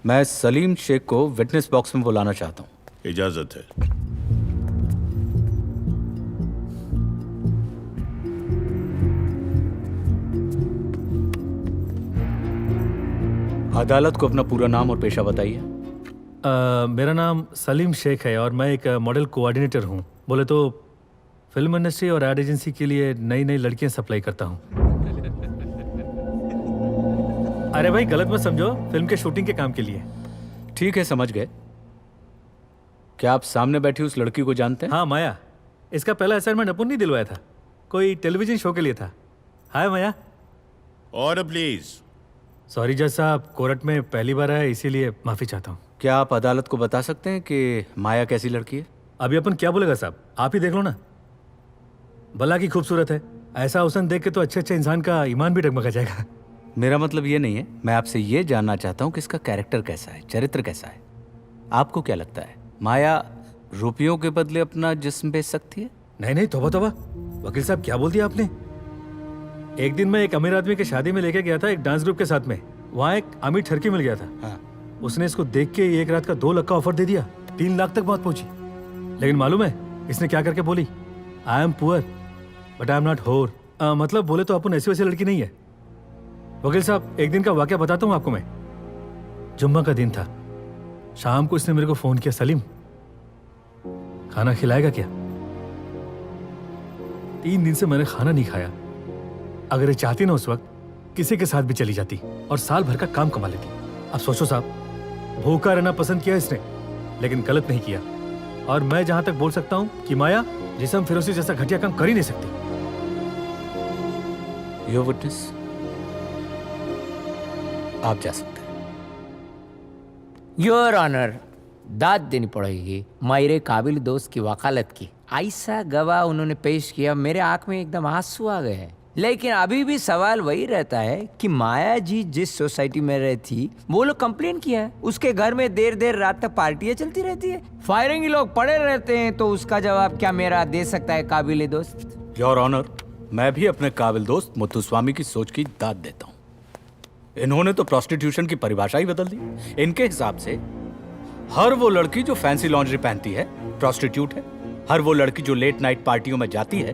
Speaker 3: मैं सलीम शेख को विटनेस बॉक्स में बुलाना चाहता हूँ।
Speaker 17: इजाजत है।
Speaker 3: अदालत को अपना पूरा नाम और पेशा बताइए।
Speaker 22: मेरा नाम सलीम शेख है और मैं एक मॉडल कोऑर्डिनेटर हूँ। बोले तो फिल्म इंडस्ट्री और एड एजेंसी के लिए नई नई लड़कियां सप्लाई करता हूँ। अरे भाई गलत मत समझो, फिल्म के शूटिंग के काम के लिए।
Speaker 3: ठीक है, समझ गए। क्या आप सामने बैठी उस लड़की को जानते हैं?
Speaker 22: हाँ, माया। इसका पहला असाइनमेंट अपन नहीं दिलवाया था, कोई टेलीविजन शो के लिए था। हाय माया।
Speaker 17: और प्लीज।
Speaker 22: सॉरी जज साहब, कोर्ट में पहली बार आया इसीलिए माफी चाहता हूँ।
Speaker 3: क्या आप अदालत को बता सकते हैं कि माया कैसी लड़की है?
Speaker 22: अभी अपन क्या बोलेगा साहब, आप ही देख लो ना। भला की खूबसूरत है, ऐसा हुस्न देख के तो अच्छे अच्छे इंसान का ईमान भी डगमगा जाएगा।
Speaker 3: मेरा मतलब ये नहीं है, मैं आपसे ये जानना चाहता हूँ कि इसका कैरेक्टर कैसा है, चरित्र कैसा है। आपको क्या लगता है माया रुपयों के बदले अपना जिस्म बेच सकती है?
Speaker 22: नहीं नहीं, तौबा तौबा, वकील साहब क्या बोल दिया आपने। एक दिन मैं एक अमीर आदमी की शादी में लेके गया था एक डांस ग्रुप के साथ में। वहाँ एक अमीर ठरकी मिल गया था।
Speaker 3: हाँ।
Speaker 22: उसने इसको देख के 1 रात का 2 लाख का ऑफर दे दिया। 3 लाख तक बात पहुंची। लेकिन मालूम है इसने क्या करके बोली? I am poor but I am not होर। मतलब बोले तो अपन ऐसी वैसी लड़की नहीं है। वकील साहब, एक दिन का वाकया बताता हूँ आपको मैं। जुम्मा का दिन था, शाम को इसने मेरे को फोन किया, सलीम खाना खिलाएगा क्या? 3 दिन से मैंने खाना नहीं खाया। अगर ये चाहती ना उस वक्त किसी के साथ भी चली जाती और साल भर का काम कमा लेती। अब सोचो साहब, भूखा रहना पसंद किया इसने, लेकिन गलत नहीं किया। और मैं जहां तक बोल सकता हूं कि माया जिसम फिरोजी जैसा घटिया काम कर ही नहीं सकती।
Speaker 3: योर विटनेस, आप जा सकते हैं।
Speaker 18: योर ऑनर, दाद देनी पड़ेगी मेरे काबिल दोस्त की वकालत की। ऐसा गवाह उन्होंने पेश किया, मेरे आंख में एकदम आंसू आ गए हैं। लेकिन अभी भी सवाल वही रहता है कि माया जी जिस सोसाइटी में रहती, वो लोग कंप्लेन किया है उसके घर में देर देर रात तक पार्टियां चलती रहती है, फायरिंग लोग पड़े रहते हैं। तो उसका जवाब क्या मेरा दे सकता है काबिल दोस्त?
Speaker 3: योर ऑनर, मैं भी अपने काबिल दोस्त मुत्तुस्वामी की सोच की दाद देता हूँ। इन्होंने तो प्रोस्टिट्यूशन की परिभाषा ही बदल दी। इनके हिसाब से हर वो लड़की जो फैंसी लॉन्ड्री पहनती है प्रोस्टिट्यूट है। हर वो लड़की जो लेट नाइट पार्टियों में जाती है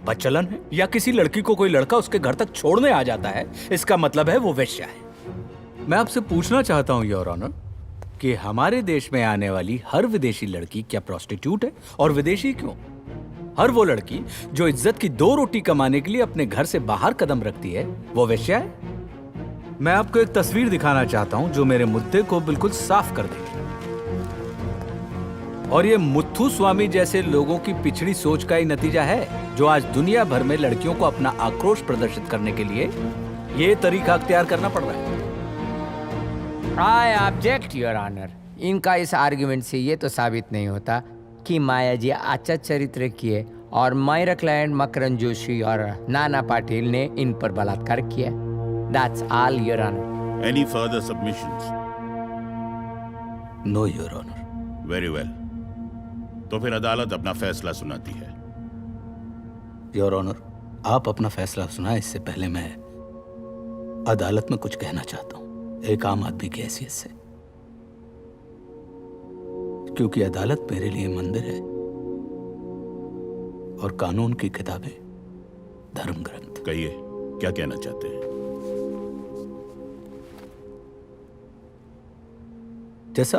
Speaker 3: बदचलन है। या किसी लड़की को कोई लड़का उसके घर तक छोड़ने आ जाता है, इसका मतलब है वो वेश्या है। मैं आपसे पूछना चाहता हूँ योर ऑनर कि हमारे देश में आने वाली हर विदेशी लड़की क्या प्रोस्टिट्यूट है? और विदेशी क्यों? हर वो लड़की जो इज्जत की 2 रोटी कमाने के लिए अपने घर से बाहर कदम रखती है वो वेश्या है? मैं आपको एक तस्वीर दिखाना चाहता हूं जो मेरे मुद्दे को बिल्कुल साफ कर देगी। और ये मुत्थुस्वामी जैसे लोगों की पिछड़ी सोच का ही नतीजा है जो आज दुनिया भर में लड़कियों को अपना आक्रोश प्रदर्शित करने के लिए ये तरीका अख्तियार करना पड़ रहा है।
Speaker 18: I object your honour. इनका इस आर्गुमेंट से ये तो साबित नहीं होता कि माया जी अच्छा चरित्र की है और मेरा क्लाइंट मकरन जोशी और नाना पाटिल ने इन पर बलात्कार किया। That's all, Your Honor.
Speaker 17: Any further submissions?
Speaker 3: No, Your Honor.
Speaker 17: Very well. तो फिर अदालत अपना फैसला सुनाती है।
Speaker 3: योर ऑनर, आप अपना फैसला सुनाएं इससे पहले मैं अदालत में कुछ कहना चाहता हूं, एक आम आदमी की हैसियत से। क्योंकि अदालत मेरे लिए मंदिर है और कानून की किताबें धर्म ग्रंथ।
Speaker 17: कहिए, क्या कहना चाहते हैं?
Speaker 3: जैसा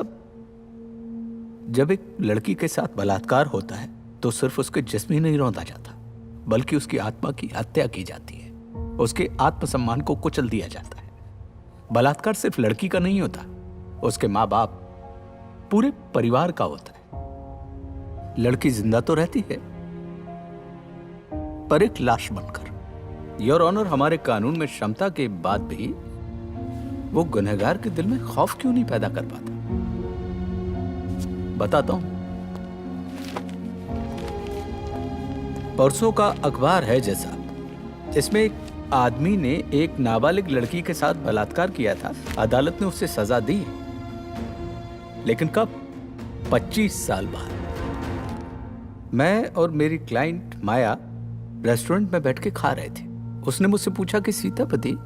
Speaker 3: जब एक लड़की के साथ बलात्कार होता है तो सिर्फ उसके जिस्म ही नहीं रौंदा जाता, बल्कि उसकी आत्मा की हत्या की जाती है, उसके आत्मसम्मान को कुचल दिया जाता है। बलात्कार सिर्फ लड़की का नहीं होता, उसके माँ बाप, पूरे परिवार का होता है। लड़की जिंदा तो रहती है पर एक लाश बनकर। योर ऑनर, हमारे कानून में क्षमता के बाद भी वो गुनहगार के दिल में खौफ क्यों नहीं पैदा कर पाता? बताता हूं। परसों का अखबार है जैसा, इसमें एक आदमी ने एक नाबालिग लड़की के साथ बलात्कार किया था। अदालत ने उसे सजा दी, लेकिन कब? 25 साल बाद। मैं और मेरी क्लाइंट माया रेस्टोरेंट में बैठ के खा रहे थे। उसने मुझसे पूछा कि Sitapati,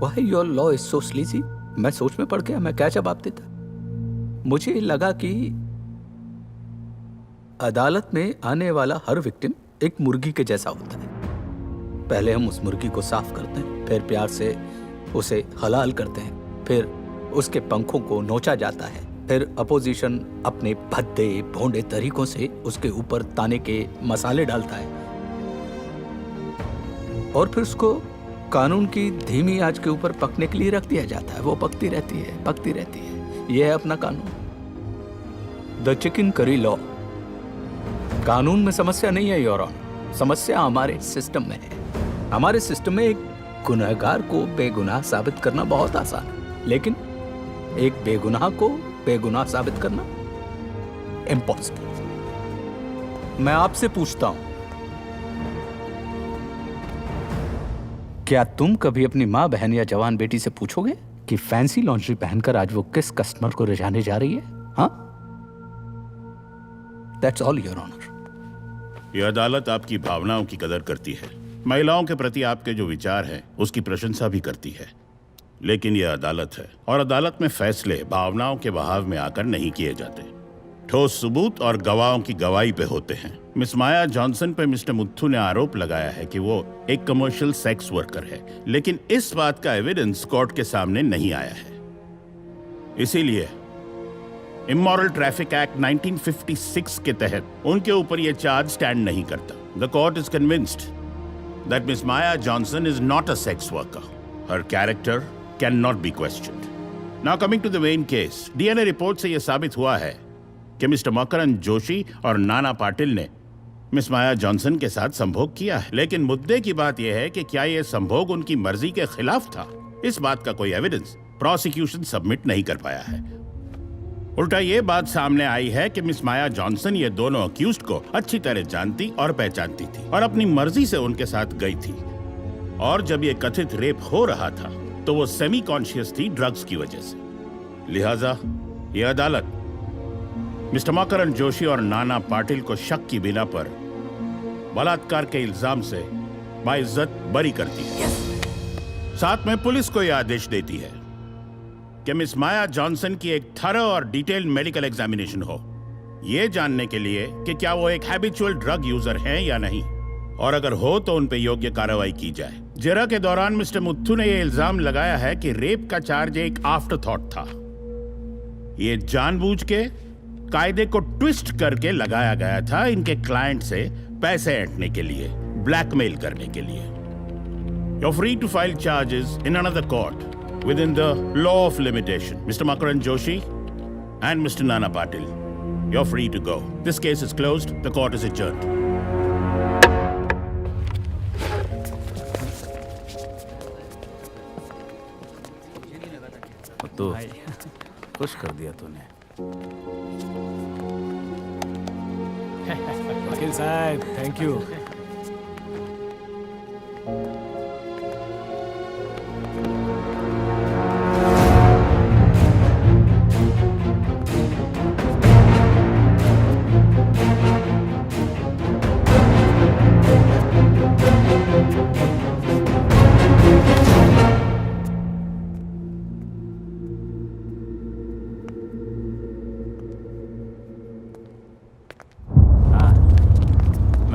Speaker 3: Why your law is so sleazy? मैं सोच में पड़ गया, मैं क्या जवाब देता। मुझे लगा कि अदालत में आने वाला हर विक्टिम एक मुर्गी के जैसा होता है। पहले हम उस मुर्गी को साफ करते हैं, फिर प्यार से उसे हलाल करते हैं, फिर उसके पंखों को नोचा जाता है, फिर अपोजिशन अपने भद्दे भोंडे तरीकों से उसके ऊपर ताने के मसाले डालता है और फिर उसको कानून की धीमी आंच के ऊपर पकने के लिए रख दिया जाता है। वो पकती रहती है, पकती रहती है। यह है अपना कानून, द चिकन करी लॉ। कानून में समस्या नहीं है योर ऑनर, समस्या हमारे सिस्टम में है। हमारे सिस्टम में एक गुनहगार को बेगुनाह साबित करना बहुत आसान है, लेकिन एक बेगुनाह को बेगुनाह साबित करना इम्पॉसिबल। मैं आपसे पूछता हूं, क्या तुम कभी अपनी माँ बहन या जवान बेटी से पूछोगे कि फैंसी लॉन्ड्री पहनकर आज वो किस कस्टमर को रिझाने जा रही है? हाँ, दैट्स ऑल योर ऑनर।
Speaker 17: यह अदालत आपकी भावनाओं की कदर करती है, महिलाओं के प्रति आपके जो विचार हैं उसकी प्रशंसा भी करती है, लेकिन यह अदालत है और अदालत में फैसले भावनाओं के बहाव में आकर नहीं किए जाते, ठोस सबूत और गवाहों की गवाही पे होते हैं। मिस माया जॉनसन पे मिस्टर मुथ्थू ने आरोप लगाया है कि वो एक कमर्शियल सेक्स वर्कर है, लेकिन इस बात का एविडेंस कोर्ट के सामने नहीं आया है। इसीलिए इमोरल ट्रैफिक एक्ट 1956 के तहत उनके ऊपर यह चार्ज स्टैंड नहीं करता। The court is convinced that miss Maya Johnson is not a sex worker. Her character can not be questioned. Now coming to the main case, DNA report से यह साबित हुआ है कि मिस्टर मकरन जोशी और नाना पाटिल ने मिस माया जॉनसन के साथ संभोग किया है, लेकिन मुद्दे की बात यह है कि क्या यह संभोग उनकी मर्जी के खिलाफ था। इस बात का कोई एविडेंस प्रोसिक्यूशन सबमिट नहीं कर पाया है। उल्टा ये बात सामने आई है कि मिस माया जॉनसन ये दोनों अक्यूज्ड को अच्छी तरह जानती और पहचानती थी और अपनी मर्जी से उनके साथ गई थी, और जब ये कथित रेप हो रहा था तो वो सेमी कॉन्शियस थी ड्रग्स की वजह से। लिहाजा यह अदालत मिस्टर मकरन जोशी और नाना पाटिल को शक की बिना पर बलात्कार के इल्जाम से बाइज्जत बरी करती है। साथ में पुलिस को यह आदेश देती है कि मिस माया जॉनसन की एक थरो और डिटेल्ड मेडिकल एग्जामिनेशन हो, यह जानने के लिए कि क्या वो एक हैबिचुअल ड्रग यूजर हैं या नहीं, और अगर हो तो उन पे योग्य कार्रवाई की जाए। जेरा के दौरान मिस्टर मुथ्थू ने यह इल्जाम लगाया है कि रेप का चार्ज एक आफ्टर थॉट था। ये जानबूझ के कायदे को ट्विस्ट करके लगाया गया था इनके क्लाइंट से पैसे ऐंठने के लिए, ब्लैकमेल करने के लिए। You're free to file charges in another court within the law of limitation. Mr. Makaran Joshi and Mr. Nana Patil, you're free to go. This case is closed. The court is adjourned.
Speaker 7: तो खुश कर दिया तूने।
Speaker 6: वकील साहब, थैंक यू।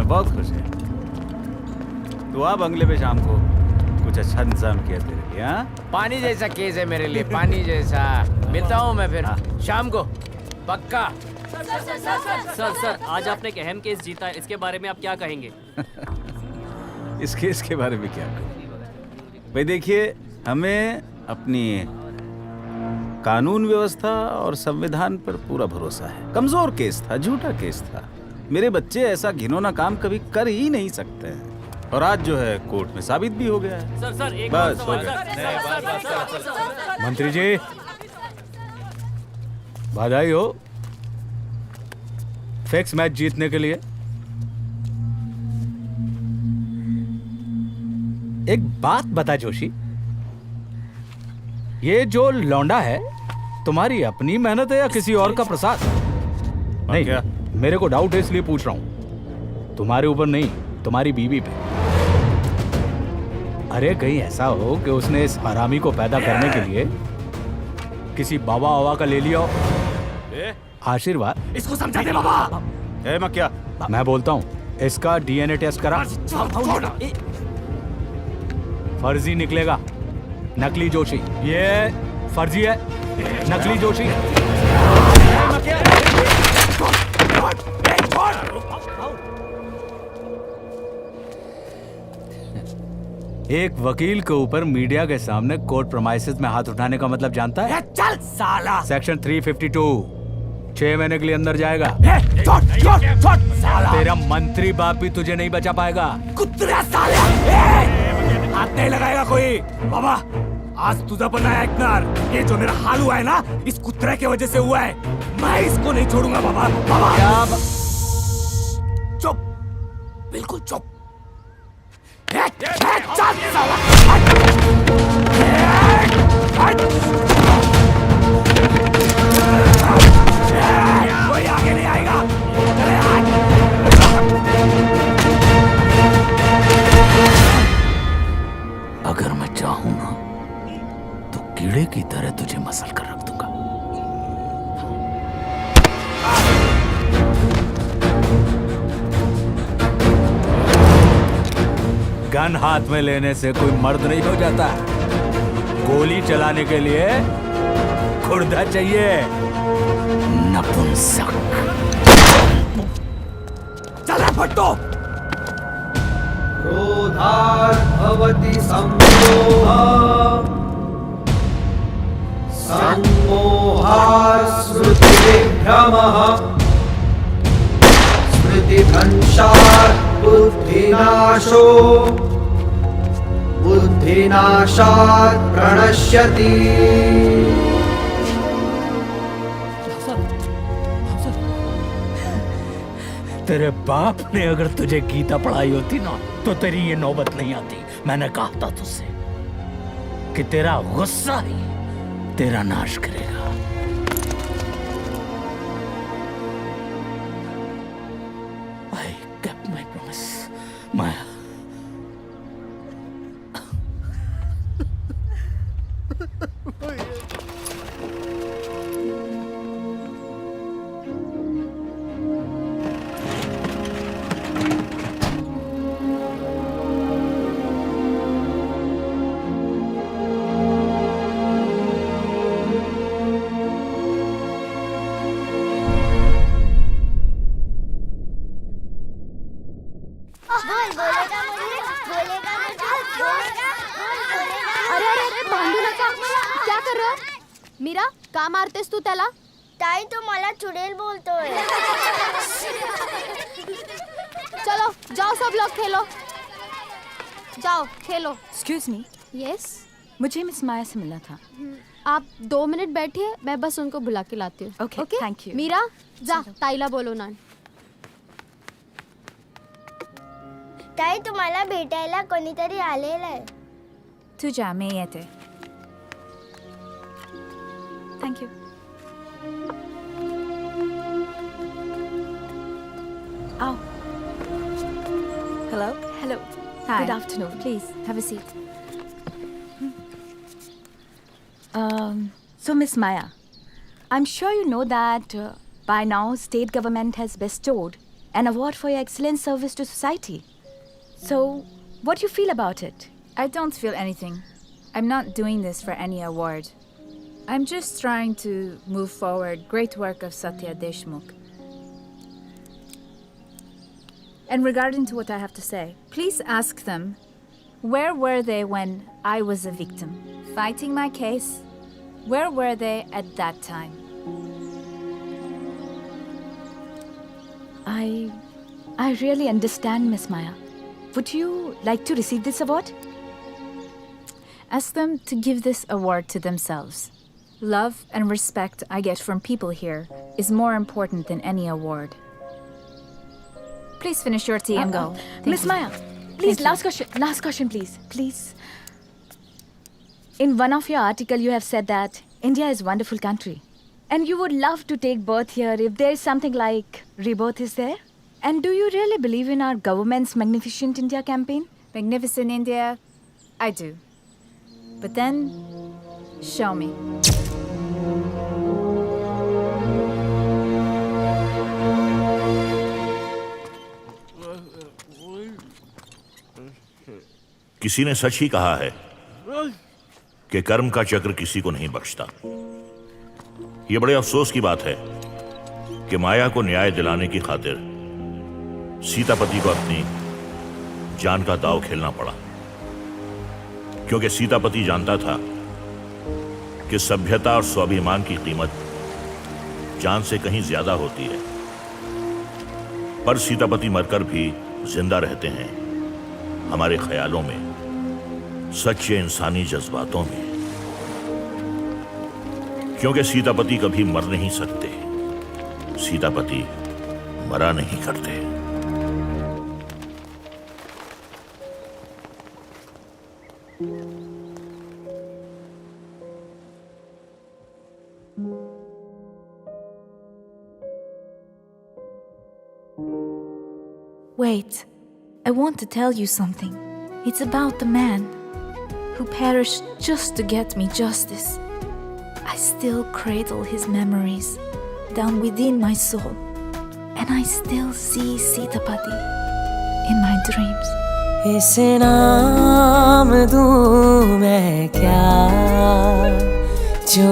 Speaker 7: बहुत खुश है। तो आप बंगले पे शाम को कुछ अच्छा इंतजाम किया तेरे लिए। हाँ,
Speaker 18: पानी जैसा केस है मेरे लिए, पानी जैसा। मिलता हूँ मैं फिर शाम को, पक्का।
Speaker 13: सर आज आपने एक अहम केस जीता है, इसके बारे में आप क्या कहेंगे?
Speaker 7: इस केस के बारे में क्या कहूँ भाई, देखिए हमें अपनी कानून व्यवस्था और संविधान पर पूरा भरोसा है। कमजोर केस था, झूठा केस था। मेरे बच्चे ऐसा घिनौना काम कभी कर ही नहीं सकते हैं, और आज जो है कोर्ट में साबित भी हो गया है।
Speaker 13: सर एक
Speaker 7: बस
Speaker 13: और
Speaker 7: हो गया।
Speaker 13: सवाल।
Speaker 3: मंत्री जी बधाई हो फिक्स मैच जीतने के लिए। एक बात बता जोशी, ये जो लौंडा है तुम्हारी अपनी मेहनत है या किसी और का प्रसाद? नहीं क्या? मेरे को डाउट है इसलिए पूछ रहा हूं, तुम्हारे ऊपर नहीं, तुम्हारी बीवी पे। अरे कहीं ऐसा हो कि उसने इस हरामी को पैदा करने के लिए किसी बाबा वाबा का ले लिया हो आशीर्वाद।
Speaker 6: इसको समझा दे बाबा।
Speaker 7: मैं क्या?
Speaker 3: मैं बोलता हूं, इसका डीएनए टेस्ट करा। फर्जी निकलेगा, नकली जोशी। ये फर्जी है, नकली जोशी। एक वकील के ऊपर मीडिया के सामने कोर्ट प्रोमाइसेस में हाथ उठाने का मतलब जानता है?
Speaker 6: चल साला।
Speaker 3: सेक्शन 352 6 महीने के लिए अंदर जाएगा।
Speaker 6: साला।
Speaker 3: तेरा मंत्री बाप भी तुझे नहीं बचा पाएगा।
Speaker 6: कुत्ता साले। हाथ नहीं लगाएगा कोई। बाबा आज तुझा बनाया इग्नोर। ये जो मेरा हाल हुआ है ना, इस कुत्ते की वजह से हुआ है। मैं इसको नहीं छोड़ूंगा बाबा। बाबा चुप, बिल्कुल चुप। चल साला कोई आगे नहीं आएगा।
Speaker 3: अगर मैं चाहूं ना तो कीड़े की तरह तुझे मसल कर रख दूंगा। गन हाथ में लेने से कोई मर्द नहीं हो जाता। गोली चलाने के लिए खुर्दा चाहिए। नपुंसक।
Speaker 6: चल फटो।
Speaker 12: क्रोधाद्भवति सम्मोहः सम्मोहात् स्मृतिविभ्रमः स्मृतिभ्रंशात् बुद्धिनाशो बुद्धिनाशात् प्रणश्यति।
Speaker 3: तेरे बाप ने अगर तुझे गीता पढ़ाई होती ना तो तेरी ये नौबत नहीं आती। मैंने कहा था तुझसे कि तेरा गुस्सा ही तेरा नाश करेगा। I kept my promise, माया।
Speaker 10: अरे अरे अरे भांडू नका. क्या कर रहा? मीरा का मारतेस तू त्याला?
Speaker 15: ताई तो मला चुड़ैल बोलतोय.
Speaker 10: चलो जाओ सब लोग खेलो. जाओ खेलो.
Speaker 9: Excuse me.
Speaker 10: यस.
Speaker 9: मुझे मिस माया से मिलना था.
Speaker 10: आप 2 मिनट बैठिए, मैं बस उनको बुला के लाती हूँ.
Speaker 9: Okay thank you.
Speaker 10: मीरा जा ताईला बोलो ना.
Speaker 15: ताई तुम्हाला भेटायला कोणीतरी आलेलं आहे.
Speaker 9: तू जा, मैं येते. Thank you. आओ. Hello. Hello. Hi. Good afternoon. Please have a seat. So Miss Maya, I'm sure you know that by now state government has bestowed an award for your excellent service to society. So, what do you feel about it?
Speaker 23: I don't feel anything. I'm not doing this for any award. I'm just trying to move forward great work of Satya Deshmukh. And regarding to what I have to say, please ask them, where were they when I was a victim? Fighting my case, where were they at that time?
Speaker 9: I really understand, Miss Maya. Would you like to receive this award?
Speaker 23: Ask them to give this award to themselves. Love and respect I get from people here is more important than any award. Please finish your tea and go.
Speaker 9: Miss Maya, please, last question, please. Please. In one of your article, you have said that India is a wonderful country. And you would love to take birth here if there is something like rebirth is there. And do you really believe in our government's Magnificent India campaign?
Speaker 23: Magnificent India, I do. But then, show me.
Speaker 24: किसी ने सच ही कहा है कि कर्म का चक्र किसी को नहीं बख्शता. यह बड़े अफसोस की बात है कि माया को न्याय दिलाने की खातिर सीतापति को अपनी जान का दांव खेलना पड़ा, क्योंकि सीतापति जानता था कि सभ्यता और स्वाभिमान की कीमत जान से कहीं ज्यादा होती है. पर सीतापति मरकर भी जिंदा रहते हैं हमारे ख्यालों में, सच्चे इंसानी जज्बातों में, क्योंकि सीतापति कभी मर नहीं सकते. सीतापति मरा नहीं करते.
Speaker 23: Wait, I want to tell you something. It's about the man who perished just to get me justice. I still cradle his memories down within my soul, and I still see Sitapati in my dreams.
Speaker 2: इसे नाम दूँ मैं क्या जो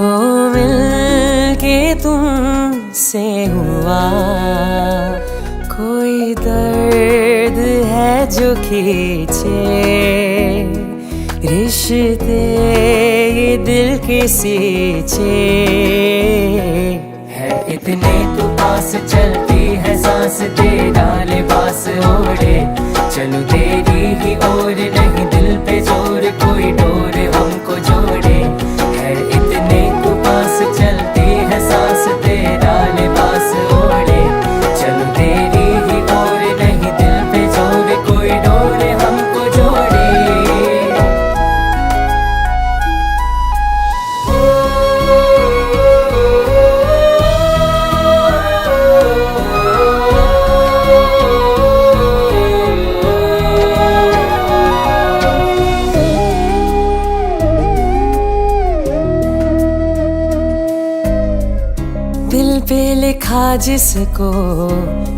Speaker 2: मिलके तुमसे हुआ, कोई दर्द है जो खींचे रिश्ते ये दिल के सींचे है, इतने तो पास चलती है सांस तेरा लिबास ओढ़े, चलो तेरी ही ओर नहीं दिल पे जोर, कोई डोर हमको जोड़े है, इतने तो पास चलती है सांस तेरा लिबास ओढ़े, चलो तेरी ही ओर नहीं दिल पे जोर, कोई डोर हमको जोड़े। दिल पे लिखा जिसको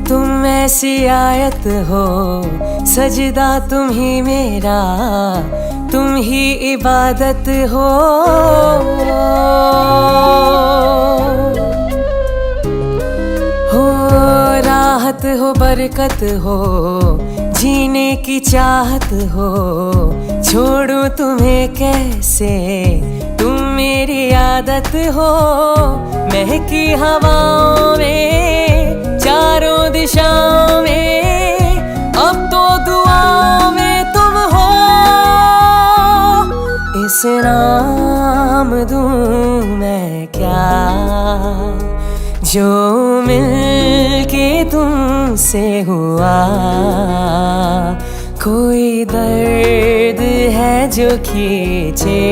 Speaker 2: तुम ऐसी आयत हो, सजदा तुम ही मेरा, तुम ही इबादत हो, राहत हो बरकत हो, जीने की चाहत हो, छोड़ूं तुम्हें कैसे तुम मेरी आदत हो, महकी हवाओं में चारों दिशाओं में, अब तो दुआओं में तुम हो, इस नाम दूँ मैं क्या जो मिलके तुमसे हुआ, कोई दर्द है जो खींचे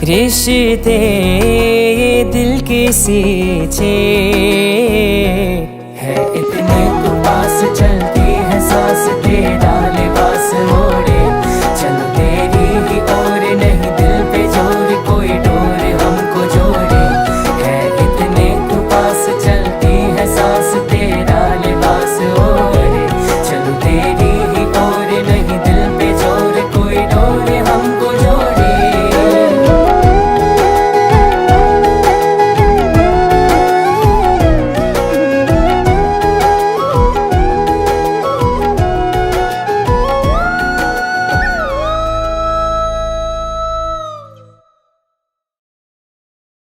Speaker 2: रिश्ते ये दिल के सींचे है।